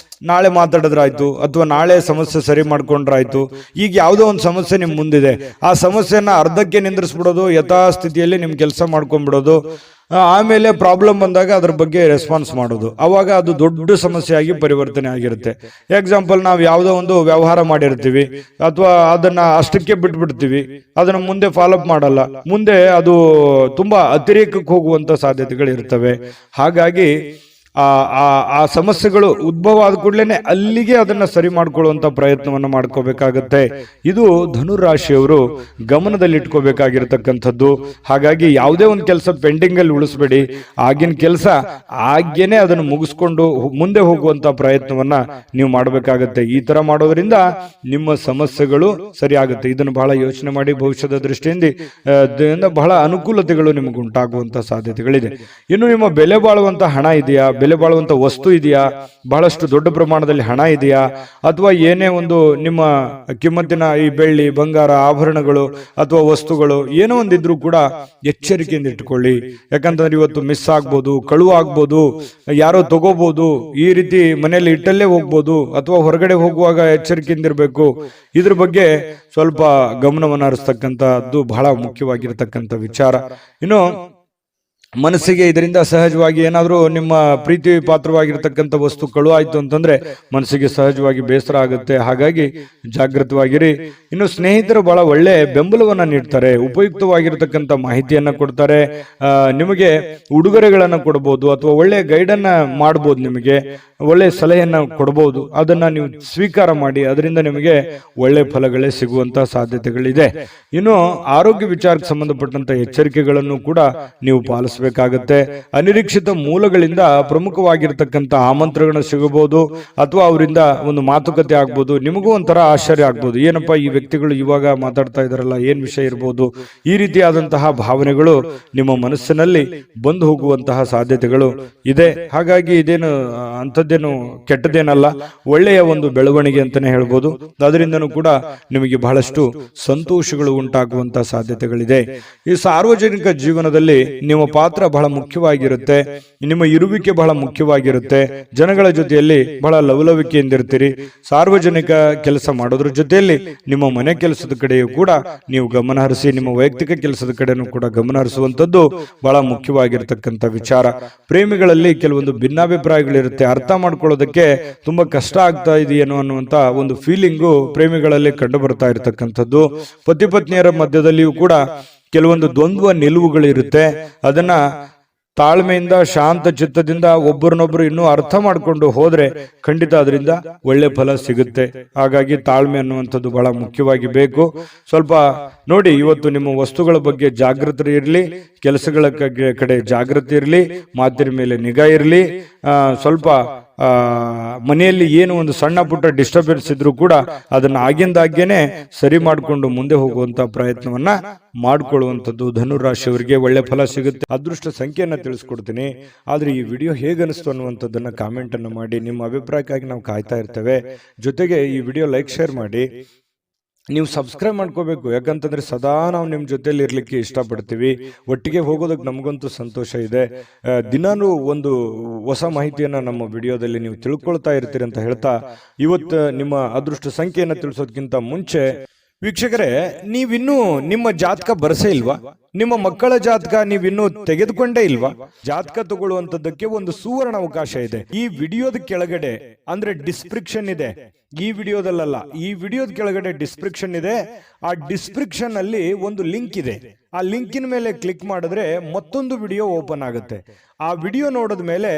ನಾಳೆ ಮಾತಾಡಿದ್ರಾಯ್ತು ಅಥವಾ ನಾಳೆ ಸಮಸ್ಯೆ ಸರಿ ಮಾಡ್ಕೊಂಡ್ರಾಯ್ತು. ಈಗ ಯಾವುದೋ ಒಂದು ಸಮಸ್ಯೆ ನಿಮ್ ಮುಂದಿದೆ, ಆ ಸಮಸ್ಯೆನ ಅರ್ಧಕ್ಕೆ ನಿಂದ್ರಿಸ್ಬಿಡೋದು, ಯಥಾಸ್ಥಿತಿಯಲ್ಲಿ ನಿಮ್ ಕೆಲಸ ಮಾಡ್ಕೊಂಡ್ಬಿಡೋದು. ಆಮೇಲೆ ಪ್ರಾಬ್ಲಮ್ ಬಂದಾಗ ಅದ್ರ ಬಗ್ಗೆ ರೆಸ್ಪಾನ್ಸ್ ಮಾಡೋದು. ಅವಾಗ ಅದು ದೊಡ್ಡ ಸಮಸ್ಯೆಯಾಗಿ ಪರಿವರ್ತನೆ ಆಗಿರುತ್ತೆ. ಎಕ್ಸಾಂಪಲ್, ನಾವು ಯಾವುದೋ ಒಂದು ವ್ಯವಹಾರ ಮಾಡಿರ್ತೀವಿ ಅಥವಾ ಅದನ್ನ ಅಷ್ಟಕ್ಕೆ ಬಿಟ್ಬಿಡ್ತೀವಿ, ಅದನ್ನ ಮುಂದೆ ಫಾಲೋಅಪ್ ಮಾಡಲ್ಲ. ಮುಂದೆ ಅದು ತುಂಬಾ ಅತಿರೇಕಕ್ಕೆ ಹೋಗುವಂತ ಸಾಧ್ಯತೆಗಳು ಇರ್ತವೆ. ಹಾಗಾಗಿ ಆ ಆ ಆ ಸಮಸ್ಯೆಗಳು ಉದ್ಭವ ಆದ ಕೂಡಲೇ ಅಲ್ಲಿಗೆ ಅದನ್ನ ಸರಿ ಮಾಡ್ಕೊಳ್ಳುವಂತ ಪ್ರಯತ್ನವನ್ನು ಮಾಡ್ಕೋಬೇಕಾಗತ್ತೆ. ಇದು ಧನುರಾಶಿಯವರು ಗಮನದಲ್ಲಿ ಇಟ್ಕೋಬೇಕಾಗಿರ್ತಕ್ಕಂಥದ್ದು. ಹಾಗಾಗಿ ಯಾವುದೇ ಒಂದು ಕೆಲಸ ಪೆಂಡಿಂಗ್ ಅಲ್ಲಿ ಉಳಿಸ್ಬೇಡಿ. ಆಗಿನ ಕೆಲಸ ಆಗ್ಯೇನೆ ಅದನ್ನು ಮುಗಿಸ್ಕೊಂಡು ಮುಂದೆ ಹೋಗುವಂತ ಪ್ರಯತ್ನವನ್ನ ನೀವು ಮಾಡಬೇಕಾಗತ್ತೆ. ಈ ತರ ಮಾಡೋದ್ರಿಂದ ನಿಮ್ಮ ಸಮಸ್ಯೆಗಳು ಸರಿ ಆಗುತ್ತೆ. ಇದನ್ನು ಬಹಳ ಯೋಚನೆ ಮಾಡಿ ಭವಿಷ್ಯದ ದೃಷ್ಟಿಯಿಂದ ಬಹಳ ಅನುಕೂಲತೆಗಳು ನಿಮಗೆ ಉಂಟಾಗುವಂತ ಸಾಧ್ಯತೆಗಳಿದೆ. ಇನ್ನು ನಿಮ್ಮ ಬೆಲೆ ಬಾಳುವಂತ ಹಣ ಇದೆಯಾ, ಬೆಲೆ ಬಾಳುವಂತ ವಸ್ತು ಇದೆಯಾ, ಬಹಳಷ್ಟು ದೊಡ್ಡ ಪ್ರಮಾಣದಲ್ಲಿ ಹಣ ಇದೆಯಾ, ಅಥವಾ ಏನೇ ಒಂದು ನಿಮ್ಮ ಕಿಮ್ಮತ್ತಿನ ಈ ಬೆಳ್ಳಿ ಬಂಗಾರ ಆಭರಣಗಳು ಅಥವಾ ವಸ್ತುಗಳು ಏನೋ ಒಂದಿದ್ರು ಕೂಡ ಎಚ್ಚರಿಕೆಯಿಂದ ಇಟ್ಕೊಳ್ಳಿ. ಯಾಕಂತಂದ್ರೆ ಇವತ್ತು ಮಿಸ್ ಆಗ್ಬೋದು, ಕಳುವು ಆಗ್ಬೋದು, ಯಾರೋ ತಗೋಬಹುದು, ಈ ರೀತಿ ಮನೆಯಲ್ಲಿ ಇಟ್ಟಲ್ಲೇ ಹೋಗ್ಬೋದು, ಅಥವಾ ಹೊರಗಡೆ ಹೋಗುವಾಗ ಎಚ್ಚರಿಕೆಯಿಂದ ಇರಬೇಕು. ಇದ್ರ ಬಗ್ಗೆ ಸ್ವಲ್ಪ ಗಮನವನ್ನು ಹರಿಸ್ತಕ್ಕಂಥದ್ದು ಬಹಳ ಮುಖ್ಯವಾಗಿರ್ತಕ್ಕಂಥ ವಿಚಾರ. ಇನ್ನು ಮನಸ್ಸಿಗೆ ಇದರಿಂದ ಸಹಜವಾಗಿ ಏನಾದರೂ ನಿಮ್ಮ ಪ್ರೀತಿ ಪಾತ್ರವಾಗಿರ್ತಕ್ಕಂಥ ವಸ್ತು ಕಳುವಾಯ್ತು ಅಂತಂದ್ರೆ ಮನಸ್ಸಿಗೆ ಸಹಜವಾಗಿ ಬೇಸರ ಆಗುತ್ತೆ. ಹಾಗಾಗಿ ಜಾಗೃತವಾಗಿರಿ. ಇನ್ನು ಸ್ನೇಹಿತರು ಬಹಳ ಒಳ್ಳೆ ಬೆಂಬಲವನ್ನ ನೀಡ್ತಾರೆ, ಉಪಯುಕ್ತವಾಗಿರ್ತಕ್ಕಂಥ ಮಾಹಿತಿಯನ್ನ ಕೊಡ್ತಾರೆ, ನಿಮಗೆ ಉಡುಗೊರೆಗಳನ್ನ ಕೊಡಬಹುದು ಅಥವಾ ಒಳ್ಳೆ ಗೈಡನ್ನ ಮಾಡಬಹುದು, ನಿಮಗೆ ಒಳ್ಳೆ ಸಲಹೆಯನ್ನ ಕೊಡಬಹುದು. ಅದನ್ನ ನೀವು ಸ್ವೀಕಾರ ಮಾಡಿ, ಅದರಿಂದ ನಿಮಗೆ ಒಳ್ಳೆ ಫಲಗಳೇ ಸಿಗುವಂತಹ ಸಾಧ್ಯತೆಗಳಿದೆ. ಇನ್ನು ಆರೋಗ್ಯ ವಿಚಾರಕ್ಕೆ ಸಂಬಂಧಪಟ್ಟಂತ ಎಚ್ಚರಿಕೆಗಳನ್ನು ಕೂಡ ನೀವು ಪಾಲಿಸಬೇಕಾಗತ್ತೆ. ಅನಿರೀಕ್ಷಿತ ಮೂಲಗಳಿಂದ ಪ್ರಮುಖವಾಗಿರ್ತಕ್ಕಂಥ ಆಮಂತ್ರಣಗಳು ಸಿಗಬಹುದು, ಅಥವಾ ಅವರಿಂದ ಒಂದು ಮಾತುಕತೆ ಆಗ್ಬೋದು. ನಿಮಗೂ ಒಂಥರ ಆಶ್ಚರ್ಯ ಆಗ್ಬೋದು, ಏನಪ್ಪಾ ಈ ವ್ಯಕ್ತಿಗಳು ಇವಾಗ ಮಾತಾಡ್ತಾ ಇದಾರಲ್ಲ, ಏನ್ ವಿಷಯ ಇರಬಹುದು. ಈ ರೀತಿಯಾದಂತಹ ಭಾವನೆಗಳು ನಿಮ್ಮ ಮನಸ್ಸಿನಲ್ಲಿ ಬಂದು ಹೋಗುವಂತಹ ಸಾಧ್ಯತೆಗಳು ಇದೆ. ಹಾಗಾಗಿ ಇದೇನು ಅಂಥದ್ದೇನು ಕೆಟ್ಟದೇನಲ್ಲ, ಒಳ್ಳೆಯ ಒಂದು ಬೆಳವಣಿಗೆ ಅಂತಾನೆ ಹೇಳ್ಬೋದು. ಅದರಿಂದನೂ ಕೂಡ ನಿಮಗೆ ಬಹಳಷ್ಟು ಸಂತೋಷಗಳು ಉಂಟಾಗುವಂತಹ ಸಾಧ್ಯತೆಗಳಿದೆ. ಈ ಸಾರ್ವಜನಿಕ ಜೀವನದಲ್ಲಿ ನಿಮ್ಮ ಪಾತ್ರ ಬಹಳ ಮುಖ್ಯವಾಗಿರುತ್ತೆ, ನಿಮ್ಮ ಇರುವಿಕೆ ಬಹಳ ಮುಖ್ಯವಾಗಿರುತ್ತೆ. ಜನಗಳ ಜೊತೆಯಲ್ಲಿ ಬಹಳ ಲವಲವಿಕೆಯಿಂದಿರ್ತೀರಿ. ಸಾರ್ವಜನಿಕ ಕೆಲಸ ಮಾಡೋದ್ರ ಜೊತೆಯಲ್ಲಿ ನಿಮ್ಮ ಮನೆ ಕೆಲಸದ ಕಡೆಯೂ ಕೂಡ ನೀವು ಗಮನ ಹರಿಸಿ, ನಿಮ್ಮ ವೈಯಕ್ತಿಕ ಕೆಲಸದ ಕಡೆನೂ ಕೂಡ ಗಮನ ಹರಿಸುವಂತದ್ದು ಬಹಳ ಮುಖ್ಯವಾಗಿರ್ತಕ್ಕಂಥ ವಿಚಾರ. ಪ್ರೇಮಿಗಳಲ್ಲಿ ಕೆಲವೊಂದು ಭಿನ್ನಾಭಿಪ್ರಾಯಗಳಿರುತ್ತೆ, ಅರ್ಥ ಮಾಡ್ಕೊಳ್ಳೋದಕ್ಕೆ ತುಂಬಾ ಕಷ್ಟ ಆಗ್ತಾ ಇದೆಯೇನೋ ಅನ್ನುವಂತ ಒಂದು ಫೀಲಿಂಗು ಪ್ರೇಮಿಗಳಲ್ಲಿ ಕಂಡು ಬರ್ತಾ ಇರತಕ್ಕಂಥದ್ದು. ಪತಿ ಪತ್ನಿಯರ ಮಧ್ಯದಲ್ಲಿಯೂ ಕೂಡ ಕೆಲವೊಂದು ದ್ವಂದ್ವ ನಿಲುವುಗಳಿರುತ್ತೆ. ಅದನ್ನ ತಾಳ್ಮೆಯಿಂದ ಶಾಂತ ಚಿತ್ತದಿಂದ ಒಬ್ಬರನ್ನೊಬ್ರು ಇನ್ನೂ ಅರ್ಥ ಮಾಡ್ಕೊಂಡು ಹೋದ್ರೆ ಖಂಡಿತ ಅದರಿಂದ ಒಳ್ಳೆ ಫಲ ಸಿಗುತ್ತೆ. ಹಾಗಾಗಿ ತಾಳ್ಮೆ ಅನ್ನುವಂಥದ್ದು ಬಹಳ ಮುಖ್ಯವಾಗಿ ಬೇಕು. ಸ್ವಲ್ಪ ನೋಡಿ, ಇವತ್ತು ನಿಮ್ಮ ವಸ್ತುಗಳ ಬಗ್ಗೆ ಜಾಗೃತಿ ಇರಲಿ, ಕೆಲಸಗಳ ಕಡೆ ಜಾಗೃತಿ ಇರಲಿ, ಮಾತಿನ ಮೇಲೆ ನಿಗಾ ಇರಲಿ. ಸ್ವಲ್ಪ ಮನೆಯಲ್ಲಿ ಏನು ಒಂದು ಸಣ್ಣ ಪುಟ್ಟ ಡಿಸ್ಟರ್ಬೆನ್ಸ್ ಇದ್ರೂ ಕೂಡ ಅದನ್ನ ಆಗಿಂದಾಗೇನೆ ಸರಿ ಮಾಡಿಕೊಂಡು ಮುಂದೆ ಹೋಗುವಂತ ಪ್ರಯತ್ನವನ್ನ ಮಾಡ್ಕೊಳ್ಳುವಂಥದ್ದು ಧನುರಾಶಿಯವರಿಗೆ ಒಳ್ಳೆ ಫಲ ಸಿಗುತ್ತೆ. ಅದೃಷ್ಟ ಸಂಖ್ಯೆಯನ್ನ ತಿಳಿಸ್ಕೊಡ್ತೀನಿ. ಆದ್ರೆ ಈ ವಿಡಿಯೋ ಹೇಗನಿಸ್ತು ಅನ್ನುವಂಥದ್ದನ್ನ ಕಾಮೆಂಟ್ ಅನ್ನು ಮಾಡಿ. ನಿಮ್ಮ ಅಭಿಪ್ರಾಯಕ್ಕಾಗಿ ನಾವು ಕಾಯ್ತಾ ಇರ್ತೇವೆ. ಜೊತೆಗೆ ಈ ವಿಡಿಯೋ ಲೈಕ್ ಶೇರ್ ಮಾಡಿ. ನೀವು ಸಬ್ಸ್ಕ್ರೈಬ್ ಮಾಡ್ಕೋಬೇಕು, ಯಾಕಂತಂದ್ರೆ ಸದಾ ನಾವು ನಿಮ್ಮ ಜೊತೆಲಿ ಇರ್ಲಿಕ್ಕೆ ಇಷ್ಟಪಡ್ತೀವಿ. ಒಟ್ಟಿಗೆ ಹೋಗೋದಕ್ಕೆ ನಮಗಂತೂ ಸಂತೋಷ ಇದೆ. ದಿನಾನು ಒಂದು ಹೊಸ ಮಾಹಿತಿಯನ್ನ ನಮ್ಮ ವಿಡಿಯೋದಲ್ಲಿ ನೀವು ತಿಳ್ಕೊಳ್ತಾ ಇರ್ತೀರಿ ಅಂತ ಹೇಳ್ತಾ, ಇವತ್ತು ನಿಮ್ಮ ಅದೃಷ್ಟ ಸಂಖ್ಯೆಯನ್ನು ತಿಳಿಸೋದಕ್ಕಿಂತ ಮುಂಚೆ ವೀಕ್ಷಕರೇ, ನೀವಿನ್ನೂ ನಿಮ್ಮ ಜಾತಕ ಬರಸೇ ಇಲ್ವಾ? ನಿಮ್ಮ ಮಕ್ಕಳ ಜಾತಕ ನೀವಿನ್ನೂ ತೆಗೆದುಕೊಂಡೇ ಇಲ್ವಾ? ಜಾತಕ ತಗೊಳ್ಳುವಂತದ್ದಕ್ಕೆ ಒಂದು ಸುವರ್ಣ ಅವಕಾಶ ಇದೆ. ಈ ವಿಡಿಯೋದ ಕೆಳಗಡೆ ಅಂದ್ರೆ ಡಿಸ್ಕ್ರಿಪ್ಷನ್ ಇದೆ, ಈ ವಿಡಿಯೋದಲ್ಲ, ಈ ವಿಡಿಯೋದ ಕೆಳಗಡೆ ಡಿಸ್ಕ್ರಿಪ್ಷನ್ ಇದೆ. ಆ ಡಿಸ್ಕ್ರಿಪ್ಷನ್ ಅಲ್ಲಿ ಒಂದು ಲಿಂಕ್ ಇದೆ. ಆ ಲಿಂಕಿನ ಮೇಲೆ ಕ್ಲಿಕ್ ಮಾಡಿದ್ರೆ ಮತ್ತೊಂದು ವಿಡಿಯೋ ಓಪನ್ ಆಗುತ್ತೆ. ಆ ವಿಡಿಯೋ ನೋಡಿದ ಮೇಲೆ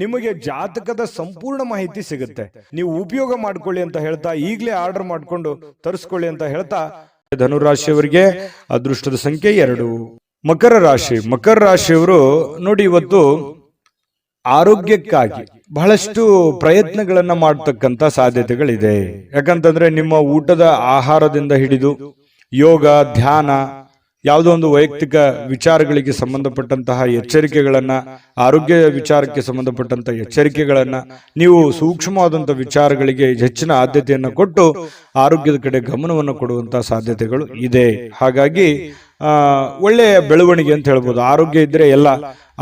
ನಿಮಗೆ ಜಾತಕದ ಸಂಪೂರ್ಣ ಮಾಹಿತಿ ಸಿಗುತ್ತೆ. ನೀವು ಉಪಯೋಗ ಮಾಡ್ಕೊಳ್ಳಿ ಅಂತ ಹೇಳ್ತಾ, ಈಗಲೇ ಆರ್ಡರ್ ಮಾಡ್ಕೊಂಡು ತರಿಸ್ಕೊಳ್ಳಿ ಅಂತ ಹೇಳ್ತಾ, ಧನುರಾಶಿಯವರಿಗೆ ಅದೃಷ್ಟದ ಸಂಖ್ಯೆ 2. ಮಕರ ರಾಶಿ. ಮಕರ ರಾಶಿಯವರು ನೋಡಿ, ಇವತ್ತು ಆರೋಗ್ಯಕ್ಕಾಗಿ ಬಹಳಷ್ಟು ಪ್ರಯತ್ನಗಳನ್ನ ಮಾಡತಕ್ಕಂತ ಸಾಧ್ಯತೆಗಳಿದೆ. ಯಾಕಂತಂದ್ರೆ ನಿಮ್ಮ ಊಟದ ಆಹಾರದಿಂದ ಹಿಡಿದು ಯೋಗ, ಧ್ಯಾನ, ಯಾವುದೋ ಒಂದು ವೈಯಕ್ತಿಕ ವಿಚಾರಗಳಿಗೆ ಸಂಬಂಧಪಟ್ಟಂತಹ ಎಚ್ಚರಿಕೆಗಳನ್ನ, ಆರೋಗ್ಯ ವಿಚಾರಕ್ಕೆ ಸಂಬಂಧಪಟ್ಟಂತಹ ಎಚ್ಚರಿಕೆಗಳನ್ನ, ನೀವು ಸೂಕ್ಷ್ಮವಾದಂತಹ ವಿಚಾರಗಳಿಗೆ ಹೆಚ್ಚಿನ ಆದ್ಯತೆಯನ್ನು ಕೊಟ್ಟು ಆರೋಗ್ಯದ ಕಡೆ ಗಮನವನ್ನು ಕೊಡುವಂತಹ ಸಾಧ್ಯತೆಗಳು ಇದೆ. ಹಾಗಾಗಿ ಒಳ್ಳೆಯ ಬೆಳವಣಿಗೆ ಅಂತ ಹೇಳ್ಬೋದು. ಆರೋಗ್ಯ ಇದ್ರೆ ಎಲ್ಲ,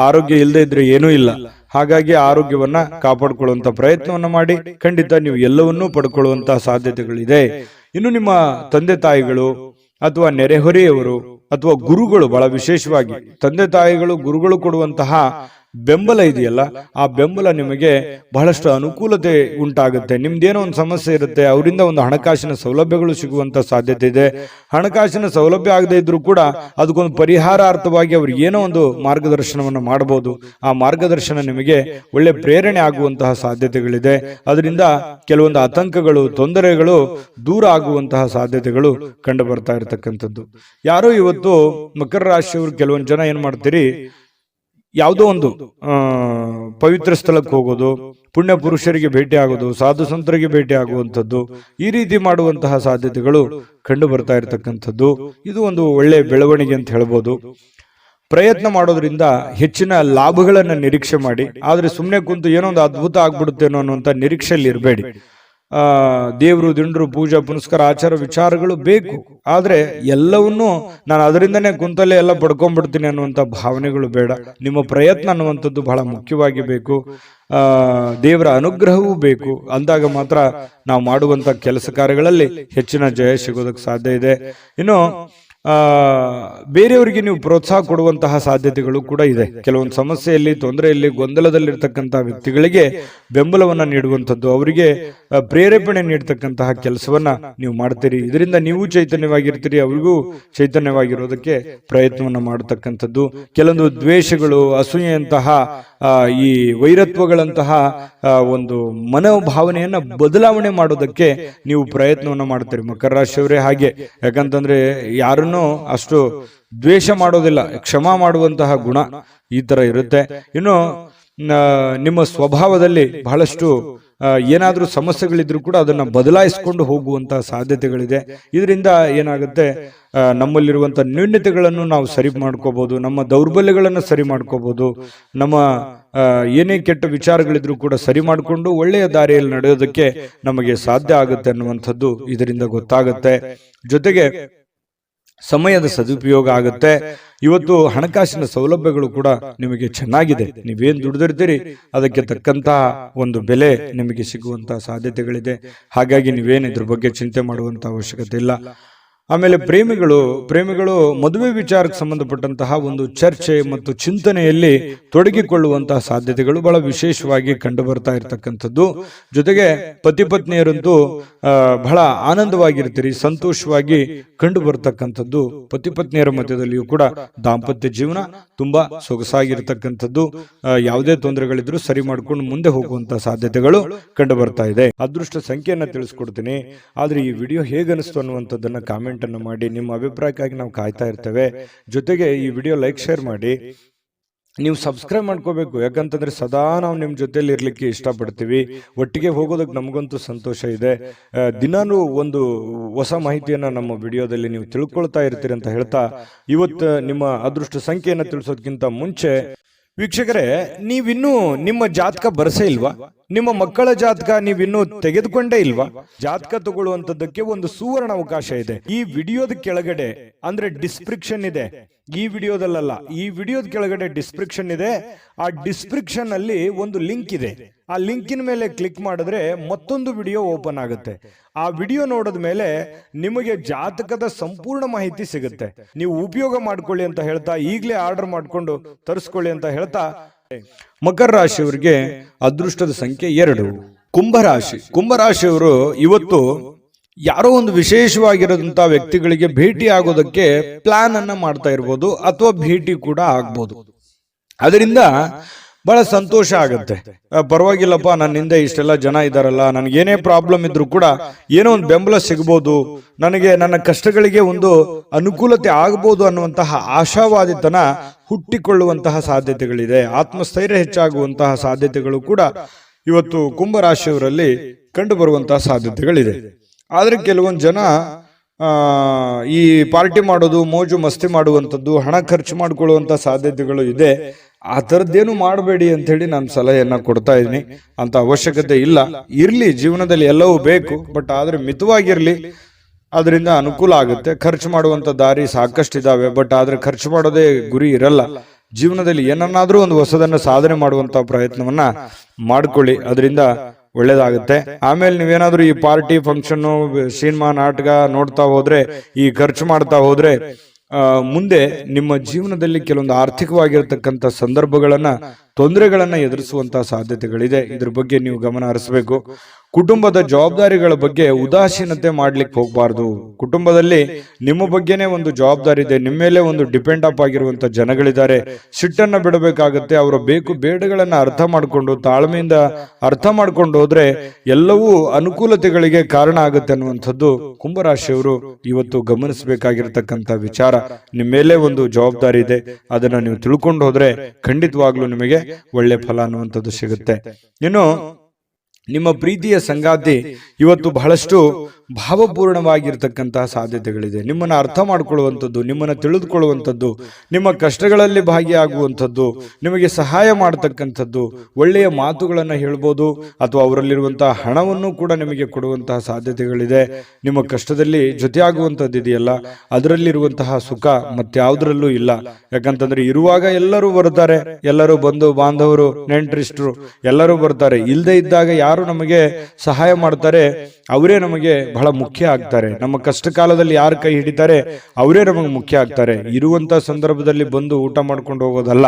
ಆರೋಗ್ಯ ಇಲ್ಲದೆ ಇದ್ರೆ ಏನೂ ಇಲ್ಲ. ಹಾಗಾಗಿ ಆರೋಗ್ಯವನ್ನ ಕಾಪಾಡಿಕೊಳ್ಳುವಂತ ಪ್ರಯತ್ನವನ್ನ ಮಾಡಿ. ಖಂಡಿತ ನೀವು ಎಲ್ಲವನ್ನೂ ಪಡ್ಕೊಳ್ಳುವಂತಹ ಸಾಧ್ಯತೆಗಳಿದೆ. ಇನ್ನು ನಿಮ್ಮ ತಂದೆ ತಾಯಿಗಳು ಅಥವಾ ನೆರೆಹೊರೆಯವರು ಅಥವಾ ಗುರುಗಳು, ಬಹಳ ವಿಶೇಷವಾಗಿ ತಂದೆ ತಾಯಿಗಳು, ಗುರುಗಳು ಕೊಡುವಂತಹ ಬೆಂಬಲ ಇದೆಯಲ್ಲ, ಆ ಬೆಂಬಲ ನಿಮಗೆ ಬಹಳಷ್ಟು ಅನುಕೂಲತೆ ಉಂಟಾಗುತ್ತೆ. ನಿಮ್ದೇನೋ ಒಂದು ಸಮಸ್ಯೆ ಇರುತ್ತೆ, ಅವರಿಂದ ಒಂದು ಹಣಕಾಸಿನ ಸೌಲಭ್ಯಗಳು ಸಿಗುವಂತ ಸಾಧ್ಯತೆ ಇದೆ. ಹಣಕಾಸಿನ ಸೌಲಭ್ಯ ಆಗದೆ ಇದ್ರೂ ಕೂಡ ಅದಕ್ಕೊಂದು ಪರಿಹಾರಾರ್ಥವಾಗಿ ಅವ್ರಿಗೆ ಏನೋ ಒಂದು ಮಾರ್ಗದರ್ಶನವನ್ನು ಮಾಡಬಹುದು. ಆ ಮಾರ್ಗದರ್ಶನ ನಿಮಗೆ ಒಳ್ಳೆ ಪ್ರೇರಣೆ ಆಗುವಂತಹ ಸಾಧ್ಯತೆಗಳಿದೆ. ಅದರಿಂದ ಕೆಲವೊಂದು ಆತಂಕಗಳು, ತೊಂದರೆಗಳು ದೂರ ಆಗುವಂತಹ ಸಾಧ್ಯತೆಗಳು ಕಂಡು ಬರ್ತಾ ಇರತಕ್ಕಂಥದ್ದು. ಯಾರೋ ಇವತ್ತು ಮಕರ ರಾಶಿಯವರು ಕೆಲವೊಂದು ಜನ ಏನ್ ಮಾಡ್ತೀರಿ, ಯಾವುದೋ ಒಂದು ಪವಿತ್ರ ಸ್ಥಳಕ್ಕೆ ಹೋಗೋದು, ಪುಣ್ಯ ಪುರುಷರಿಗೆ ಭೇಟಿ ಆಗೋದು, ಸಾಧು ಸಂತರಿಗೆ ಭೇಟಿ ಆಗುವಂಥದ್ದು, ಈ ರೀತಿ ಮಾಡುವಂತಹ ಸಾಧ್ಯತೆಗಳು ಕಂಡು ಬರ್ತಾ ಇರತಕ್ಕಂಥದ್ದು. ಇದು ಒಂದು ಒಳ್ಳೆಯ ಬೆಳವಣಿಗೆ ಅಂತ ಹೇಳ್ಬೋದು. ಪ್ರಯತ್ನ ಮಾಡೋದ್ರಿಂದ ಹೆಚ್ಚಿನ ಲಾಭಗಳನ್ನ ನಿರೀಕ್ಷೆ ಮಾಡಿ, ಆದ್ರೆ ಸುಮ್ಮನೆ ಕುಂತು ಏನೋ ಒಂದು ಅದ್ಭುತ ಆಗ್ಬಿಡುತ್ತೇನೋ ಅನ್ನುವಂಥ ನಿರೀಕ್ಷೆಯಲ್ಲಿ ಇರಬೇಡಿ. ದೇವರು, ದಿಂಡ್ರು, ಪೂಜಾ ಪುನಸ್ಕಾರ, ಆಚಾರ ವಿಚಾರಗಳು ಬೇಕು, ಆದ್ರೆ ಎಲ್ಲವನ್ನೂ ನಾನು ಅದರಿಂದನೇ ಕುಂತಲ್ಲೇ ಎಲ್ಲ ಪಡ್ಕೊಂಡ್ಬಿಡ್ತೀನಿ ಅನ್ನುವಂಥ ಭಾವನೆಗಳು ಬೇಡ. ನಿಮ್ಮ ಪ್ರಯತ್ನ ಅನ್ನುವಂಥದ್ದು ಬಹಳ ಮುಖ್ಯವಾಗಿ ಬೇಕು. ದೇವರ ಅನುಗ್ರಹವೂ ಬೇಕು. ಅಂದಾಗ ಮಾತ್ರ ನಾವು ಮಾಡುವಂತ ಕೆಲಸ ಕಾರ್ಯಗಳಲ್ಲಿ ಹೆಚ್ಚಿನ ಜಯ ಸಿಗೋದಕ್ಕೆ ಸಾಧ್ಯ ಇದೆ. ಇನ್ನು ಬೇರೆಯವರಿಗೆ ನೀವು ಪ್ರೋತ್ಸಾಹ ಕೊಡುವಂತಹ ಸಾಧ್ಯತೆಗಳು ಕೂಡ ಇದೆ. ಕೆಲವೊಂದು ಸಮಸ್ಯೆಯಲ್ಲಿ, ತೊಂದರೆಯಲ್ಲಿ, ಗೊಂದಲದಲ್ಲಿರ್ತಕ್ಕಂತಹ ವ್ಯಕ್ತಿಗಳಿಗೆ ಬೆಂಬಲವನ್ನ ನೀಡುವಂಥದ್ದು, ಅವರಿಗೆ ಪ್ರೇರೇಪಣೆ ನೀಡತಕ್ಕಂತಹ ಕೆಲಸವನ್ನ ನೀವು ಮಾಡ್ತೀರಿ. ಇದರಿಂದ ನೀವು ಚೈತನ್ಯವಾಗಿರ್ತೀರಿ, ಅವರಿಗೂ ಚೈತನ್ಯವಾಗಿರೋದಕ್ಕೆ ಪ್ರಯತ್ನವನ್ನ ಮಾಡತಕ್ಕಂಥದ್ದು. ಕೆಲವೊಂದು ದ್ವೇಷಗಳು, ಅಸೂಯೆಯಂತಹ ಈ ವೈರತ್ವಗಳಂತಹ ಒಂದು ಮನೋಭಾವನೆಯನ್ನ ಬದಲಾವಣೆ ಮಾಡೋದಕ್ಕೆ ನೀವು ಪ್ರಯತ್ನವನ್ನ ಮಾಡ್ತೀರಿ ಮಕರ ರಾಶಿಯವರೇ. ಹಾಗೆ ಯಾಕಂತಂದ್ರೆ ಯಾರನ್ನು ಅಷ್ಟು ದ್ವೇಷ ಮಾಡೋದಿಲ್ಲ, ಕ್ಷಮಾ ಮಾಡುವಂತಹ ಗುಣ ಈ ತರ ಇರುತ್ತೆ. ಇನ್ನು ನಿಮ್ಮ ಸ್ವಭಾವದಲ್ಲಿ ಬಹಳಷ್ಟು ಏನಾದ್ರೂ ಸಮಸ್ಯೆಗಳಿದ್ರು ಕೂಡ ಅದನ್ನ ಬದಲಾಯಿಸಿಕೊಂಡು ಹೋಗುವಂತಹ ಸಾಧ್ಯತೆಗಳಿದೆ. ಇದರಿಂದ ಏನಾಗುತ್ತೆ, ನಮ್ಮಲ್ಲಿರುವಂತಹ ನ್ಯೂನತೆಗಳನ್ನು ನಾವು ಸರಿ ಮಾಡ್ಕೋಬಹುದು, ನಮ್ಮ ದೌರ್ಬಲ್ಯಗಳನ್ನು ಸರಿ ಮಾಡ್ಕೋಬಹುದು, ನಮ್ಮ ಏನೇ ಕೆಟ್ಟ ವಿಚಾರಗಳಿದ್ರು ಕೂಡ ಸರಿ ಮಾಡಿಕೊಂಡು ಒಳ್ಳೆಯ ದಾರಿಯಲ್ಲಿ ನಡೆಯೋದಕ್ಕೆ ನಮಗೆ ಸಾಧ್ಯ ಆಗುತ್ತೆ ಅನ್ನುವಂಥದ್ದು ಇದರಿಂದ ಗೊತ್ತಾಗುತ್ತೆ. ಜೊತೆಗೆ ಸಮಯದ ಸದುಪಯೋಗ ಆಗುತ್ತೆ. ಇವತ್ತು ಹಣಕಾಸಿನ ಸೌಲಭ್ಯಗಳು ಕೂಡ ನಿಮಗೆ ಚೆನ್ನಾಗಿದೆ. ನೀವೇನ್ ದುಡಿದಿರ್ತೀರಿ ಅದಕ್ಕೆ ತಕ್ಕಂತಹ ಒಂದು ಬೆಲೆ ನಿಮಗೆ ಸಿಗುವಂತಹ ಸಾಧ್ಯತೆಗಳಿದೆ. ಹಾಗಾಗಿ ನೀವೇನು ಇದ್ರ ಬಗ್ಗೆ ಚಿಂತೆ ಮಾಡುವಂತ ಅವಶ್ಯಕತೆ ಇಲ್ಲ. ಆಮೇಲೆ ಪ್ರೇಮಿಗಳು ಮದುವೆ ವಿಚಾರಕ್ಕೆ ಸಂಬಂಧಪಟ್ಟಂತಹ ಒಂದು ಚರ್ಚೆ ಮತ್ತು ಚಿಂತನೆಯಲ್ಲಿ ತೊಡಗಿಕೊಳ್ಳುವಂತಹ ಸಾಧ್ಯತೆಗಳು ಬಹಳ ವಿಶೇಷವಾಗಿ ಕಂಡು ಬರ್ತಾ ಇರತಕ್ಕಂಥದ್ದು. ಜೊತೆಗೆ ಪತಿ ಪತ್ನಿಯರಂತೂ ಬಹಳ ಆನಂದವಾಗಿರ್ತೀರಿ, ಸಂತೋಷವಾಗಿ ಕಂಡು ಬರ್ತಕ್ಕಂಥದ್ದು. ಪತಿ ಪತ್ನಿಯರ ಮಧ್ಯದಲ್ಲಿಯೂ ಕೂಡ ದಾಂಪತ್ಯ ಜೀವನ ತುಂಬಾ ಸೊಗಸಾಗಿರ್ತಕ್ಕಂಥದ್ದು. ಯಾವುದೇ ತೊಂದರೆಗಳಿದ್ರು ಸರಿ ಮಾಡ್ಕೊಂಡು ಮುಂದೆ ಹೋಗುವಂತಹ ಸಾಧ್ಯತೆಗಳು ಕಂಡು ಬರ್ತಾ ಇದೆ. ಅದೃಷ್ಟ ಸಂಖ್ಯೆಯನ್ನ ತಿಳಿಸ್ಕೊಡ್ತೀನಿ, ಆದ್ರೆ ಈ ವಿಡಿಯೋ ಹೇಗನಿಸ್ತು ಅನ್ನುವಂಥದ್ದನ್ನ ಕಾಮೆಂಟ್ ಅನ್ನು ಮಾಡಿ. ನಿಮ್ಮ ಅಭಿಪ್ರಾಯಕ್ಕಾಗಿ ನಾವು ಕಾಯ್ತಾ ಇರ್ತೇವೆ. ಜೊತೆಗೆ ಈ ವಿಡಿಯೋ ಲೈಕ್, ಶೇರ್ ಮಾಡಿ. ನೀವು ಸಬ್ಸ್ಕ್ರೈಬ್ ಮಾಡ್ಕೋಬೇಕು, ಯಾಕಂತಂದ್ರೆ ಸದಾ ನಾವು ನಿಮ್ಮ ಜೊತೆಲಿ ಇರ್ಲಿಕ್ಕೆ ಇಷ್ಟಪಡ್ತೀವಿ. ಒಟ್ಟಿಗೆ ಹೋಗೋದಕ್ಕೆ ನಮಗಂತೂ ಸಂತೋಷ ಇದೆ. ದಿನಾನು ಒಂದು ಹೊಸ ಮಾಹಿತಿಯನ್ನ ನಮ್ಮ ವಿಡಿಯೋದಲ್ಲಿ ನೀವು ತಿಳ್ಕೊಳ್ತಾ ಇರ್ತೀರಿ ಅಂತ ಹೇಳ್ತಾ, ಇವತ್ತು ನಿಮ್ಮ ಅದೃಷ್ಟ ಸಂಖ್ಯೆಯನ್ನು ತಿಳಿಸೋದಕ್ಕಿಂತ ಮುಂಚೆ ವೀಕ್ಷಕರೇ, ನೀವಿನ್ನೂ ನಿಮ್ಮ ಜಾತಕ ಬರಸೇ ಇಲ್ವಾ? ನಿಮ್ಮ ಮಕ್ಕಳ ಜಾತಕ ನೀವಿನ್ನೂ ತೆಗೆದುಕೊಂಡೇ ಇಲ್ವಾ? ಜಾತಕ ತಗೊಳ್ಳುವಂತದ್ದಕ್ಕೆ ಒಂದು ಸುವರ್ಣ ಅವಕಾಶ ಇದೆ. ಈ ವಿಡಿಯೋದ ಕೆಳಗಡೆ ಅಂದ್ರೆ ಡಿಸ್ಕ್ರಿಪ್ಷನ್ ಇದೆ, ಈ ವಿಡಿಯೋದಲ್ಲ, ಈ ವಿಡಿಯೋದ ಕೆಳಗಡೆ ಡಿಸ್ಕ್ರಿಪ್ಷನ್ ಇದೆ. ಆ ಡಿಸ್ಕ್ರಿಪ್ಷನ್ ಅಲ್ಲಿ ಒಂದು ಲಿಂಕ್ ಇದೆ. ಆ ಲಿಂಕಿನ ಮೇಲೆ ಕ್ಲಿಕ್ ಮಾಡಿದ್ರೆ ಮತ್ತೊಂದು ವಿಡಿಯೋ ಓಪನ್ ಆಗುತ್ತೆ. ಆ ವಿಡಿಯೋ ನೋಡಿದ ಮೇಲೆ ನಿಮಗೆ ಜಾತಕದ ಸಂಪೂರ್ಣ ಮಾಹಿತಿ ಸಿಗುತ್ತೆ. ನೀವು ಉಪಯೋಗ ಮಾಡ್ಕೊಳ್ಳಿ ಅಂತ ಹೇಳ್ತಾ, ಈಗಲೇ ಆರ್ಡರ್ ಮಾಡ್ಕೊಂಡು ತರಿಸ್ಕೊಳ್ಳಿ ಅಂತ ಹೇಳ್ತಾ, ಮಕರ ರಾಶಿಯವರಿಗೆ ಅದೃಷ್ಟದ ಸಂಖ್ಯೆ 2. ಕುಂಭರಾಶಿಯವರು ಇವತ್ತು ಯಾರೋ ಒಂದು ವಿಶೇಷವಾಗಿರೋದಂತ ವ್ಯಕ್ತಿಗಳಿಗೆ ಭೇಟಿ ಆಗೋದಕ್ಕೆ ಪ್ಲಾನ್ ಅನ್ನ ಮಾಡ್ತಾ ಇರ್ಬೋದು, ಅಥವಾ ಭೇಟಿ ಕೂಡ ಆಗ್ಬೋದು. ಅದರಿಂದ ಬಹಳ ಸಂತೋಷ ಆಗುತ್ತೆ. ಪರವಾಗಿಲ್ಲಪ್ಪ, ನನ್ನಿಂದ ಇಷ್ಟೆಲ್ಲ ಜನ ಇದಾರಲ್ಲ, ನನಗೇನೇ ಪ್ರಾಬ್ಲಮ್ ಇದ್ರು ಕೂಡ ಏನೋ ಒಂದು ಬೆಂಬಲ ಸಿಗ್ಬೋದು, ನನಗೆ ನನ್ನ ಕಷ್ಟಗಳಿಗೆ ಒಂದು ಅನುಕೂಲತೆ ಆಗಬಹುದು ಅನ್ನುವಂತಹ ಆಶಾವಾದಿತನ ಹುಟ್ಟಿಕೊಳ್ಳುವಂತಹ ಸಾಧ್ಯತೆಗಳಿದೆ. ಆತ್ಮಸ್ಥೈರ್ಯ ಹೆಚ್ಚಾಗುವಂತಹ ಸಾಧ್ಯತೆಗಳು ಕೂಡ ಇವತ್ತು ಕುಂಭರಾಶಿಯವರಲ್ಲಿ ಕಂಡು ಬರುವಂತಹ ಸಾಧ್ಯತೆಗಳಿದೆ. ಆದ್ರೆ ಕೆಲವೊಂದು ಜನ ಈ ಪಾರ್ಟಿ ಮಾಡೋದು, ಮೋಜು ಮಸ್ತಿ ಮಾಡುವಂಥದ್ದು, ಹಣ ಖರ್ಚು ಮಾಡಿಕೊಳ್ಳುವಂತ ಸಾಧ್ಯತೆಗಳು ಇದೆ. ಆ ಥರದ್ದೇನು ಮಾಡಬೇಡಿ ಅಂತ ಹೇಳಿ ನಾನು ಸಲಹೆಯನ್ನ ಕೊಡ್ತಾ ಇದ್ದೀನಿ. ಅಂತ ಅವಶ್ಯಕತೆ ಇಲ್ಲ. ಇರ್ಲಿ, ಜೀವನದಲ್ಲಿ ಎಲ್ಲವೂ ಬೇಕು, ಬಟ್ ಆದ್ರೆ ಮಿತವಾಗಿರ್ಲಿ. ಅದರಿಂದ ಅನುಕೂಲ ಆಗುತ್ತೆ. ಖರ್ಚು ಮಾಡುವಂತ ದಾರಿ ಸಾಕಷ್ಟು ಇದಾವೆ, ಬಟ್ ಆದ್ರೆ ಖರ್ಚು ಮಾಡೋದೇ ಗುರಿ ಇರಲ್ಲ. ಜೀವನದಲ್ಲಿ ಏನನ್ನಾದ್ರೂ ಒಂದು ಹೊಸದನ್ನ ಸಾಧನೆ ಮಾಡುವಂತ ಪ್ರಯತ್ನವನ್ನ ಮಾಡ್ಕೊಳ್ಳಿ, ಅದರಿಂದ ಒಳ್ಳೇದಾಗುತ್ತೆ. ಆಮೇಲೆ ನೀವೇನಾದ್ರೂ ಈ ಪಾರ್ಟಿ, ಫಂಕ್ಷನ್, ಸಿನಿಮಾ, ನಾಟಕ ನೋಡ್ತಾ ಹೋದ್ರೆ, ಈ ಖರ್ಚು ಮಾಡ್ತಾ ಹೋದ್ರೆ ಮುಂದೆ ನಿಮ್ಮ ಜೀವನದಲ್ಲಿ ಕೆಲವೊಂದು ಆರ್ಥಿಕವಾಗಿರತಕ್ಕಂಥ ಸಂದರ್ಭಗಳನ್ನ ತೊಂದರೆಗಳನ್ನ ಎದುರಿಸುವಂತಹ ಸಾಧ್ಯತೆಗಳಿದೆ. ಇದ್ರ ಬಗ್ಗೆ ನೀವು ಗಮನ ಹರಿಸಬೇಕು. ಕುಟುಂಬದ ಜವಾಬ್ದಾರಿಗಳ ಬಗ್ಗೆ ಉದಾಸೀನತೆ ಮಾಡ್ಲಿಕ್ಕೆ ಹೋಗಬಾರ್ದು. ಕುಟುಂಬದಲ್ಲಿ ನಿಮ್ಮ ಬಗ್ಗೆನೇ ಒಂದು ಜವಾಬ್ದಾರಿ ಇದೆ, ನಿಮ್ಮ ಮೇಲೆ ಒಂದು ಡಿಪೆಂಡ್ ಅಪ್ ಆಗಿರುವಂತ ಜನಗಳಿದ್ದಾರೆ. ಸಿಟ್ಟನ್ನ ಬಿಡಬೇಕಾಗತ್ತೆ. ಅವರ ಬೇಕು ಬೇಡಗಳನ್ನ ಅರ್ಥ ಮಾಡಿಕೊಂಡು ತಾಳ್ಮೆಯಿಂದ ಅರ್ಥ ಮಾಡ್ಕೊಂಡು ಹೋದ್ರೆ ಎಲ್ಲವೂ ಅನುಕೂಲತೆಗಳಿಗೆ ಕಾರಣ ಆಗುತ್ತೆ ಅನ್ನುವಂಥದ್ದು ಕುಂಭರಾಶಿಯವರು ಇವತ್ತು ಗಮನಿಸಬೇಕಾಗಿರ್ತಕ್ಕಂಥ ವಿಚಾರ. ನಿಮ್ಮ ಮೇಲೆ ಒಂದು ಜವಾಬ್ದಾರಿ ಇದೆ, ಅದನ್ನ ನೀವು ತಿಳ್ಕೊಂಡು ಹೋದ್ರೆ ಖಂಡಿತವಾಗ್ಲೂ ನಿಮಗೆ ಒಳ್ಳೆ ಫಲ ಅನ್ನುವಂಥದ್ದು ಸಿಗುತ್ತೆ. ಇನ್ನು ನಿಮ್ಮ ಪ್ರೀತಿಯ ಸಂಗಾತಿ ಇವತ್ತು ಬಹಳಷ್ಟು ಭಾವಪೂರ್ಣವಾಗಿರ್ತಕ್ಕಂತಹ ಸಾಧ್ಯತೆಗಳಿದೆ. ನಿಮ್ಮನ್ನ ಅರ್ಥ ಮಾಡ್ಕೊಳ್ಳುವಂಥದ್ದು, ನಿಮ್ಮನ್ನ ತಿಳಿದುಕೊಳ್ಳುವಂಥದ್ದು, ನಿಮ್ಮ ಕಷ್ಟಗಳಲ್ಲಿ ಭಾಗಿಯಾಗುವಂಥದ್ದು, ನಿಮಗೆ ಸಹಾಯ ಮಾಡತಕ್ಕಂಥದ್ದು, ಒಳ್ಳೆಯ ಮಾತುಗಳನ್ನು ಹೇಳ್ಬೋದು ಅಥವಾ ಅವರಲ್ಲಿರುವಂತಹ ಹಣವನ್ನು ಕೂಡ ನಿಮಗೆ ಕೊಡುವಂತಹ ಸಾಧ್ಯತೆಗಳಿದೆ. ನಿಮ್ಮ ಕಷ್ಟದಲ್ಲಿ ಜೊತೆಯಾಗುವಂಥದ್ದು ಇದೆಯಲ್ಲ, ಅದರಲ್ಲಿರುವಂತಹ ಸುಖ ಮತ್ಯಾವುದರಲ್ಲೂ ಇಲ್ಲ. ಯಾಕಂತಂದ್ರೆ ಇರುವಾಗ ಎಲ್ಲರೂ ಬರ್ತಾರೆ, ಎಲ್ಲರೂ ಬಂಧು ಬಾಂಧವರು ನೆಂಟರಿಷ್ಟರು ಎಲ್ಲರೂ ಬರ್ತಾರೆ. ಇಲ್ಲದೆ ಇದ್ದಾಗ ಯಾರು ನಮಗೆ ಸಹಾಯ ಮಾಡ್ತಾರೆ ಅವರೇ ನಮಗೆ ಬಹಳ ಮುಖ್ಯ ಆಗ್ತಾರೆ. ನಮ್ಮ ಕಷ್ಟ ಕಾಲದಲ್ಲಿ ಯಾರು ಕೈ ಹಿಡಿತಾರೆ ಅವರೇ ನಮಗೆ ಮುಖ್ಯ ಆಗ್ತಾರೆ. ಇರುವಂತ ಸಂದರ್ಭದಲ್ಲಿ ಬಂದು ಊಟ ಮಾಡ್ಕೊಂಡು ಹೋಗೋದಲ್ಲ.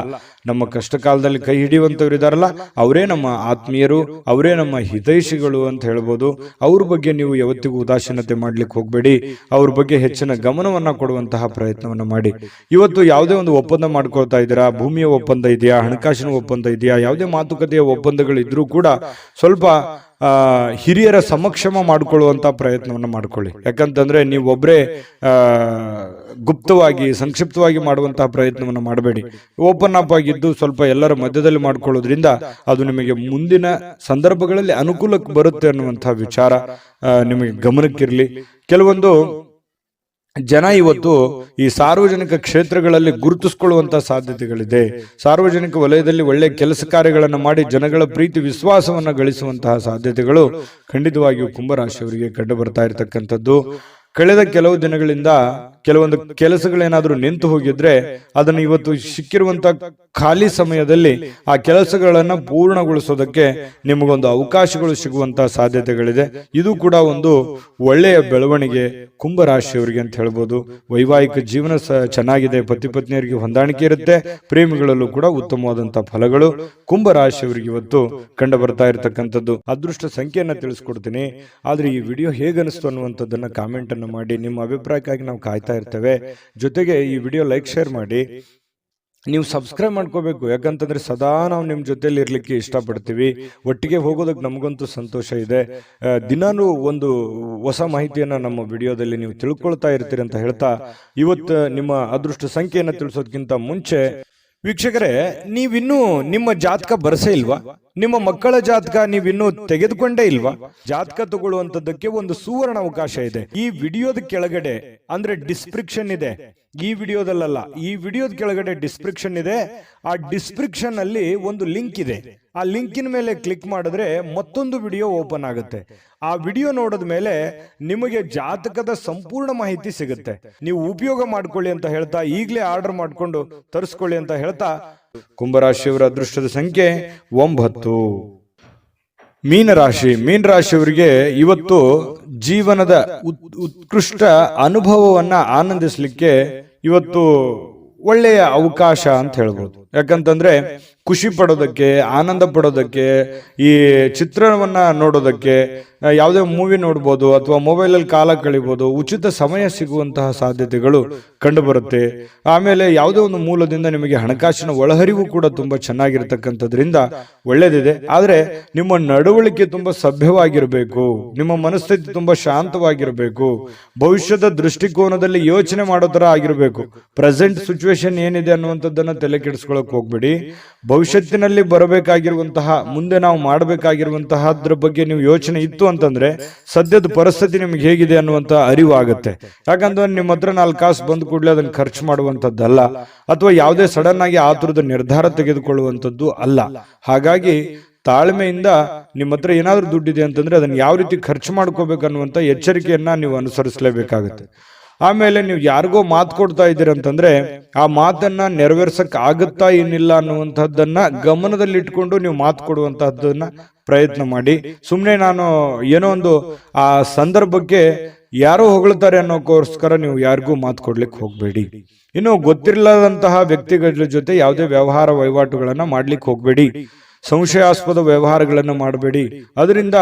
ನಮ್ಮ ಕಷ್ಟ ಕಾಲದಲ್ಲಿ ಕೈ ಹಿಡಿಯುವಂತವ್ರು ಇದಾರಲ್ಲ ಅವರೇ ನಮ್ಮ ಆತ್ಮೀಯರು, ಅವರೇ ನಮ್ಮ ಹಿತೈಷಿಗಳು ಅಂತ ಹೇಳ್ಬೋದು. ಅವ್ರ ಬಗ್ಗೆ ನೀವು ಯಾವತ್ತಿಗೂ ಉದಾಸೀನತೆ ಮಾಡ್ಲಿಕ್ಕೆ ಹೋಗ್ಬೇಡಿ. ಅವ್ರ ಬಗ್ಗೆ ಹೆಚ್ಚಿನ ಗಮನವನ್ನ ಕೊಡುವಂತಹ ಪ್ರಯತ್ನವನ್ನ ಮಾಡಿ. ಇವತ್ತು ಯಾವುದೇ ಒಂದು ಒಪ್ಪಂದ ಮಾಡ್ಕೊಳ್ತಾ ಇದ್ದೀರಾ, ಭೂಮಿಯ ಒಪ್ಪಂದ ಇದೆಯಾ, ಹಣಕಾಸಿನ ಒಪ್ಪಂದ ಇದೆಯಾ, ಯಾವುದೇ ಮಾತುಕತೆಯ ಒಪ್ಪಂದಗಳು ಇದ್ರೂ ಕೂಡ ಸ್ವಲ್ಪ ಹಿರಿಯರ ಸಮಕ್ಷಮ ಮಾಡಿಕೊಳ್ಳುವಂತ ಪ್ರಯತ್ನವನ್ನು ಮಾಡ್ಕೊಳ್ಳಿ. ಯಾಕಂತಂದ್ರೆ ನೀವು ಒಬ್ಬರೇ ಗುಪ್ತವಾಗಿ ಸಂಕ್ಷಿಪ್ತವಾಗಿ ಮಾಡುವಂತಹ ಪ್ರಯತ್ನವನ್ನು ಮಾಡಬೇಡಿ. ಓಪನ್ ಅಪ್ ಆಗಿದ್ದು ಸ್ವಲ್ಪ ಎಲ್ಲರ ಮಧ್ಯದಲ್ಲಿ ಮಾಡ್ಕೊಳ್ಳೋದ್ರಿಂದ ಅದು ನಿಮಗೆ ಮುಂದಿನ ಸಂದರ್ಭಗಳಲ್ಲಿ ಅನುಕೂಲಕ್ಕೆ ಬರುತ್ತೆ ಅನ್ನುವಂತಹ ವಿಚಾರ ನಿಮಗೆ ಗಮನಕ್ಕಿರಲಿ. ಕೆಲವೊಂದು ಜನ ಇವತ್ತು ಈ ಸಾರ್ವಜನಿಕ ಕ್ಷೇತ್ರಗಳಲ್ಲಿ ಗುರುತಿಸಿಕೊಳ್ಳುವಂತಹ ಸಾಧ್ಯತೆಗಳಿದೆ. ಸಾರ್ವಜನಿಕ ವಲಯದಲ್ಲಿ ಒಳ್ಳೆ ಕೆಲಸ ಕಾರ್ಯಗಳನ್ನು ಮಾಡಿ ಜನಗಳ ಪ್ರೀತಿ ವಿಶ್ವಾಸವನ್ನ ಗಳಿಸುವಂತಹ ಸಾಧ್ಯತೆಗಳು ಖಂಡಿತವಾಗಿಯೂ ಕುಂಭರಾಶಿಯವರಿಗೆ ಕಂಡು ಬರ್ತಾ ಇರತಕ್ಕಂಥದ್ದು. ಕಳೆದ ಕೆಲವು ದಿನಗಳಿಂದ ಕೆಲವೊಂದು ಕೆಲಸಗಳೇನಾದ್ರೂ ನಿಂತು ಹೋಗಿದ್ರೆ ಅದನ್ನು ಇವತ್ತು ಸಿಕ್ಕಿರುವಂತ ಖಾಲಿ ಸಮಯದಲ್ಲಿ ಆ ಕೆಲಸಗಳನ್ನ ಪೂರ್ಣಗೊಳಿಸೋದಕ್ಕೆ ನಿಮಗೊಂದು ಅವಕಾಶಗಳು ಸಿಗುವಂತಹ ಸಾಧ್ಯತೆಗಳಿದೆ. ಇದು ಕೂಡ ಒಂದು ಒಳ್ಳೆಯ ಬೆಳವಣಿಗೆ ಕುಂಭರಾಶಿಯವರಿಗೆ ಅಂತ ಹೇಳ್ಬೋದು. ವೈವಾಹಿಕ ಜೀವನ ಚೆನ್ನಾಗಿದೆ, ಪತಿ ಪತ್ನಿಯರಿಗೆ ಹೊಂದಾಣಿಕೆ ಇರುತ್ತೆ, ಪ್ರೇಮಿಗಳಲ್ಲೂ ಕೂಡ ಉತ್ತಮವಾದಂತಹ ಫಲಗಳು ಕುಂಭರಾಶಿಯವರಿಗೆ ಇವತ್ತು ಕಂಡು ಬರ್ತಾ ಇರತಕ್ಕಂಥದ್ದು. ಅದೃಷ್ಟ ಸಂಖ್ಯೆಯನ್ನ ತಿಳಿಸ್ಕೊಡ್ತೀನಿ. ಆದ್ರೆ ಈ ವಿಡಿಯೋ ಹೇಗನಿಸ್ತು ಅನ್ನುವಂಥದ್ದನ್ನ ಕಾಮೆಂಟ್ ಅನ್ನು ಮಾಡಿ. ನಿಮ್ಮ ಅಭಿಪ್ರಾಯಕ್ಕಾಗಿ ನಾವು ಕಾಯ್ತಾ ಇರ್ತೇವೆ. ಜೊತೆಗೆ ಈ ವಿಡಿಯೋ ಲೈಕ್ ಶೇರ್ ಮಾಡಿ. ನೀವು ಸಬ್ಸ್ಕ್ರೈಬ್ ಮಾಡ್ಕೋಬೇಕು. ಯಾಕಂತಂದ್ರೆ ಸದಾ ನಾವು ನಿಮ್ಮ ಜೊತೆಲಿ ಇರ್ಲಿಕ್ಕೆ ಇಷ್ಟಪಡ್ತೀವಿ. ಒಟ್ಟಿಗೆ ಹೋಗೋದಕ್ಕೆ ನಮಗಂತೂ ಸಂತೋಷ ಇದೆ. ದಿನಾನು ಒಂದು ಹೊಸ ಮಾಹಿತಿಯನ್ನ ನಮ್ಮ ವಿಡಿಯೋದಲ್ಲಿ ನೀವು ತಿಳ್ಕೊಳ್ತಾ ಇರ್ತೀರಿ ಅಂತ ಹೇಳ್ತಾ ಇವತ್ತು ನಿಮ್ಮ ಅದೃಷ್ಟ ಸಂಖ್ಯೆಯನ್ನು ತಿಳಿಸೋದಕ್ಕಿಂತ ಮುಂಚೆ ವೀಕ್ಷಕರೇ, ನೀವಿನ್ನೂ ನಿಮ್ಮ ಜಾತಕ ಬರಸೇ ಇಲ್ವಾ? ನಿಮ್ಮ ಮಕ್ಕಳ ಜಾತಕ ನೀವಿನ್ನೂ ತೆಗೆದುಕೊಂಡೇ ಇಲ್ವಾ? ಜಾತಕ ತಗೊಳ್ಳುವಂತದ್ದಕ್ಕೆ ಒಂದು ಸುವರ್ಣ ಅವಕಾಶ ಇದೆ. ಈ ವಿಡಿಯೋದ ಕೆಳಗಡೆ ಅಂದ್ರೆ ಡಿಸ್ಕ್ರಿಪ್ಷನ್ ಇದೆ. ಈ ವಿಡಿಯೋದಲ್ಲ, ಈ ವಿಡಿಯೋದ ಕೆಳಗಡೆ ಡಿಸ್ಕ್ರಿಪ್ಷನ್ ಇದೆ. ಆ ಡಿಸ್ಕ್ರಿಪ್ಷನ್ ಅಲ್ಲಿ ಒಂದು ಲಿಂಕ್ ಇದೆ. ಆ ಲಿಂಕಿನ ಮೇಲೆ ಕ್ಲಿಕ್ ಮಾಡಿದ್ರೆ ಮತ್ತೊಂದು ವಿಡಿಯೋ ಓಪನ್ ಆಗುತ್ತೆ. ಆ ವಿಡಿಯೋ ನೋಡಿದ ಮೇಲೆ ನಿಮಗೆ ಜಾತಕದ ಸಂಪೂರ್ಣ ಮಾಹಿತಿ ಸಿಗುತ್ತೆ. ನೀವು ಉಪಯೋಗ ಮಾಡ್ಕೊಳ್ಳಿ ಅಂತ ಹೇಳ್ತಾ, ಈಗಲೇ ಆರ್ಡರ್ ಮಾಡ್ಕೊಂಡು ತರಿಸ್ಕೊಳ್ಳಿ ಅಂತ ಹೇಳ್ತಾ, ಕುಂಭರಾಶಿಯವರ ಅದೃಷ್ಟದ ಸಂಖ್ಯೆ 9. ಮೀನರಾಶಿಯವರಿಗೆ ಇವತ್ತು ಜೀವನದ ಉತ್ಕೃಷ್ಟ ಅನುಭವವನ್ನ ಆನಂದಿಸಲಿಕ್ಕೆ ಇವತ್ತು ಒಳ್ಳೆಯ ಅವಕಾಶ ಅಂತ ಹೇಳ್ಬೋದು. ಯಾಕಂತಂದ್ರೆ ಖುಷಿ ಪಡೋದಕ್ಕೆ, ಆನಂದ ಪಡೋದಕ್ಕೆ, ಈ ಚಿತ್ರಣವನ್ನ ನೋಡೋದಕ್ಕೆ, ಯಾವುದೇ ಮೂವಿ ನೋಡ್ಬೋದು ಅಥವಾ ಮೊಬೈಲಲ್ಲಿ ಕಾಲ ಕಳಿಬೋದು, ಉಚಿತ ಸಮಯ ಸಿಗುವಂತಹ ಸಾಧ್ಯತೆಗಳು ಕಂಡು ಬರುತ್ತೆ. ಆಮೇಲೆ ಯಾವುದೇ ಒಂದು ಮೂಲದಿಂದ ನಿಮಗೆ ಹಣಕಾಸಿನ ಒಳಹರಿವು ಕೂಡ ತುಂಬಾ ಚೆನ್ನಾಗಿರ್ತಕ್ಕಂಥದ್ರಿಂದ ಒಳ್ಳೇದಿದೆ. ಆದ್ರೆ ನಿಮ್ಮ ನಡವಳಿಕೆ ತುಂಬಾ ಸಭ್ಯವಾಗಿರಬೇಕು, ನಿಮ್ಮ ಮನಸ್ಥಿತಿ ತುಂಬಾ ಶಾಂತವಾಗಿರಬೇಕು, ಭವಿಷ್ಯದ ದೃಷ್ಟಿಕೋನದಲ್ಲಿ ಯೋಚನೆ ಮಾಡೋ ತರ ಆಗಿರಬೇಕು. ಪ್ರೆಸೆಂಟ್ ಸಿಚುವೇಶನ್ ಏನಿದೆ ಅನ್ನುವಂಥದ್ದನ್ನ ತಲೆ ಕೆಡಿಸ್ಕೊಳಕ್ ಹೋಗ್ಬೇಡಿ. ಭವಿಷ್ಯತ್ತಿನಲ್ಲಿ ಬರಬೇಕಾಗಿರುವಂತಹ, ಮುಂದೆ ನಾವು ಮಾಡಬೇಕಾಗಿರುವಂತಹದ್ರ ಬಗ್ಗೆ ನೀವು ಯೋಚನೆ ಇತ್ತು ಅಂತಂದ್ರೆ ಸದ್ಯದ ಪರಿಸ್ಥಿತಿ ನಿಮ್ಗೆ ಹೇಗಿದೆ ಅನ್ನುವಂತ ಅರಿವು ಆಗುತ್ತೆ. ಯಾಕಂದ್ರೆ ನಿಮ್ಮ ಹತ್ರ 4 ಕಾಸು ಬಂದ ಕೂಡಲೇ ಅದನ್ನ ಖರ್ಚು ಮಾಡುವಂತದ್ದಲ್ಲ, ಅಥವಾ ಯಾವುದೇ ಸಡನ್ ಆಗಿ ಆತುರದ ನಿರ್ಧಾರ ತೆಗೆದುಕೊಳ್ಳುವಂಥದ್ದು ಅಲ್ಲ. ಹಾಗಾಗಿ ತಾಳ್ಮೆಯಿಂದ ನಿಮ್ಮ ಹತ್ರ ಏನಾದ್ರೂ ದುಡ್ಡಿದೆ ಅಂತಂದ್ರೆ ಅದನ್ನ ಯಾವ ರೀತಿ ಖರ್ಚು ಮಾಡ್ಕೋಬೇಕನ್ನುವಂತ ಎಚ್ಚರಿಕೆಯನ್ನ ನೀವು ಅನುಸರಿಸಲೇಬೇಕಾಗುತ್ತೆ. ಆಮೇಲೆ ನೀವು ಯಾರಿಗೋ ಮಾತು ಕೊಡ್ತಾ ಇದ್ದೀರ ಅಂತಂದ್ರೆ ಆ ಮಾತನ್ನ ನೆರವೇರ್ಸಕ್ ಆಗುತ್ತಾ ಏನಿಲ್ಲ ಅನ್ನುವಂಥದ್ದನ್ನ ಗಮನದಲ್ಲಿ ಇಟ್ಕೊಂಡು ನೀವು ಮಾತು ಕೊಡುವಂತಹದ್ದನ್ನ ಪ್ರಯತ್ನ ಮಾಡಿ. ಸುಮ್ಮನೆ ನಾನು ಏನೋ ಒಂದು ಆ ಸಂದರ್ಭಕ್ಕೆ ಯಾರೋ ಹೊಗಳ್ತಾರೆ ಅನ್ನೋಕ್ಕೋಸ್ಕರ ನೀವು ಯಾರಿಗೂ ಮಾತು ಕೊಡ್ಲಿಕ್ಕೆ ಹೋಗಬೇಡಿ. ಇನ್ನು ಗೊತ್ತಿರಲಾದಂತಹ ವ್ಯಕ್ತಿಗಳ ಜೊತೆ ಯಾವುದೇ ವ್ಯವಹಾರ ವಹಿವಾಟುಗಳನ್ನ ಮಾಡ್ಲಿಕ್ಕೆ ಹೋಗಬೇಡಿ. ಸಂಶಯಾಸ್ಪದ ವ್ಯವಹಾರಗಳನ್ನು ಮಾಡಬೇಡಿ. ಅದರಿಂದ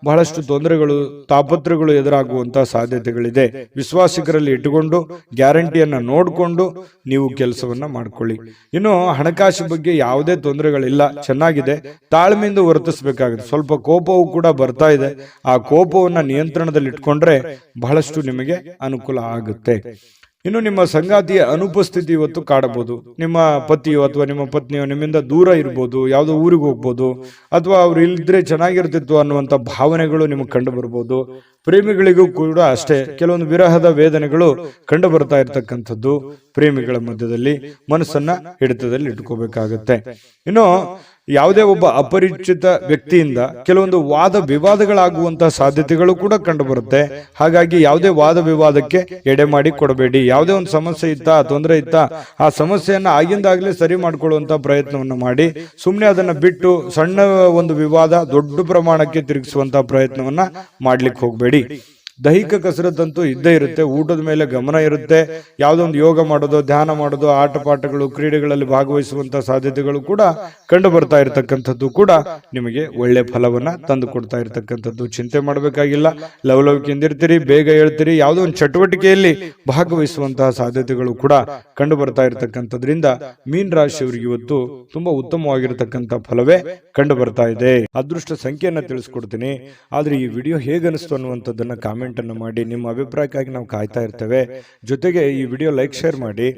ಬಹಳಷ್ಟು ತೊಂದರೆಗಳು, ತಾಪತ್ರಗಳು ಎದುರಾಗುವಂತಹ ಸಾಧ್ಯತೆಗಳಿದೆ. ವಿಶ್ವಾಸಿಕರಲ್ಲಿ ಇಟ್ಟುಕೊಂಡು ಗ್ಯಾರಂಟಿಯನ್ನ ನೋಡಿಕೊಂಡು ನೀವು ಕೆಲಸವನ್ನ ಮಾಡ್ಕೊಳ್ಳಿ. ಇನ್ನು ಹಣಕಾಸು ಬಗ್ಗೆ ಯಾವುದೇ ತೊಂದರೆಗಳಿಲ್ಲ, ಚೆನ್ನಾಗಿದೆ. ತಾಳ್ಮೆಯಿಂದ ವರ್ತಿಸಬೇಕಾಗುತ್ತೆ. ಸ್ವಲ್ಪ ಕೋಪವೂ ಕೂಡ ಬರ್ತಾ ಇದೆ. ಆ ಕೋಪವನ್ನ ನಿಯಂತ್ರಣದಲ್ಲಿ ಇಟ್ಕೊಂಡ್ರೆ ಬಹಳಷ್ಟು ನಿಮಗೆ ಅನುಕೂಲ ಆಗುತ್ತೆ. ಇನ್ನು ನಿಮ್ಮ ಸಂಗಾತಿಯ ಅನುಪಸ್ಥಿತಿ ಇವತ್ತು ಕಾಡಬಹುದು. ನಿಮ್ಮ ಪತಿಯೋ ಅಥವಾ ನಿಮ್ಮ ಪತ್ನಿಯೋ ನಿಮ್ಮಿಂದ ದೂರ ಇರ್ಬೋದು, ಯಾವುದೋ ಊರಿಗೆ ಹೋಗ್ಬೋದು, ಅಥವಾ ಅವ್ರು ಇಲ್ದ್ರೆ ಚೆನ್ನಾಗಿರ್ತಿತ್ತು ಅನ್ನುವಂಥ ಭಾವನೆಗಳು ನಿಮಗೆ ಕಂಡು ಬರ್ಬೋದು. ಪ್ರೇಮಿಗಳಿಗೂ ಕೂಡ ಅಷ್ಟೇ ಕೆಲವೊಂದು ವಿರಹದ ವೇದನೆಗಳು ಕಂಡು ಬರ್ತಾ ಇರ್ತಕ್ಕಂಥದ್ದು. ಪ್ರೇಮಿಗಳ ಮಧ್ಯದಲ್ಲಿ ಮನಸ್ಸನ್ನ ಹಿಡಿತದಲ್ಲಿ ಇಟ್ಕೋಬೇಕಾಗತ್ತೆ. ಇನ್ನು ಯಾವುದೇ ಒಬ್ಬ ಅಪರಿಚಿತ ವ್ಯಕ್ತಿಯಿಂದ ಕೆಲವೊಂದು ವಾದ ವಿವಾದಗಳಾಗುವಂತಹ ಸಾಧ್ಯತೆಗಳು ಕೂಡ ಕಂಡು ಬರುತ್ತೆ. ಹಾಗಾಗಿ ಯಾವುದೇ ವಾದ ವಿವಾದಕ್ಕೆ ಎಡೆ ಮಾಡಿ ಕೊಡಬೇಡಿ. ಯಾವುದೇ ಒಂದು ಸಮಸ್ಯೆ ಇತ್ತಾ, ತೊಂದರೆ ಇತ್ತಾ, ಆ ಸಮಸ್ಯೆಯನ್ನ ಆಗಿಂದಾಗಲೇ ಸರಿ ಮಾಡ್ಕೊಳ್ಳುವಂತ ಪ್ರಯತ್ನವನ್ನ ಮಾಡಿ. ಸುಮ್ಮನೆ ಅದನ್ನ ಬಿಟ್ಟು ಸಣ್ಣ ಒಂದು ವಿವಾದ ದೊಡ್ಡ ಪ್ರಮಾಣಕ್ಕೆ ತಿರುಗಿಸುವಂತಹ ಪ್ರಯತ್ನವನ್ನ ಮಾಡ್ಲಿಕ್ಕೆ ಹೋಗ್ಬೇಡಿ. ದೈಹಿಕ ಕಸರತ್ತಂತೂ ಇದ್ದೇ ಇರುತ್ತೆ. ಊಟದ ಮೇಲೆ ಗಮನ ಇರುತ್ತೆ. ಯಾವುದೋ ಒಂದು ಯೋಗ ಮಾಡೋದು, ಧ್ಯಾನ ಮಾಡೋದು, ಆಟ ಪಾಠಗಳು, ಕ್ರೀಡೆಗಳಲ್ಲಿ ಭಾಗವಹಿಸುವಂತಹ ಸಾಧ್ಯತೆಗಳು ಕೂಡ ಕಂಡು ಬರ್ತಾ ಇರತಕ್ಕಂಥದ್ದು ಕೂಡ ನಿಮಗೆ ಒಳ್ಳೆ ಫಲವನ್ನ ತಂದು ಕೊಡ್ತಾ ಇರತಕ್ಕಂಥದ್ದು. ಚಿಂತೆ ಮಾಡಬೇಕಾಗಿಲ್ಲ. ಲವಲವಿಕೆಯಿಂದ ಇರ್ತೀರಿ, ಬೇಗ ಹೇಳ್ತೀರಿ. ಯಾವುದೋ ಒಂದು ಚಟುವಟಿಕೆಯಲ್ಲಿ ಭಾಗವಹಿಸುವಂತಹ ಸಾಧ್ಯತೆಗಳು ಕೂಡ ಕಂಡು ಬರ್ತಾ ಇರತಕ್ಕಂಥದ್ರಿಂದ ಮೀನ ರಾಶಿಯವರಿಗೆ ಇವತ್ತು ತುಂಬಾ ಉತ್ತಮವಾಗಿರತಕ್ಕಂಥ ಫಲವೇ ಕಂಡು ಬರ್ತಾ ಇದೆ. ಅದೃಷ್ಟ ಸಂಖ್ಯೆಯನ್ನ ತಿಳಿಸ್ಕೊಡ್ತೀನಿ. ಆದ್ರೆ ಈ ವಿಡಿಯೋ ಹೇಗನಿಸ್ತು ಅನ್ನುವಂಥದ್ದನ್ನ ಕಾಮೆಂಟ್ ಅನ್ನು ಮಾಡಿ. ನಿಮ್ಮ ಅಭಿಪ್ರಾಯಕ್ಕಾಗಿ ನಾವು ಕಾಯ್ತಾ ಇರ್ತೇವೆ. ಜೊತೆಗೆ ಈ ವಿಡಿಯೋ ಲೈಕ್, ಶೇರ್ ಮಾಡಿ.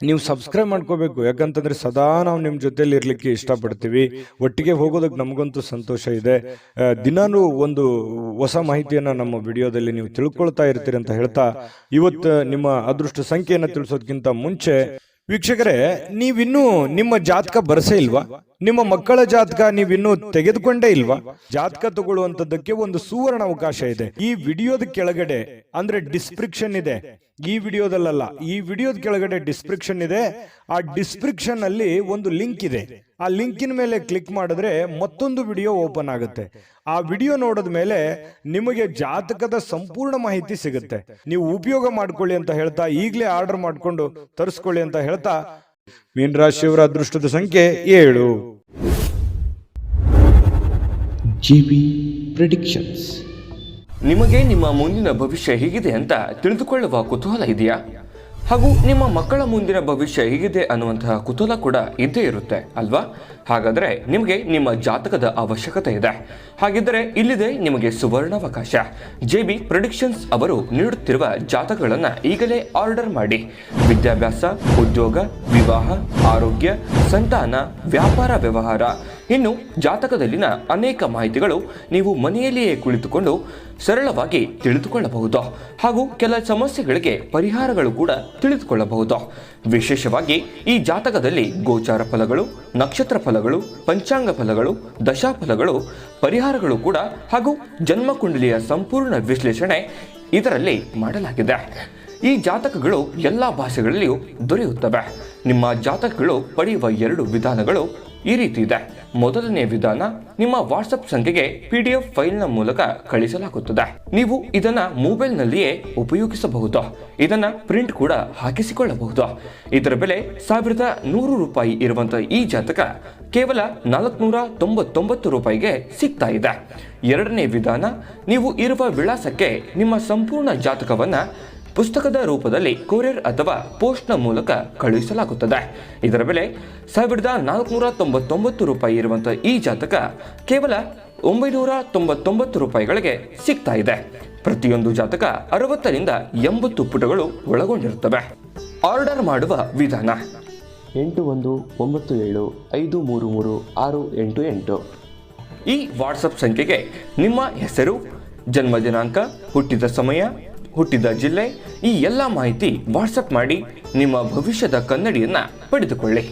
ನೀವು ಸಬ್ಸ್ಕ್ರೈಬ್ ಮಾಡ್ಕೋಬೇಕು. ಯಾಕಂತಂದ್ರೆ ಸದಾ ನಾವು ನಿಮ್ಮ ಜೊತೆಲಿ ಇರ್ಲಿಕ್ಕೆ ಇಷ್ಟಪಡ್ತೀವಿ. ಒಟ್ಟಿಗೆ ಹೋಗೋದಕ್ಕೆ ನಮಗಂತೂ ಸಂತೋಷ ಇದೆ. ದಿನಾನು ಒಂದು ಹೊಸ ಮಾಹಿತಿಯನ್ನ ನಮ್ಮ ವಿಡಿಯೋದಲ್ಲಿ ನೀವು ತಿಳ್ಕೊಳ್ತಾ ಇರ್ತೀರಿ ಅಂತ ಹೇಳ್ತಾ, ಇವತ್ತು ನಿಮ್ಮ ಅದೃಷ್ಟ ಸಂಖ್ಯೆಯನ್ನು ತಿಳಿಸೋದಕ್ಕಿಂತ ಮುಂಚೆ ವೀಕ್ಷಕರೇ, ನೀವಿನ್ನೂ ನಿಮ್ಮ ಜಾತಕ ಬರಸೇ ಇಲ್ವಾ? ನಿಮ್ಮ ಮಕ್ಕಳ ಜಾತಕ ನೀವಿನ್ನೂ ತೆಗೆದುಕೊಂಡೇ ಇಲ್ವಾ? ಜಾತಕ ತಗೊಳ್ಳುವಂತದ್ದಕ್ಕೆ ಒಂದು ಸುವರ್ಣ ಅವಕಾಶ ಇದೆ. ಈ ವಿಡಿಯೋದ ಕೆಳಗಡೆ ಅಂದ್ರೆ ಡಿಸ್ಕ್ರಿಪ್ಷನ್ ಇದೆ. ಈ ವಿಡಿಯೋದಲ್ಲ, ಈ ವಿಡಿಯೋದ ಕೆಳಗಡೆ ಡಿಸ್ಕ್ರಿಪ್ಷನ್ ಇದೆ. ಆ ಡಿಸ್ಕ್ರಿಪ್ಷನ್ ಅಲ್ಲಿ ಒಂದು ಲಿಂಕ್ ಇದೆ. ಆ ಲಿಂಕಿನ ಮೇಲೆ ಕ್ಲಿಕ್ ಮಾಡಿದ್ರೆ ಮತ್ತೊಂದು ವಿಡಿಯೋ ಓಪನ್ ಆಗುತ್ತೆ. ಆ ವಿಡಿಯೋ ನೋಡಿದ ಮೇಲೆ ನಿಮಗೆ ಜಾತಕದ ಸಂಪೂರ್ಣ ಮಾಹಿತಿ ಸಿಗುತ್ತೆ. ನೀವು ಉಪಯೋಗ ಮಾಡ್ಕೊಳ್ಳಿ ಅಂತ ಹೇಳ್ತಾ, ಈಗಲೇ ಆರ್ಡರ್ ಮಾಡ್ಕೊಂಡು ತರಿಸ್ಕೊಳ್ಳಿ ಅಂತ ಹೇಳ್ತಾ, ಮೀನ ರಾಶಿಯವರ ಅದೃಷ್ಟದ ಸಂಖ್ಯೆ 7. GB predictions. ನಿಮಗೆ ನಿಮ್ಮ ಮುಂದಿನ ಭವಿಷ್ಯ ಹೇಗಿದೆ ಅಂತ ತಿಳಿದುಕೊಳ್ಳುವ ಕುತೂಹಲ ಇದೆಯಾ? ಹಾಗೂ ನಿಮ್ಮ ಮಕ್ಕಳ ಮುಂದಿನ ಭವಿಷ್ಯ ಹೇಗಿದೆ ಅನ್ನುವಂತಹ ಕುತೂಹಲ ಕೂಡ ಇದ್ದೇ ಇರುತ್ತೆ ಅಲ್ವಾ? ಹಾಗಾದರೆ ನಿಮಗೆ ನಿಮ್ಮ ಜಾತಕದ ಅವಶ್ಯಕತೆ ಇದೆ. ಹಾಗಿದ್ದರೆ ಇಲ್ಲಿದೆ ನಿಮಗೆ ಸುವರ್ಣಾವಕಾಶ. JB ಪ್ರೆಡಿಕ್ಷನ್ಸ್ ಅವರು ನೀಡುತ್ತಿರುವ ಜಾತಕಗಳನ್ನು ಈಗಲೇ ಆರ್ಡರ್ ಮಾಡಿ. ವಿದ್ಯಾಭ್ಯಾಸ, ಉದ್ಯೋಗ, ವಿವಾಹ, ಆರೋಗ್ಯ, ಸಂತಾನ, ವ್ಯಾಪಾರ ವ್ಯವಹಾರ, ಇನ್ನು ಜಾತಕದಲ್ಲಿನ ಅನೇಕ ಮಾಹಿತಿಗಳು ನೀವು ಮನೆಯಲ್ಲಿಯೇ ಕುಳಿತುಕೊಂಡು ಸರಳವಾಗಿ ತಿಳಿದುಕೊಳ್ಳಬಹುದು. ಹಾಗೂ ಕೆಲ ಸಮಸ್ಯೆಗಳಿಗೆ ಪರಿಹಾರಗಳು ಕೂಡ ತಿಳಿದುಕೊಳ್ಳಬಹುದು. ವಿಶೇಷವಾಗಿ ಈ ಜಾತಕದಲ್ಲಿ ಗೋಚಾರ ಫಲಗಳು, ನಕ್ಷತ್ರ ಫಲಗಳು, ಪಂಚಾಂಗ ಫಲಗಳು, ದಶಾಫಲಗಳು, ಪರಿಹಾರಗಳು ಕೂಡ ಹಾಗೂ ಜನ್ಮಕುಂಡಲಿಯ ಸಂಪೂರ್ಣ ವಿಶ್ಲೇಷಣೆ ಇದರಲ್ಲಿ ಮಾಡಲಾಗಿದೆ. ಈ ಜಾತಕಗಳು ಎಲ್ಲ ಭಾಷೆಗಳಲ್ಲಿಯೂ ದೊರೆಯುತ್ತವೆ. ನಿಮ್ಮ ಜಾತಕಗಳು ಪಡೆಯುವ 2 ವಿಧಾನಗಳು ಈ ರೀತಿ ಇದೆ. ಮೊದಲನೇ ವಿಧಾನ, ನಿಮ್ಮ ವಾಟ್ಸಪ್ ಸಂಖ್ಯೆಗೆ PDF ಫೈಲ್ನ ಮೂಲಕ ಕಳಿಸಲಾಗುತ್ತದೆ. ನೀವು ಇದನ್ನ ಮೊಬೈಲ್ನಲ್ಲಿಯೇ ಉಪಯೋಗಿಸಬಹುದು. ಇದನ್ನ ಪ್ರಿಂಟ್ ಕೂಡ ಹಾಕಿಸಿಕೊಳ್ಳಬಹುದು. ಇದರ ಬೆಲೆ 1100 ರೂಪಾಯಿ ಇರುವಂತಹ ಈ ಜಾತಕ ಕೇವಲ 499 ರೂಪಾಯಿಗೆ ಸಿಗ್ತಾ ಇದೆ. ಎರಡನೇ ವಿಧಾನ, ನೀವು ಇರುವ ವಿಳಾಸಕ್ಕೆ ನಿಮ್ಮ ಸಂಪೂರ್ಣ ಜಾತಕವನ್ನ ಪುಸ್ತಕದ ರೂಪದಲ್ಲಿ ಕೊರಿಯರ್ ಅಥವಾ ಪೋಸ್ಟ್ನ ಮೂಲಕ ಕಳುಹಿಸಲಾಗುತ್ತದೆ. ಇದರ ಬೆಲೆ 1499 ರೂಪಾಯಿ ಇರುವಂತಹ ಈ ಜಾತಕ ಕೇವಲ 999 ರೂಪಾಯಿಗಳಿಗೆ ಸಿಗ್ತಾ ಇದೆ. ಪ್ರತಿಯೊಂದು ಜಾತಕ 60 ರಿಂದ 80 ಪುಟಗಳು ಒಳಗೊಂಡಿರುತ್ತವೆ. ಆರ್ಡರ್ ಮಾಡುವ ವಿಧಾನ: 8197533688. ಈ ವಾಟ್ಸಪ್ ಸಂಖ್ಯೆಗೆ ನಿಮ್ಮ ಹೆಸರು, ಜನ್ಮ ದಿನಾಂಕ, ಹುಟ್ಟಿದ ಸಮಯ, ಹುಟ್ಟಿದ ಜಿಲ್ಲೆ, ಈ ಎಲ್ಲ ಮಾಹಿತಿ ವಾಟ್ಸಪ್ ಮಾಡಿ ನಿಮ್ಮ ಭವಿಷ್ಯದ ಕನ್ನಡಿಯನ್ನ ಪಡೆದುಕೊಳ್ಳಿ.